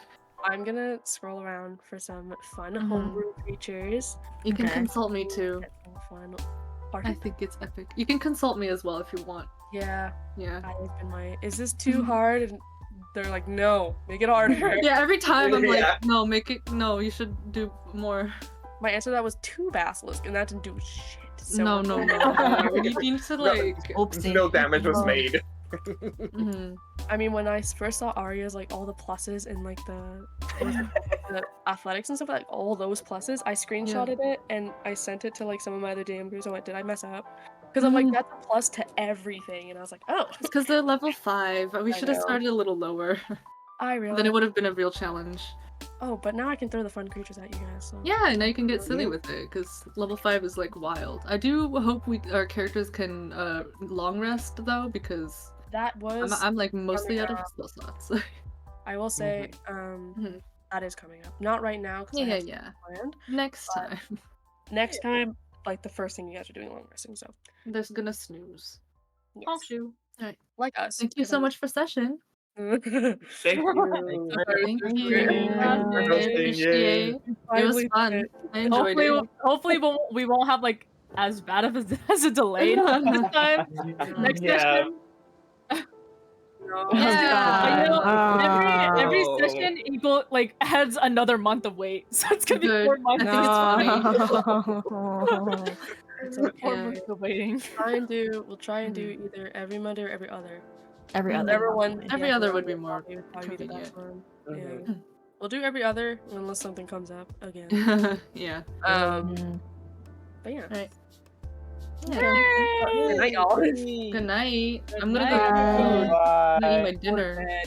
S8: I'm gonna scroll around for some fun
S3: Mhm.
S8: homebrew creatures.
S3: You can
S1: Okay.
S3: consult me too.
S8: Get some fun.
S3: I
S8: Pardon?
S3: think it's epic. You can consult me as well if you want.
S8: Yeah,
S3: Yeah.
S8: I open my. Is this too hard? And they're like, no, make it harder.
S3: Yeah, every time I'm like,
S5: Yeah.
S3: no, make it, no, you should do more.
S8: My answer to that was 2 basilisk, and that didn't do shit. So
S3: No. You need to like.
S4: Oopsie.
S5: No damage was
S3: Oh.
S5: made.
S3: Mhm.
S8: I mean, when I first saw Arya's, like all the pluses and like the athletics and stuff, like all those pluses, I screenshotted it and I sent it to like some of my other DM groups. I went, did I mess up? Because I'm like, that's a plus to everything, and I was like, oh,
S3: It's because they're level 5. We
S8: I
S3: should have
S8: know.
S3: started a little lower.
S8: I realized.
S3: Then it would have been a real challenge.
S8: Oh, but now I can throw the fun creatures at you guys. So.
S3: Yeah, now you can get silly with it because level 5 is like wild. I do hope our characters can long rest though, because
S8: That was.
S3: I'm like mostly out of
S8: up.
S3: spell slots.
S8: I will say,
S3: Mhm.
S8: that is coming up. Not right now because I have something planned.
S3: Next
S8: But-
S3: time,
S8: Next time, like the first thing you guys are doing long resting. So.
S3: there's gonna snooze.
S8: Yes.
S2: you.
S8: Like us.
S3: Thank you so much for session.
S5: Thank you.
S3: Thank you.
S5: Yeah.
S3: I appreciate. It was fun. I enjoyed it.
S2: Hopefully we won't have like as bad of as a delay next time. Next
S5: Yeah.
S2: session.
S3: Yeah.
S2: But, you know, every
S5: Oh.
S2: session equal like adds another month of wait, so it's gonna be
S3: Good.
S2: 4 months.
S4: No.
S8: It's
S2: 4
S8: okay.
S2: months of waiting.
S8: We'll try and do either every Monday or every other.
S4: Every other.
S8: Whichever one.
S3: Every
S8: yeah,
S3: other would
S8: whichever
S3: be more
S8: one would probably be the best one. Yeah.
S5: Mhm.
S8: We'll do every other unless something comes up again.
S3: Yeah.
S8: But yeah.
S3: Right.
S8: Good night, y'all.
S3: Good night. I'm gonna go
S2: night.
S3: get food. I'm gonna eat
S10: Bye.
S3: my dinner.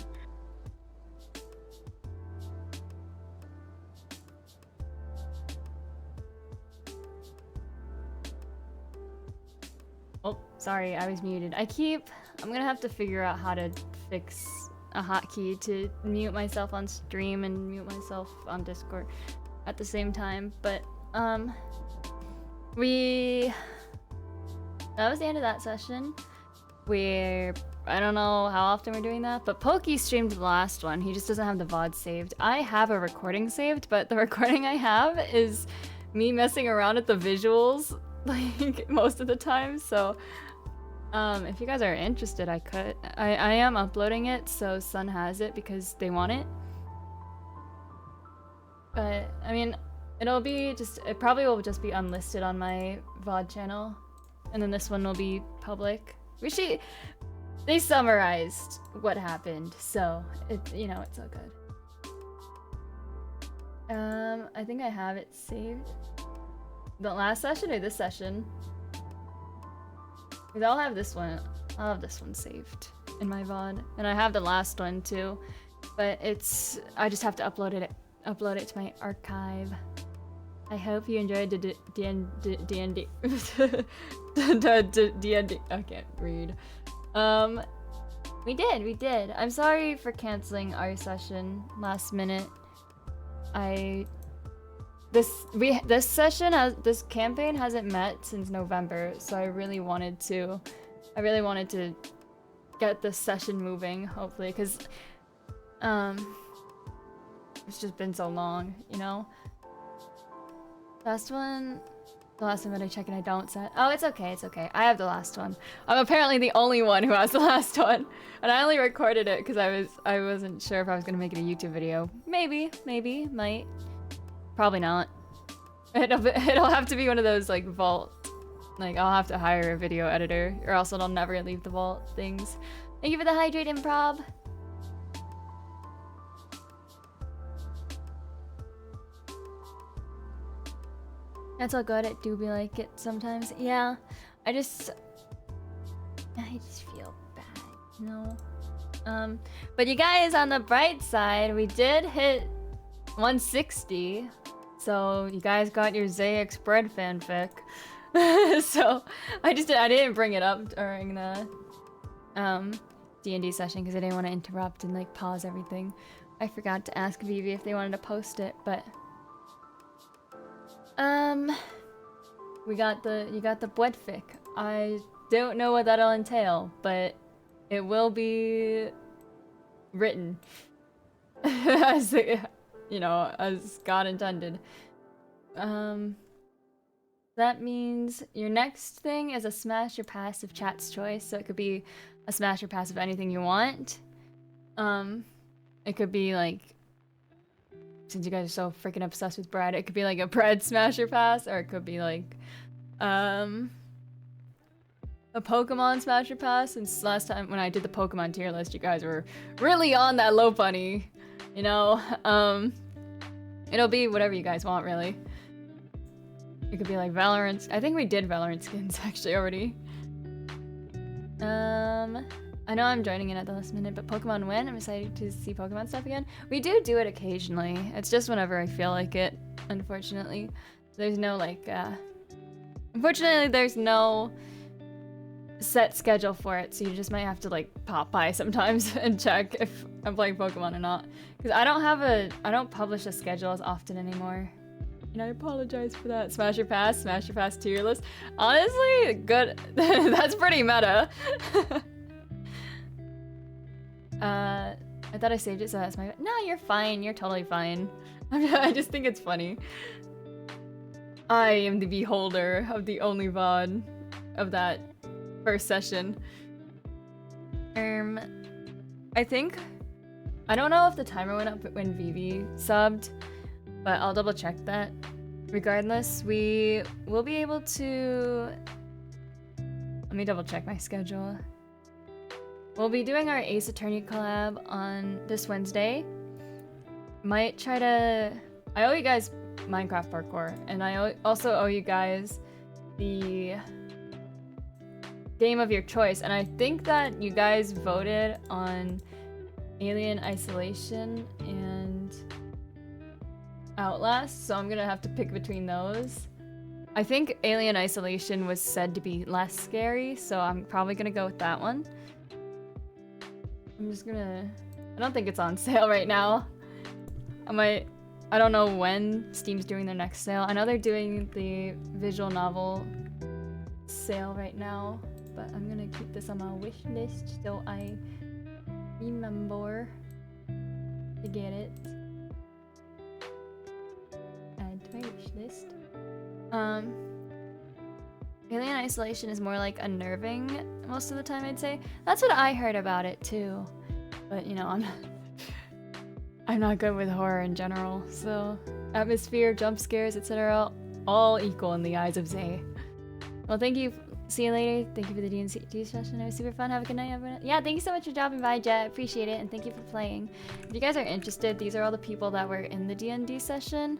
S1: Oh, sorry, I was muted. I'm gonna have to figure out how to fix a hotkey to mute myself on stream and mute myself on Discord at the same time. But, that was the end of that session. I don't know how often we're doing that, but Pokey streamed the last one. He just doesn't have the VOD saved. I have a recording saved, but the recording I have is me messing around with the visuals like most of the time. So if you guys are interested, I am uploading it, so Sun has it because they want it. But I mean, it probably will just be unlisted on my VOD channel, and then this one will be public. They summarized what happened, so it's all good. I think I have it saved. The last session or this session? Because I'll have this one saved in my VOD, and I have the last one too. But I just have to upload it to my archive. I hope you enjoyed the DnD. DnD. I can't read. We did. I'm sorry for canceling our session last minute. This campaign hasn't met since November, so I really wanted to get this session moving, hopefully, because it's just been so long, you know? The last one that I check and I don't set. Oh, it's okay. I have the last one. I'm apparently the only one who has the last one. And I only recorded it because I wasn't sure if I was gonna make it a YouTube video. Maybe, might. Probably not. It'll have to be one of those like vault. Like I'll have to hire a video editor or else it'll never leave the vault things. Thank you for the hydrate improv. That's all good. It do be like it sometimes. Yeah, I just feel bad, you know. But you guys, on the bright side, we did hit 160, so you guys got your ZX bread fanfic. So I didn't bring it up during the DnD session because I didn't want to interrupt and like pause everything. I forgot to ask Vivi if they wanted to post it, but. You got the breadfic. I don't know what that'll entail, but it will be written as you know, as God intended. That means your next thing is a smash or pass of chat's choice, so it could be a smash or pass of anything you want. It could be like, since you guys are so freaking obsessed with bread, it could be like a bread smasher pass, or it could be like a Pokemon smasher pass. Since last time when I did the Pokemon tier list, you guys were really on that low bunny, you know. It'll be whatever you guys want, really. It could be like Valorant. I think we did Valorant skins actually already. I know I'm joining in at the last minute, but Pokemon win. I'm excited to see Pokemon stuff again. We do it occasionally. It's just whenever I feel like it, unfortunately. There's no like, unfortunately there's no set schedule for it, so you just might have to like pop by sometimes and check if I'm playing Pokemon or not. Because I don't publish a schedule as often anymore. And I apologize for that. Smash or pass tier list. Honestly, good. That's pretty meta. I thought I saved it, so that's my. No, you're fine. You're totally fine. I just think it's funny. I am the beholder of the only VOD of that first session. I think. I don't know if the timer went up when Vivi subbed, but I'll double check that. Regardless, we will be able to. Let me double check my schedule. We'll be doing our Ace Attorney collab on this Wednesday. Might try to. I owe you guys Minecraft parkour, and I also owe you guys the game of your choice. And I think that you guys voted on Alien Isolation and Outlast, so I'm gonna have to pick between those. I think Alien Isolation was said to be less scary, so I'm probably gonna go with that one. I don't think it's on sale right now. I don't know when Steam's doing their next sale. I know they're doing the visual novel sale right now, but I'm gonna keep this on my wish list so I remember to get it. Add to my wish list. Alien Isolation is more like unnerving most of the time, I'd say. That's what I heard about it too. But you know, I'm not good with horror in general, so atmosphere, jump scares, etc. all equal in the eyes of Zay. Well, thank you. See you later. Thank you for the D&D session. It was super fun. Have a good night, everyone. Yeah, thank you so much for dropping by, Jet. Appreciate it, and thank you for playing. If you guys are interested, these are all the people that were in the D&D session.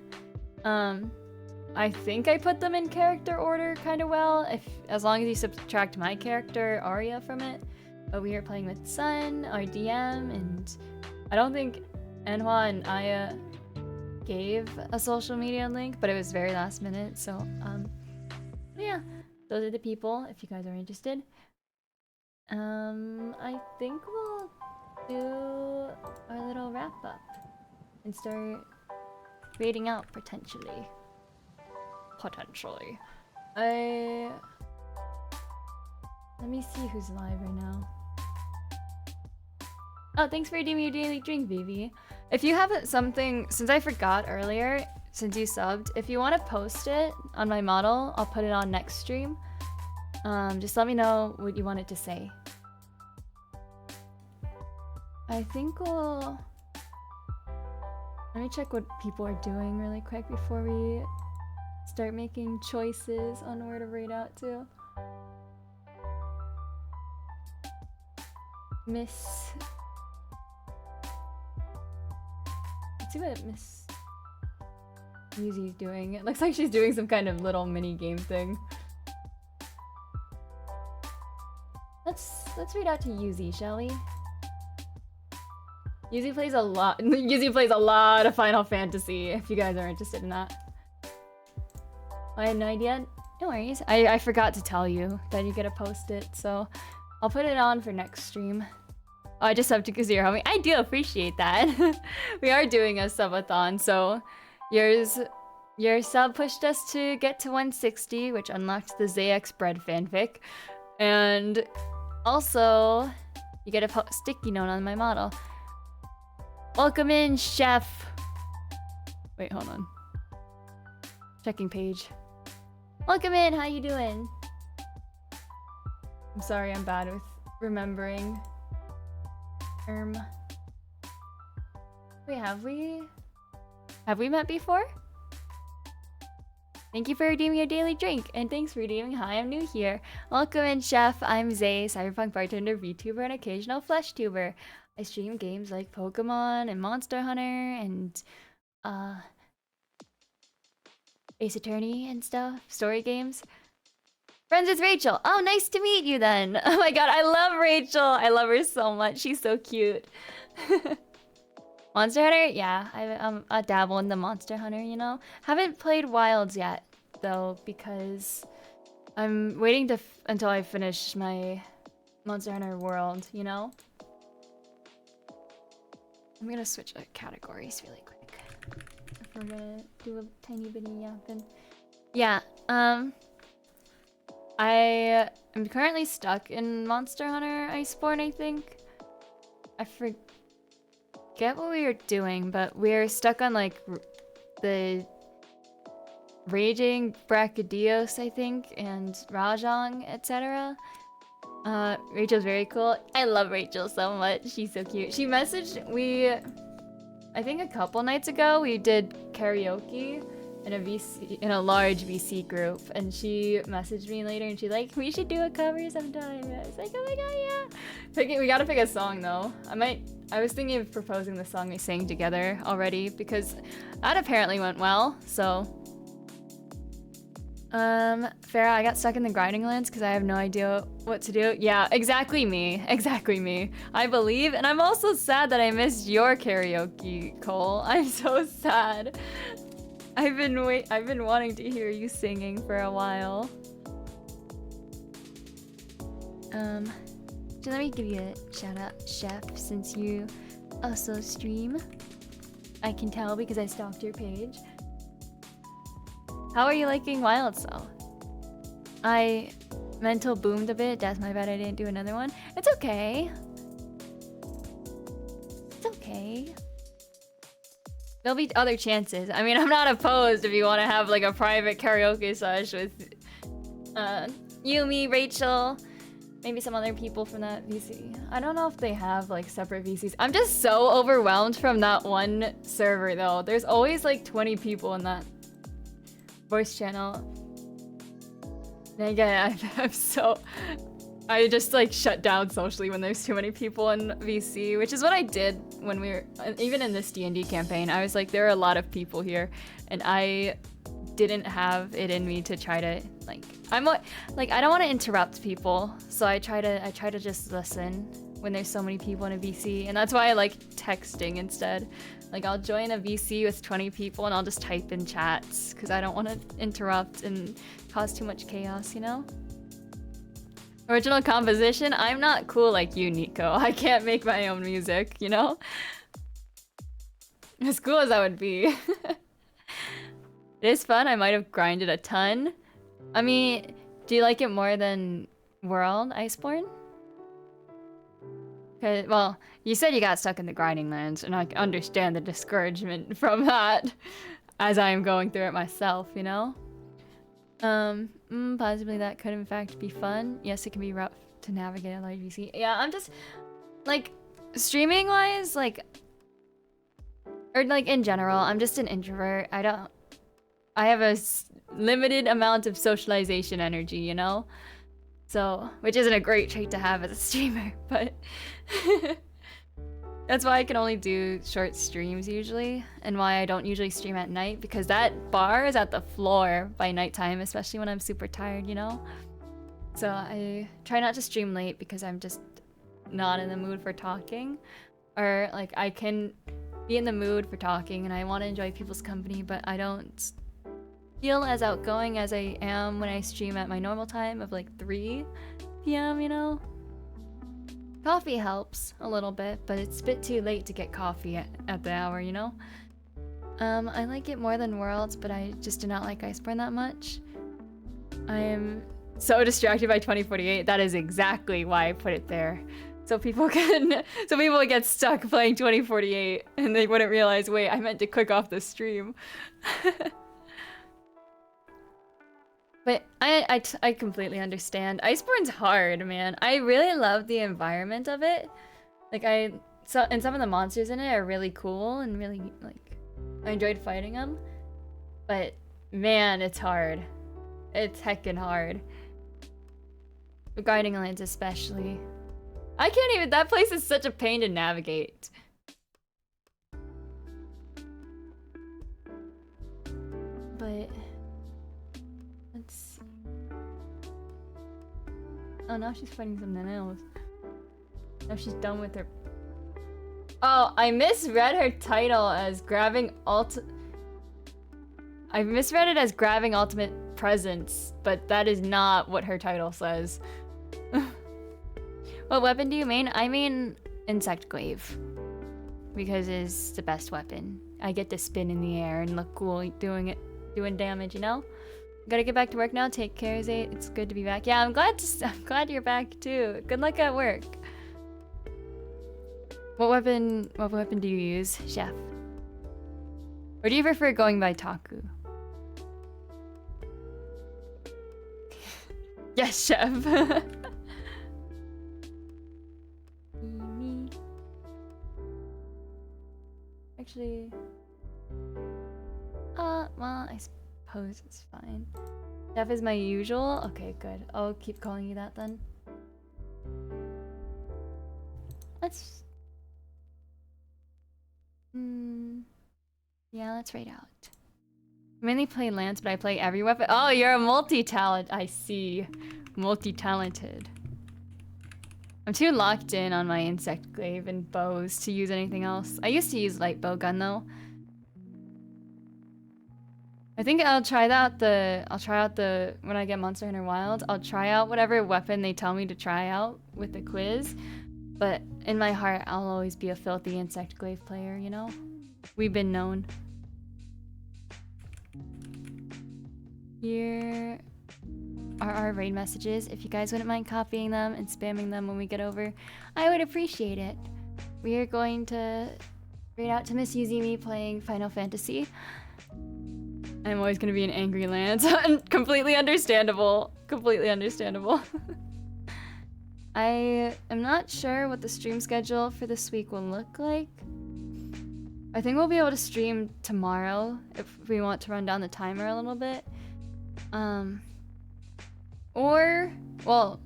S1: I think I put them in character order kind of well, as long as you subtract my character, Arya, from it. But we are playing with Sun, our DM, and I don't think Enhua and Aya gave a social media link, but it was very last minute, so yeah, those are the people if you guys are interested. I think we'll wrap up and start fading out potentially. Potentially. Let me see who's live right now. Oh, thanks for redeeming your daily drink, baby. If you have something, since I forgot earlier, since you subbed, if you want to post it on my model, I'll put it on next stream. Just let me know what you want it to say. I think we'll... Let me check what people are doing really quick before we start making choices on where to raid out to. Miss... Let's see what Miss Yuzi's doing. It looks like she's doing some kind of little mini game thing. Let's read out to Yuzi, shall we? Yuzi plays a lot. Yuzi plays a lot of Final Fantasy. If you guys are interested in that, I had no idea. No worries. I forgot to tell you that you get to post it, so I'll put it on for next stream. Oh, I just subbed to Kazir, homie. I do appreciate that. We are doing a subathon, so your sub pushed us to get to 160, which unlocked the ZX bread fanfic, and also you get a sticky note on my model. Welcome in, chef. Wait, hold on. Checking page. Welcome in. How you doing? I'm sorry, I'm bad with remembering. Wait, have we met before? Thank you for redeeming your daily drink, and thanks for redeeming Hi, I'm new here. Welcome in, chef. I'm Zay, cyberpunk bartender, VTuber, and occasional flesh tuber. I stream games like Pokemon and Monster Hunter and Ace Attorney and stuff, story games. Friends with Rachel. Oh, nice to meet you then. Oh my god, I love Rachel. I love her so much. She's so cute. Monster Hunter? Yeah, I dabble in the Monster Hunter, you know? Haven't played Wilds yet, though, because I'm waiting until I finish my Monster Hunter World, you know? I'm gonna switch categories really quick. If we're gonna do a tiny bit of yapping. Yeah, I am currently stuck in Monster Hunter Iceborne, I think. I forget what we were doing, but we're stuck on like the Raging Brachydios, I think, and Rajang, etc. Rachel's very cool. I love Rachel so much. She's so cute. She messaged I think a couple nights ago, we did karaoke in a large VC group, and she messaged me later and she's like, we should do a cover sometime. And I was like, oh my god, yeah. We gotta pick a song though. I was thinking of proposing the song we sang together already, because that apparently went well, so. Farah, I got stuck in the grinding lands because I have no idea what to do. Yeah, exactly me. Exactly me. I believe, and I'm also sad that I missed your karaoke, Cole. I'm so sad. I've been wanting to hear you singing for a while. So let me give you a shout out, chef, since you also stream. I can tell because I stalked your page. How are you liking Wild Cell? I mental boomed a bit. That's my bad. I didn't do another one. It's okay. It's okay. There'll be other chances. I mean, I'm not opposed if you want to have like a private karaoke sesh with you, me, Rachel, maybe some other people from that VC. I don't know if they have like separate VCs. I'm just so overwhelmed from that one server though. There's always like 20 people in that voice channel. And again, I just like shut down socially when there's too many people in VC, which is what I did when we were, even in this DnD campaign. I was like, there are a lot of people here, and I didn't have it in me to try to I don't want to interrupt people, so I try to just listen when there's so many people in a VC, and that's why I like texting instead. Like I'll join a VC with 20 people and I'll just type in chats because I don't want to interrupt and cause too much chaos, you know? Original composition? I'm not cool like you, Nico. I can't make my own music, you know? As cool as that would be. It is fun. I might have grinded a ton. I mean, do you like it more than World, Iceborne? Well, you said you got stuck in the grinding lands, and I understand the discouragement from that, as I am going through it myself, you know? Possibly that could in fact be fun. Yes, it can be rough to navigate a large VC. Yeah, I'm just, like, streaming-wise, like, or like in general, I'm just an introvert. I have a limited amount of socialization energy, you know? So, which isn't a great trait to have as a streamer, but that's why I can only do short streams usually, and why I don't usually stream at night, because that bar is at the floor by nighttime, especially when I'm super tired, you know? So I try not to stream late because I'm just not in the mood for talking, or like I can be in the mood for talking and I want to enjoy people's company, but I don't feel as outgoing as I am when I stream at my normal time of like 3 p.m, you know? Coffee helps a little bit, but it's a bit too late to get coffee at the hour, you know? I like it more than Worlds, but I just do not like Iceborne that much. I am so distracted by 2048. That is exactly why I put it there. So people would get stuck playing 2048 and they wouldn't realize, wait, I meant to click off the stream. But I completely understand. Iceborne's hard, man. I really love the environment of it. Like and some of the monsters in it are really cool and really, like, I enjoyed fighting them. But man, it's hard. It's heckin' hard. The Guiding Lands especially. I can't even, that place is such a pain to navigate. But let's see. Oh, now she's fighting something else. Now she's done with her. Oh, I misread her title as grabbing I misread it as grabbing ultimate presence, but that is not what her title says. What weapon do you main? I mean Insect Glaive, because it's the best weapon. I get to spin in the air and look cool doing damage, you know? Gotta get back to work now. Take care, Zay. It's good to be back. Yeah, I'm glad you're back too. Good luck at work. What weapon do you use, Chef? Or do you prefer going by Taku? Yes, Chef. Actually, well, I suppose it's fine. Chef is my usual? Okay, good. I'll keep calling you that then. Let's... yeah, let's raid out. I mainly play Lance, but I play every weapon. Oh, you're a multi-talent. I see. Multi-talented. I'm too locked in on my Insect Glaive and bows to use anything else. I used to use light bow gun though. I think I'll try out when I get Monster Hunter Wild, I'll try out whatever weapon they tell me to try out with the quiz. But in my heart, I'll always be a filthy Insect Glaive player, you know? We've been known. Here are our raid messages. If you guys wouldn't mind copying them and spamming them when we get over, I would appreciate it. We are going to raid out to Miss Yuzumi playing Final Fantasy. I'm always going to be an angry Lance. Completely understandable. Completely understandable. I am not sure what the stream schedule for this week will look like. I think we'll be able to stream tomorrow if we want to run down the timer a little bit. Well,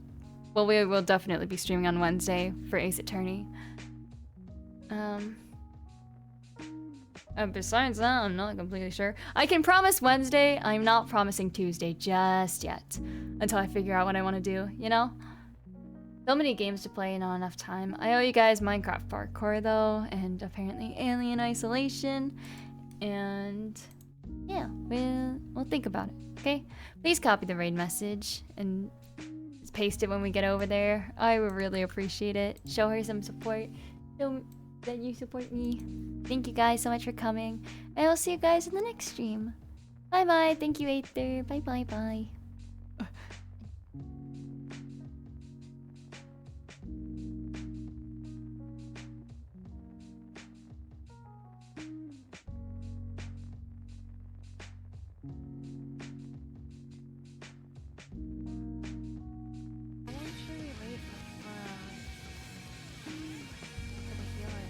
S1: we will definitely be streaming on Wednesday for Ace Attorney. Besides that, I'm not completely sure. I can promise Wednesday. I'm not promising Tuesday just yet. Until I figure out what I want to do, you know? So many games to play and not enough time. I owe you guys Minecraft Parkour though, and apparently Alien Isolation. And yeah, we'll think about it, okay? Please copy the raid message and paste it when we get over there. I would really appreciate it. Show her some support. Show that you support me. Thank you guys so much for coming. And I'll see you guys in the next stream. Bye bye. Thank you, Aether. Bye bye bye.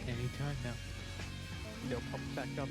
S11: Anytime now. They'll pop back up.